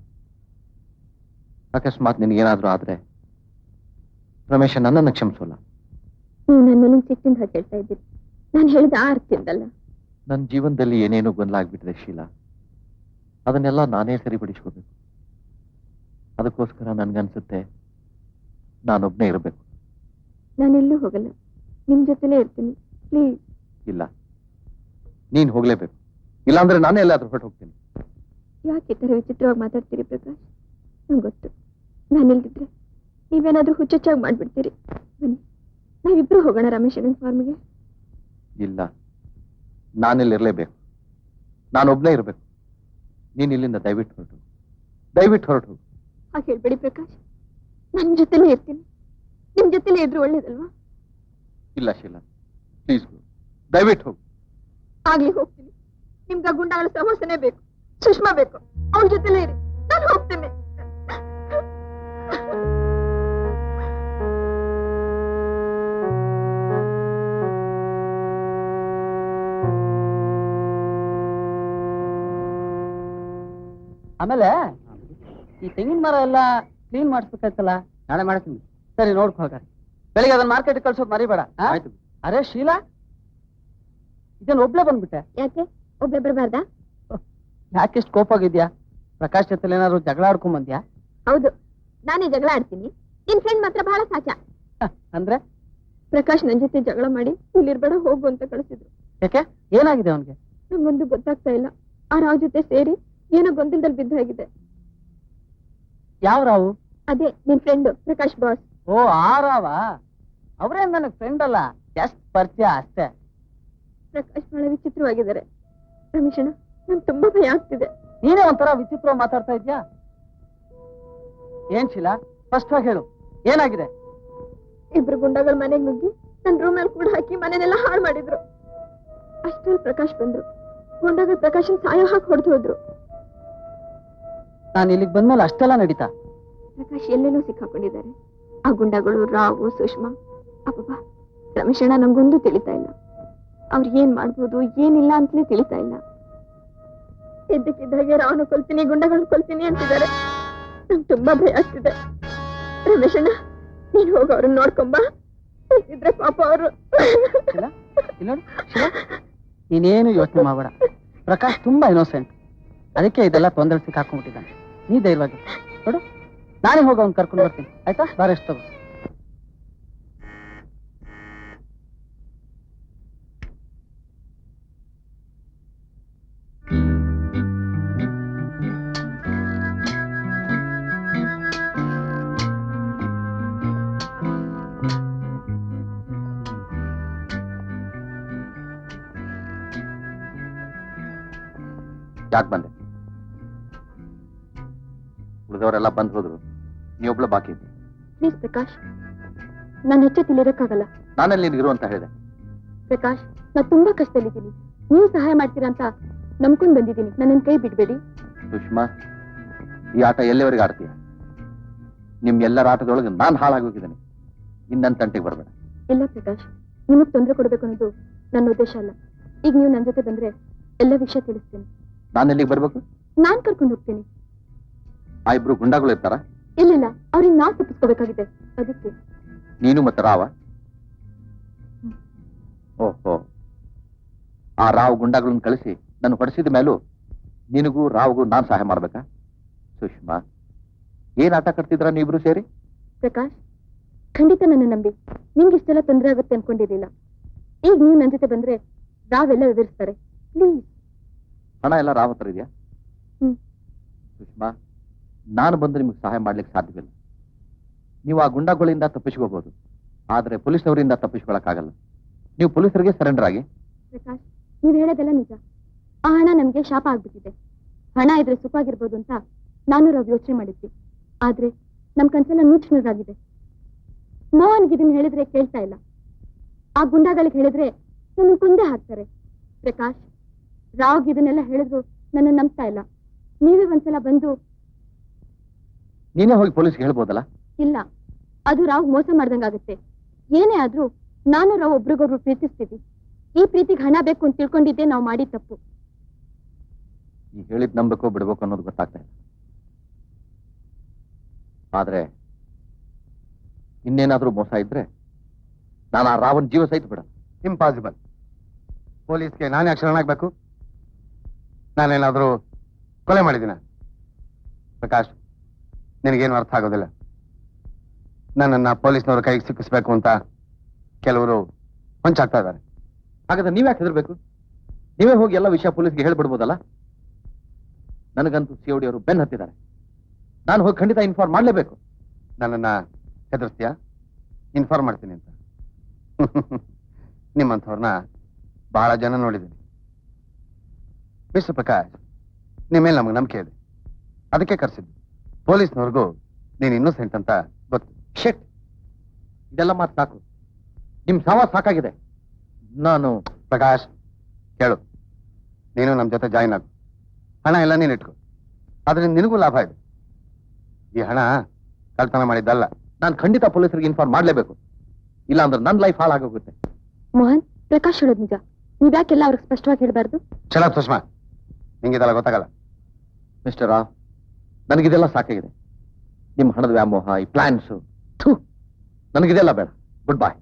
ಅಕಸ್ಮಾತ್ ನಿನಗೇನಾದ್ರೂ ಆದ್ರೆ ರಮೇಶ ನನ್ನನ್ನು ಕ್ಷಮಿಸೋಲ್ಲ. ನೀವು ನನ್ನ ಮೇಲಿನ ಸಿಟ್ಟಿಂದ ಹಾಗೆ ಹೇಳ್ತಾ ಇದ್ದೀರಿ. ನಾನು ಹೇಳಿದ ಆ ಅರ್ಥದಿಂದಲ್ಲ. ನನ್ನ ಜೀವನದಲ್ಲಿ ಏನೇನೋ ಗೊಂದಲ ಆಗ್ಬಿಟ್ಟಿದೆ ಶೀಲಾ. ಅದನ್ನೆಲ್ಲ ನಾನೇ ಸರಿಪಡಿಸ್ಕೋಬೇಕು. ಅದಕ್ಕೋಸ್ಕರ ನನ್ಗನ್ಸುತ್ತೆ ನಾನೊಬ್ನೇ ಇರಬೇಕು. ನಾನೆಲ್ಲೂ ಹೋಗಲ್ಲ, ನಿಮ್ ಜೊತೆಲೇ ಇರ್ತೀನಿ. ಪ್ಲೀಸ್. ಇಲ್ಲ, ನೀನ್ ಹೋಗ್ಲೇಬೇಕು. ಇಲ್ಲಾಂದ್ರೆ ನಾನೇ ಎಲ್ಲಾದ್ರೂ ಹೊರಟು ಹೋಗ್ತೀನಿ. ಯಾಕೆ ಈ ಥರ ವಿಚಿತ್ರವಾಗಿ ಮಾತಾಡ್ತೀರಿ ಪ್ರಕಾಶ್? ನಂಗೆ ಗೊತ್ತು, ನಾನಿಲ್ದಿದ್ರೆ ನೀವೇನಾದ್ರೂ ಹುಚ್ಚುಚ್ಚಾಗಿ ಮಾಡ್ಬಿಡ್ತೀರಿ. ಬನ್ನಿ, ನಾವಿಬ್ರು ಹೋಗೋಣ ರಮೇಶಣ್ಣನ ಫಾರ್ಮ್ಗೆ. ಇಲ್ಲ, ನಾನಿಲ್ಲಿರ್ಲೇಬೇಕು. ನಾನೊಬ್ನೇ ಇರಬೇಕು. ನೀನ್ ಇಲ್ಲಿಂದ ದಯವಿಟ್ಟು ಹೊರಟು. ಹಾಗೆ ಹೇಳ್ಬೇಡಿ ಪ್ರಕಾಶ್, ನನ್ನ ಜೊತೆಲೇ ಇರ್ತೀನಿ. ನಿಮ್ ಜೊತೆಲೇ ಇದ್ರು ಒಳ್ಳೇದಲ್ವಾ? ಇಲ್ಲ ಶೀಲಾ, ಪ್ಲೀಸ್ ದಯವಿಟ್ಟು ಹೋಗು. ಆಗ್ಲಿ, ಹೋಗ್ತೀನಿ. ನಿಮ್ಗೆ ಗುಂಡಾಗಳ ಸಮೋಸನೆ ಬೇಕು, ಸುಷ್ಮಾ ಬೇಕು, ಅವ್ರ ಜೊತೆಲೇ ಇರಿ. ನಾನು ಹೋಗ್ತೀನಿ. ಆಮೇಲೆ ಈ ತೆಂಗಿನ ಮರ ಎಲ್ಲ ಕ್ಲೀನ್ ಮಾಡಿಸ್ಬೇಕಾಯ್ತಲ್ಲ? ನಾಳೆ ಮಾಡ್ತೀನಿ. ಸರಿ, ನೋಡ್ಕೊ ಹೋಗ. ಬೆಳಿಗ್ಗೆ ಅದನ್ನ ಮಾರ್ಕೆಟ್ ಕಳ್ಸೋದು ಮರಿಬೇಡ. ಆಯ್ತು. ಅರೆ ಶೀಲಾ, ಇದೇನು ಒಬ್ಳೆ ಬಂದ್ಬಿಟ್ಟೆ? ಯಾಕೆ ಒಬ್ಬೆ ಬರಬಾರ್ದಾ? ಯಾಕೆಷ್ಟು ಕೋಪಾಗಿದ್ಯಾ? ಪ್ರಕಾಶ್ ಜೊತೆ ಏನಾದ್ರು ಜಗಳ ಆಡ್ಕೊಂಡ್ ಬಂದ್ಯಾ? ಹೌದು, ನಾನೇ ಜಗಳ ಆಡ್ತೀನಿ. ನಿನ್ ಫ್ರೆಂಡ್ ಮಾತ್ರ ಬಹಳ ಸಾಚ. ಅಂದ್ರೆ ಪ್ರಕಾಶ್ ನನ್ ಜೊತೆ ಜಗಳ ಮಾಡಿ ಇಲ್ಲಿರ್ಬೇಡ, ಹೋಗು ಅಂತ ಕಳಿಸಿದ್ರು. ಯಾಕೆ, ಏನಾಗಿದೆ ಅವನ್ಗೆ? ನಂಗೊಂದು ಗೊತ್ತಾಗ್ತಾ ಇಲ್ಲ. ಆ ರಾವ್ ಜೊತೆ ಸೇರಿ ಏನೋ ಗೊಂದಲದಲ್ಲಿ ಬಿದ್ದಾಗಿದೆ. ಯಾವ ರಾವು? ಅದೇ ನಿನ್ ಫ್ರೆಂಡ್ ಪ್ರಕಾಶ್ ಬಾಸ್. ಓ, ಆ ರಾವ? ಅವ್ರೇನ್ ನನಗ್ ಫ್ರೆಂಡ್ ಅಲ್ಲ, ಜಸ್ಟ್ ಪರಿಚಯ ಅಷ್ಟೇ. ಪ್ರಕಾಶ್ ಬಹಳ ವಿಚಿತ್ರವಾಗಿದ್ದಾರೆ. ರಮೇಶಣ್ಣ, ನಂಗೆ ತುಂಬಾ ಭಯ ಆಗ್ತಿದೆ. ನೀನೇ ಒಂಥರ ವಿಚಿತ್ರ ಮಾತಾಡ್ತಾ ಇದ್ಯಾ? ಏನ್ ಶೀಲಾ, ಸ್ಪಷ್ಟವಾಗಿ ಹೇಳು, ಏನಾಗಿದೆ? ಇಬ್ರು ಗುಂಡಾಗಳ ಮನೆಗೆ ನುಗ್ಗಿ ನನ್ನ ರೂಮಲ್ಲಿ ಕೂಡ ಹಾಕಿ ಮನೆನೆಲ್ಲ ಹಾಳು ಮಾಡಿದ್ರು. ಅಷ್ಟರಲ್ಲಿ ಪ್ರಕಾಶ್ ಬಂದ್ರು. ಗುಂಡಾಗಳ ಪ್ರಕಾಶನ್ ಸಾಯೋ ಹಾಕಿ ಹೊಡೆದು ಹೋದ್ರು. ನಾನು ಇಲ್ಲಿಗೆ ಬಂದ್ಮೇಲೆ ಅಷ್ಟೆಲ್ಲ ನಡೀತಾ? ಪ್ರಕಾಶ್ ಎಲ್ಲೇನೋ ಸಿಕ್ಕಾಕೊಂಡಿದ್ದಾರೆ. ಆ ಗುಂಡಾಗಳು ರಾವು, ಸುಷ್ಮಾ. ಅಬ್ಬಬ್ಬಾ, ರಮೇಶಣ್ಣ, ನಂಗೊಂದು ತಿಳಿತಾ ಇಲ್ಲ. ಅವ್ರು ಏನ್ ಮಾಡ್ಬೋದು, ಏನಿಲ್ಲ ಅಂತಲೇ ತಿಳಿತಾ ಇಲ್ಲ. ಇದ್ದಕ್ಕಿದ್ದಾಗೆ ರಾವನು ಕೊಲ್ತೀನಿ, ಗುಂಡಗಳನ್ನ ಕೊಲ್ತೀನಿ ಅಂತಿದ್ದಾರೆ. ನಂಗೆ ತುಂಬಾ ಭಯ ಆಗ್ತಿದೆ. ರಮೇಶಣ್ಣ, ನೀನ್ ಹೋಗಿ ಅವ್ರನ್ನ ನೋಡ್ಕೊಂಬ. ಇದ್ರೆ ಪಾಪ ಅವರು. ನೀನೇನು ಯೋಚನೆ ಮಾಡಬೇಡ. ಪ್ರಕಾಶ್ ತುಂಬಾ ಇನ್ನೋಸೆಂಟ್. ಅದಕ್ಕೆ ಇದೆಲ್ಲ ತೊಂದರೆ ಸಿಕ್ಕಾಕೊಂಡ್ಬಿಟ್ಟಿದ್ದಾನೆ. ನೀ ಧೈರ್ಯವಾಗಿ ನೋಡು, ನಾನೇ ಹೋಗಿ ಅವ್ನು ಕರ್ಕೊಂಡು ಬರ್ತೀನಿ. ಆಯ್ತಾ? ಬಾರೆಷ್ಟು ತಗೋ. ಯಾಕೆ ಬಂದೆ? ಉಳಿದವರೆಲ್ಲ ಬಂದ್ ಹೋದ್ರು, ನೀವೊಬ್ಳು ಬಾಕಿ ಇದ್ದೆ. ಪ್ಲೀಸ್ ಪ್ರಕಾಶ್, ನಾನು ಹೆಚ್ಚು ತಿಳಿರಕ್ಕಾಗಲ್ಲ. ನಾನಲ್ಲಿ ನೀನು ಇರು ಅಂತ ಹೇಳಿದೆ. ಪ್ರಕಾಶ್, ನಾನು ತುಂಬಾ ಕಷ್ಟದಲ್ಲಿದ್ದೀನಿ. ನೀವು ಸಹಾಯ ಮಾಡ್ತೀರಾ ಅಂತ ನಂಬ್ಕೊಂಡ್ ಬಂದಿದ್ದೀನಿ. ನನ್ನನ್ ಕೈ ಬಿಡ್ಬೇಡಿ. ಸುಷ್ಮಾ, ಈ ಆಟ ಎಲ್ಲಿವರೆಗೆ ಆಡ್ತೀಯ? ನಿಮ್ ಎಲ್ಲರ ಆಟದೊಳಗೆ ನಾನು ಹಾಳಾಗೋಗಿದ್ದೇನೆ. ಇನ್ನನ್ ತಂಟೆಗೆ ಬರಬೇಡ. ಇಲ್ಲ ಪ್ರಕಾಶ್, ನಿಮಗ್ ತೊಂದರೆ ಕೊಡ್ಬೇಕು ಅನ್ನೋದು ನನ್ನ ಉದ್ದೇಶ ಅಲ್ಲ. ಈಗ ನೀವು ನನ್ನ ಜೊತೆ ಬಂದ್ರೆ ಎಲ್ಲ ವಿಷಯ ತಿಳಿಸ್ತೀನಿ. ನಾನು ಎಲ್ಲಿಗೆ ಬರ್ಬೇಕು? ನಾನ್ ಕರ್ಕೊಂಡು ಹೋಗ್ತೀನಿ. ಆ ಇಬ್ರು ಗುಂಡಾಗಳು ಇರ್ತಾರ? ಇಲ್ಲ, ಅವ್ರಿಗೆ ನಾವ್ ತಪ್ಪಿಸ್ಕೋಬೇಕಾಗಿದೆ. ಅದಕ್ಕೆ ನೀನು ಮತ್ತೆ ರಾವ? ಓಹೋ, ಆ ರಾವ್ ಗುಂಡಾಗಳನ್ನ ಕಳಿಸಿ ನನ್ನ ಹೊಡೆಸಿದ ಮೇಲೂ ನಿನಗೂ ರಾವ್ಗೂ ನಾನ್ ಸಹಾಯ ಮಾಡ್ಬೇಕಾ? ಸುಷ್ಮಾ, ಏನ್ ಆಟ ಕಟ್ತಿದ್ರ ನೀವಿಬ್ರು ಸೇರಿ? ಪ್ರಕಾಶ್, ಖಂಡಿತ ನನ್ನ ನಂಬಿ. ನಿಮ್ಗೆ ಇಷ್ಟೆಲ್ಲ ತೊಂದರೆ ಆಗುತ್ತೆ ಅನ್ಕೊಂಡಿರ್ಲಿಲ್ಲ. ಈಗ ನೀವು ನನ್ನ ಜೊತೆ ಬಂದ್ರೆ ರಾವೆಲ್ಲ ವಿವರಿಸ್ತಾರೆ. ಪ್ಲೀಸ್. ಹಣ ಎಲ್ಲ ರಾವ್ ಹತ್ರ ಇದೆಯಾ? ಸುಷ್ಮಾ, ನಾನು ಬಂದು ನಿಮ್ಗೆ ಸಹಾಯ ಮಾಡ್ಲಿಕ್ಕೆ ಸಾಧ್ಯವಿಲ್ಲ. ನೀವು ಆ ಗುಂಡಾಗಳಿಂದ ತಪ್ಪಿಸ್ಕೋಬಹುದು, ಆದ್ರೆ ಪೊಲೀಸ್ನವರಿಂದ ತಪ್ಪಿಸ್ಕೊಳಕ್ಕಾಗಲ್ಲ. ನೀವು ಪೊಲೀಸರಿಗೆ ಸರೆಂಡರ್ ಆಗಿ. ಪ್ರಕಾಶ್, ನೀವ್ ಹೇಳೋದೆಲ್ಲ ನಿಜ. ಆ ಹಣ ನಮ್ಗೆ ಶಾಪ ಆಗ್ಬಿಟ್ಟಿದೆ. ಹಣ ಇದ್ರೆ ಸುಖ ಆಗಿರ್ಬೋದು ಅಂತ ನಾನು ರಾವ್ ಯೋಚನೆ ಮಾಡಿದ್ವಿ. ಆದ್ರೆ ನಮ್ ಕನ್ಸೆಲ್ಲ ನೂಚನೂರಾಗಿದೆ. ಮೋಹನ್ಗೆ ಇದನ್ನ ಹೇಳಿದ್ರೆ ಕೇಳ್ತಾ ಇಲ್ಲ. ಆ ಗುಂಡಾಗಳಿಗೆ ಹೇಳಿದ್ರೆ ನನ್ನ ಕುಂದೆ ಹಾಕ್ತಾರೆ. ಪ್ರಕಾಶ್, ರಾವ್ಗೆ ಇದನ್ನೆಲ್ಲ ಹೇಳಿದ್ರು ನನ್ನ ನಂಬ್ತಾ ಇಲ್ಲ. ನೀವೇ ಒಂದ್ಸಲ ಬಂದು. ನೀನೇ ಹೋಗಿ ಪೊಲೀಸ್ಗೆ ಹೇಳ್ಬೋದಲ್ಲ? ಇಲ್ಲ, ಅದು ರಾವ್ ಮೋಸ ಮಾಡ್ದಂಗಾಗತ್ತೆ. ಏನೇ ಆದ್ರೂ ನಾನು ರಾವ್ ಒಬ್ರಿಗೊಬ್ರು ಪ್ರೀತಿಸ್ತೀವಿ. ಈ ಪ್ರೀತಿಗೆ ಹಣ ಬೇಕು ಅಂತ ತಿಳ್ಕೊಂಡಿದ್ದೆ ನಾವು ಮಾಡಿ ತಪ್ಪು. ಈ ಹೇಳಿದ್ ನಂಬಬೇಕು ಬಿಡ್ಬೇಕು ಅನ್ನೋದು ಗೊತ್ತಾಗ್ತಾ ಇಲ್ಲ. ಆದ್ರೆ ಇನ್ನೇನಾದ್ರೂ ಮೋಸ ಇದ್ರೆ ನಾನು ಆ ರಾವನ್ ಜೀವ ಸಹಿತ ಬಿಡ. ಇಂಪಾಸಿಬಲ್. ಪೊಲೀಸ್ಗೆ ನಾನು ಯಾಕೆ ಶರಣಾಗಬೇಕು? ನಾನೇನಾದ್ರೂ ಕೊಲೆ ಮಾಡಿದ್ದೀನ? ಪ್ರಕಾಶ್, ನಿನಗೇನು ಅರ್ಥ ಆಗೋದಿಲ್ಲ. ನನ್ನನ್ನ ಪೊಲೀಸ್ನವ್ರ ಕೈಗೆ ಸಿಕ್ಕಿಸ್ಬೇಕು ಅಂತ ಕೆಲವರು ಹೊಂಚಾಗ್ತಾ ಇದ್ದಾರೆ. ಹಾಗಾದ್ರೆ ನೀವ್ಯಾಕೆ ಹೆದರ್ಬೇಕು? ನೀವೇ ಹೋಗಿ ಎಲ್ಲ ವಿಷಯ ಪೊಲೀಸ್ಗೆ ಹೇಳ್ಬಿಡ್ಬೋದಲ್ಲ. ನನಗಂತೂ COD ಅವರು ಬೆನ್ ಹತ್ತಿದ್ದಾರೆ. ನಾನು ಹೋಗಿ ಖಂಡಿತ ಇನ್ಫಾರ್ಮ್ ಮಾಡ್ಲೇಬೇಕು. ನನ್ನನ್ನ ಹೆದರ್ಸ್ತೀಯಾ? ಇನ್ಫಾರ್ಮ್ ಮಾಡ್ತೀನಿ ಅಂತ. ನಿಮ್ಮಂಥವ್ರನ್ನ ಬಹಳ ಜನ ನೋಡಿದ್ದೀನಿ. ಮಿಸ್ಟರ್ ಪ್ರಕಾಶ್, ನಿಮ್ಮ ಮೇಲೆ ನಮಗೆ ನಂಬಿಕೆ ಇದೆ, ಅದಕ್ಕೆ ಕರೆಸಿದ್ದು. ಪೊಲೀಸ್ನವ್ರಿಗೂ ನೀನು ಇನ್ನೋಸೆಂಟ್ ಅಂತ ಗೊತ್ತು. ಶೆಟ್, ಇದೆಲ್ಲ ಮಾತು ಸಾಕು. ನಿಮ್ ಸವಾಲ್ ಸಾಕಾಗಿದೆ. ನಾನು ಪ್ರಕಾಶ್, ಕೇಳು, ನೀನು ನಮ್ಮ ಜೊತೆ ಜಾಯಿನ್ ಆಗು. ಹಣ ಎಲ್ಲ ನೀನು ಇಟ್ಕೊ, ಅದರಿಂದ ನಿನಗೂ ಲಾಭ ಇದೆ. ಈ ಹಣ ಕಳ್ತನ ಮಾಡಿದ್ದಲ್ಲ. ನಾನು ಖಂಡಿತ ಪೊಲೀಸರಿಗೆ ಇನ್ಫಾರ್ಮ್ ಮಾಡ್ಲೇಬೇಕು, ಇಲ್ಲ ಅಂದ್ರೆ ನನ್ನ ಲೈಫ್ ಹಾಳಾಗೋಗುತ್ತೆ. ಮೋಹನ್, ಪ್ರಕಾಶ್ ಹೇಳೋದು ನಿಜ. ನೀವ್ಯಾಕೆಲ್ಲ ಅವ್ರಿಗೆ ಸ್ಪಷ್ಟವಾಗಿ ಹೇಳ್ಬಾರ್ದು? ಚಲೋ ಸುಷ್ಮಾ, ನಿಂಗಿದೆಲ್ಲ ಗೊತ್ತಾಗಲ್ಲ. ಮಿಸ್ಟರ್ ರಾವ್, ನನಗಿದೆಲ್ಲ ಸಾಕಾಗಿದೆ. ನಿಮ್ಮ ಹಣದ ವ್ಯಾಮೋಹ, ಈ ಪ್ಲಾನ್ಸು, ನನಗಿದೆಲ್ಲ ಬೇಡ. ಗುಡ್ ಬಾಯ್.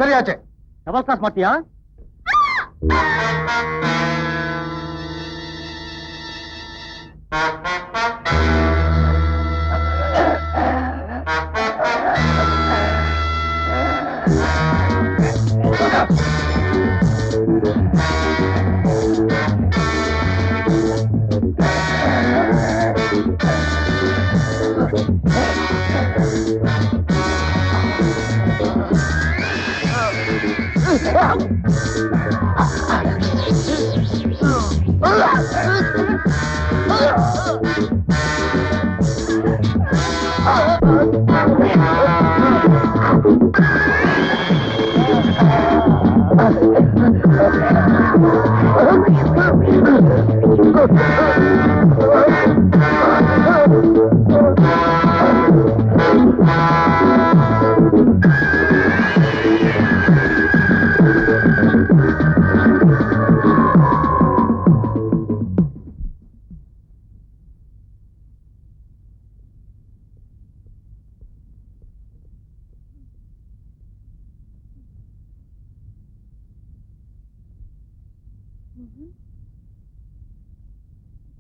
ಸರಿ, ಆಚೆ. ಡಬಲ್ ಕ್ರಾಸ್ ಮಾಡ್ತೀಯಾ?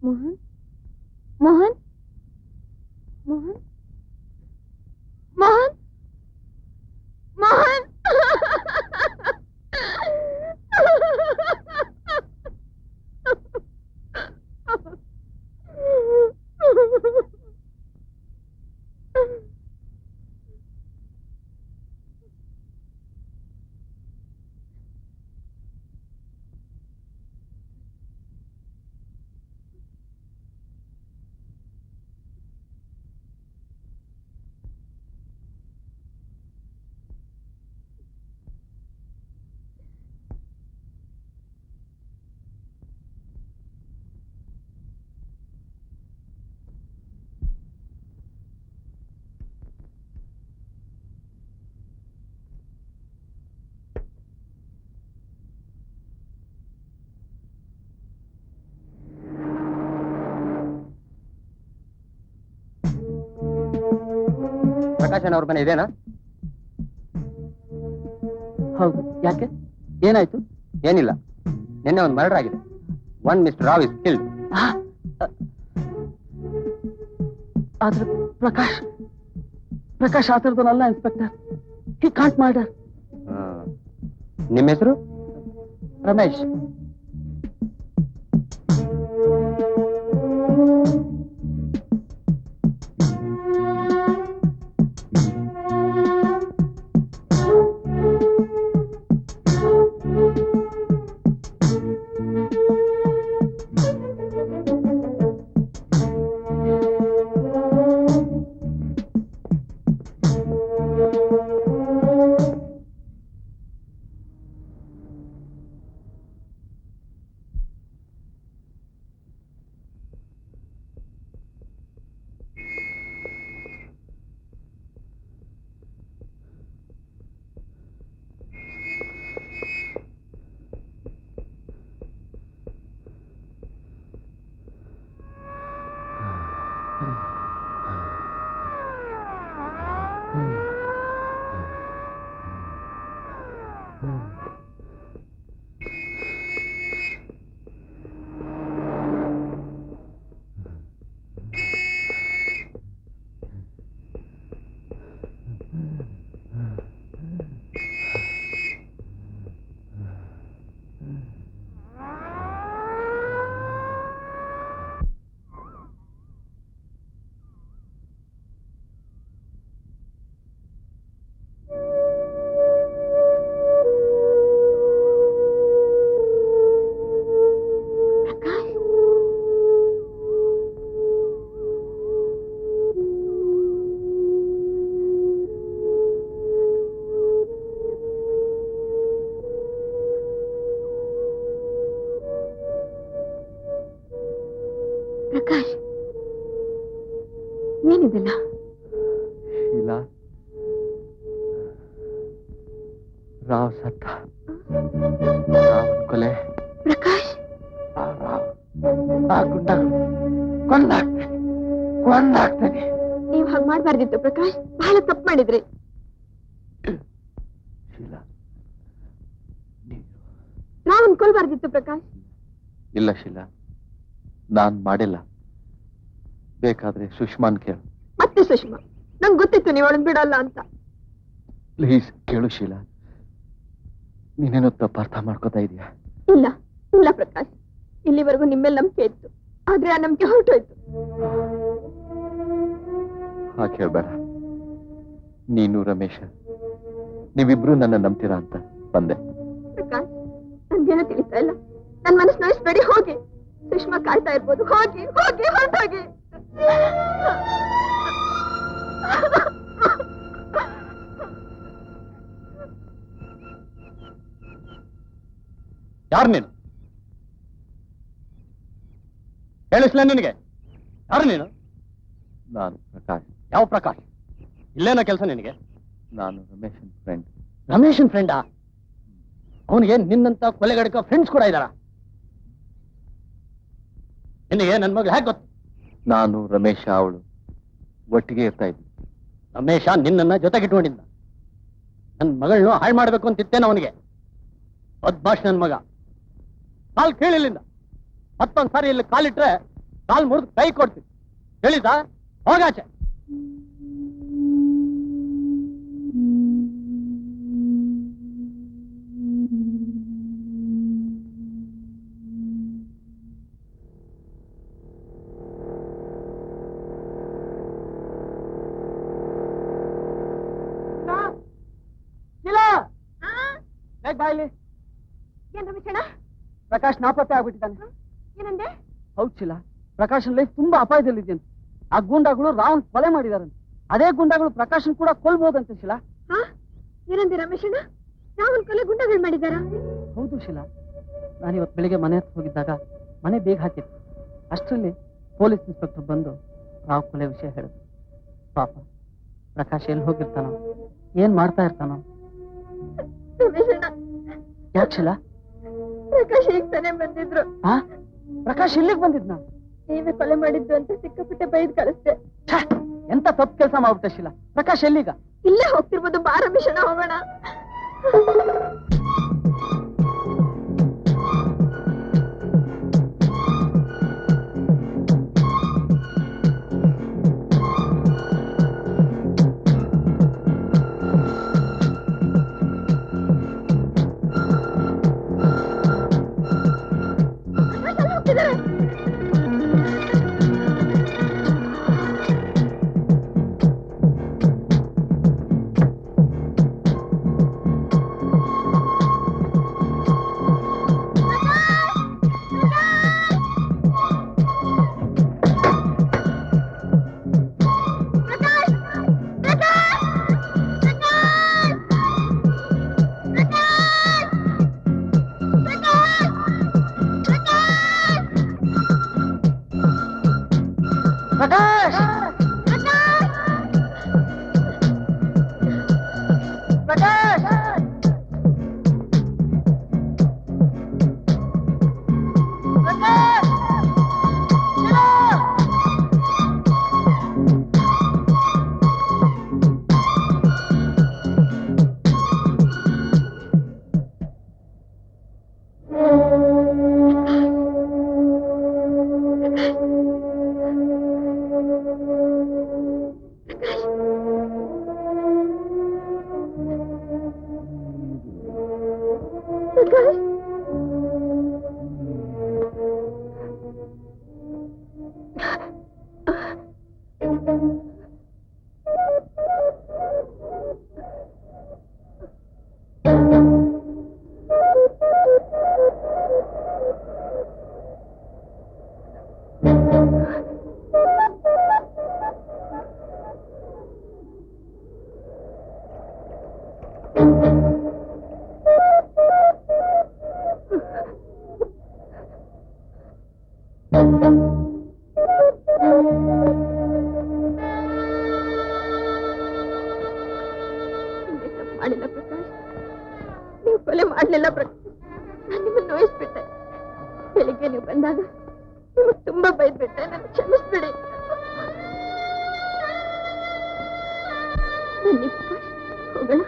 ಮೋಹನ್, ಮೋಹನ್, ಮೋಹನ್, ಮೋಹನ್, ಮೋಹನ್. ಪ್ರಕಾಶನ್ ಅವ್ರ ಮನೆ ಇದೇನಾ? ಹೌದು. ಯಾಕೆ, ಏನಾಯ್ತು? ಏನಿಲ್ಲ, ನಿನ್ನೆ ಒಂದು ಮರ್ಡರ್ ಆಗಿದೆ. One mister Rao is killed. ಆದ್ರೆ ಪ್ರಕಾಶ್ ಪ್ರಕಾಶ್ ಆತರದಲ್ಲ ಇನ್ಸ್ಪೆಕ್ಟರ್. He can't murder. ನಿಮ್ಮ ಹೆಸರು? ರಮೇಶ್. ಪ್ರಕಾಶ್, ಏನಿದೆಲ್ಲ? ಶೀಲಾ, ರಾವ್ ಸತ್ತ. ರಾವನ್ ಕೊಲೆ. ಪ್ರಕಾಶ್, ಆ ಗುಂಡ ಕೊಂದಾಗ್ತಾನೆ. ನೀವು ಹಾಗೆ ಮಾಡ್ಬಾರ್ದಿತ್ತು ಪ್ರಕಾಶ್, ಬಹಳ ತಪ್ಪು ಮಾಡಿದ್ರಿ. ಶೀಲಾ, ರಾವನ್ ಕೊಲ್ಬಾರ್ದಿತ್ತು ಪ್ರಕಾಶ್. ಇಲ್ಲ ಶೀಲಾ, ನಾನ್ ಮಾಡಿಲ್ಲ. ಬೇಕಾದ್ರೆ ಸುಷ್ಮಾನ್ ಕೇಳು. ಮತ್ತೆ ಸುಷ್ಮಾ? ನಂಗೆ ಗೊತ್ತಿತ್ತು ನೀವು ಅವಳನ್ನ ಬಿಡಲ್ಲ ಅಂತ. ಪ್ಲೀಸ್ ಕೇಳು ಶೀಲಾ, ನೀನೇನೋ ತಪ್ಪಾರ್ಥ ಮಾಡ್ಕೋತಾ ಇದೀಯಾ. ಇಲ್ಲ ಇಲ್ಲ ಪ್ರಕಾಶ್, ಇಲ್ಲಿವರೆಗೂ ನಿಮ್ಮೇಲೆ ನಂಬಿಕೆ ಇತ್ತು, ಆದ್ರೆ ಆ ನಂಬಿಕೆ ಹೊರಟೋಯ್ತು. ಹಾಗೆ ಹೇಳ್ಬೇಡ. ನೀನು ರಮೇಶ ನೀವಿಬ್ರು ನನ್ನ ನಂಬ್ತೀರಾ ಅಂತ ಬಂದೆ. ಪ್ರಕಾಶ್, ನನ್ಗೇನೋ ತಿಳಿತಾ ಇಲ್ಲ. ನನ್ ಮನಸ್ಸು ನೋಯಿಸ್ಬೇಡಿ, ಹೋಗಿ. ಸುಷ್ಮಾ ಕಾಯ್ತಾ ಇರ್ಬೋದು, ಹೋಗಿ ಹೋಗಿ ಹೊರಟೋಗಿ. ಯಾರು ನೀನು? ಹೇಳಿಸ್ಲ ನಿನಗೆ? ಯಾರು ನೀನು? ನಾನು ಪ್ರಕಾಶ್. ಯಾವ ಪ್ರಕಾಶ್? ಇಲ್ಲೇನೋ ಕೆಲಸ ನಿನಗೆ? ನಾನು ರಮೇಶನ್ ಫ್ರೆಂಡ್. ರಮೇಶನ್ ಫ್ರೆಂಡಾ? ಅವನಿಗೆ ನಿನ್ನಂತ ಕೊಲೆಗಡಕ ಫ್ರೆಂಡ್ಸ್ ಕೂಡ ಇದ್ದಾರ? ನಿನಗೆ ನನ್ನ ಮಗಳು ಹೇಗೆ ಗೊತ್ತು? ನಾನು ರಮೇಶ ಅವಳು ಒಟ್ಟಿಗೆ ಇರ್ತಾ ಇದ್ವಿ. ರಮೇಶ ನಿನ್ನನ್ನ ಜೊತೆಗಿಟ್ಕೊಂಡಿದ್ದ. ನನ್ನ ಮಗಳನ್ನ ಹಾಳು ಮಾಡ್ಬೇಕು ಅಂತಿತ್ತೇನೆ ಅವನಿಗೆ. ಬದ್ಮಾಶ್ ನನ್ನ ಮಗ. ಕಾಲ್ ಕೇಳಿಲ್ಲಿಂದ. ಮತ್ತೊಂದ್ ಸಾರಿ ಇಲ್ಲಿ ಕಾಲಿಟ್ರೆ ಕಾಲ್ ಮುರಿದು ಕೈ ಕೊಡ್ತೀನಿ. ಹೇಳಿದ ಹೋಗಾಚೆ. ಬಾಯ್ಲಿ. ಏನ್ ರಮೇಶಣ್ಣ? ಪ್ರಕಾಶ್ ನಾಪತ್ತೆ ಆಗ್ಬಿಟ್ಟಿದ್ದಾನೆ. ಏನಂದೆ? ಹೌದ್ ಶಿಲಾ, ಪ್ರಕಾಶನ್ ಲೈಫ್ ತುಂಬಾ ಅಪಾಯದಲ್ಲಿದೆಯಂತೆ. ಆ ಗೂಂಡಾಗಳು ರಾವನ್ ಕೊಲೆ ಮಾಡಿದಾರಂತೆ. ಅದೇ ಗುಂಡಾಗಳು ಪ್ರಕಾಶನ್ ಕೂಡ ಕೊಲ್ಬೋದಂತೆ ಶಿಲಾ. ಏನಂದೆ ರಮೇಶಣ್ಣ? ರಾವನ್ ಕೊಲೆ ಗುಂಡಾಗಳು ಮಾಡಿದಾರ? ಹೌದು ಶಿಲಾ, ನಾನಿವತ್ತು ಬೆಳಿಗ್ಗೆ ಮನೆ ಹತ್ರ ಹೋಗಿದ್ದಾಗ ಮನೆ ಬೇಗ ಹಾಕಿತ್ತು. ಅಷ್ಟರಲ್ಲಿ ಪೊಲೀಸ್ ಇನ್ಸ್ಪೆಕ್ಟರ್ ಬಂದು ರಾವ್ ಕೊಲೆ ವಿಷಯ ಹೇಳಿದ್ರು. ಪಾಪ ಪ್ರಕಾಶ್ ಎಲ್ಲಿ ಹೋಗಿರ್ತಾನೋ, ಏನ್ ಮಾಡ್ತಾ ಇರ್ತಾನೋ. ರಮೇಶಣ್ಣ, ಯಾಕೆ ಶಿಲಾ? ಪ್ರಕಾಶ್ ಈಗ ತಾನೇ ಬಂದಿದ್ರು. ಪ್ರಕಾಶ್ ಇಲ್ಲಿಗೆ ಬಂದಿದ್ನ? ನೀವೇ ಕೊಲೆ ಮಾಡಿದ್ದು ಅಂತ ಸಿಕ್ಕಾಪಟ್ಟೆ ಬೈದ್ ಕಳಿಸ್ದೆ. ಎಂತ ತಪ್ಪು ಕೆಲಸ ಮಾಡ್ಬಿಟ್ಟೆ ಶಿಲಾ. ಪ್ರಕಾಶ್ ಎಲ್ಲಿಗ? ಇಲ್ಲೇ ಹೋಗ್ತಿರ್ಬೋದು, ಬಾ ರಮೇಶಣ್ಣ ಹೋಗೋಣ. ಪ್ರಕಾಶ್ ಮಾಡಿಲ್ಲ ಪ್ರಕಾಶ್, ನೀವು ಕೊಲೆ ಮಾಡಲಿಲ್ಲ ಪ್ರಕಾಶ್. ನಾನು ನಿಮ್ಮನ್ನು ನೋಯಿಸ್ಬಿಟ್ಟೆ. ಬೆಳಿಗ್ಗೆ ನೀವು ಬಂದಾಗ ನಿಮಗೆ ತುಂಬಾ ಬೈದ್ಬಿಟ್ಟೆ. ನನ್ನ ಕ್ಷಮಿಸ್ಬಿಡಿ. ಬನ್ನಿ ಪ್ರಕಾಶ್, ಹೋಗೋಣ.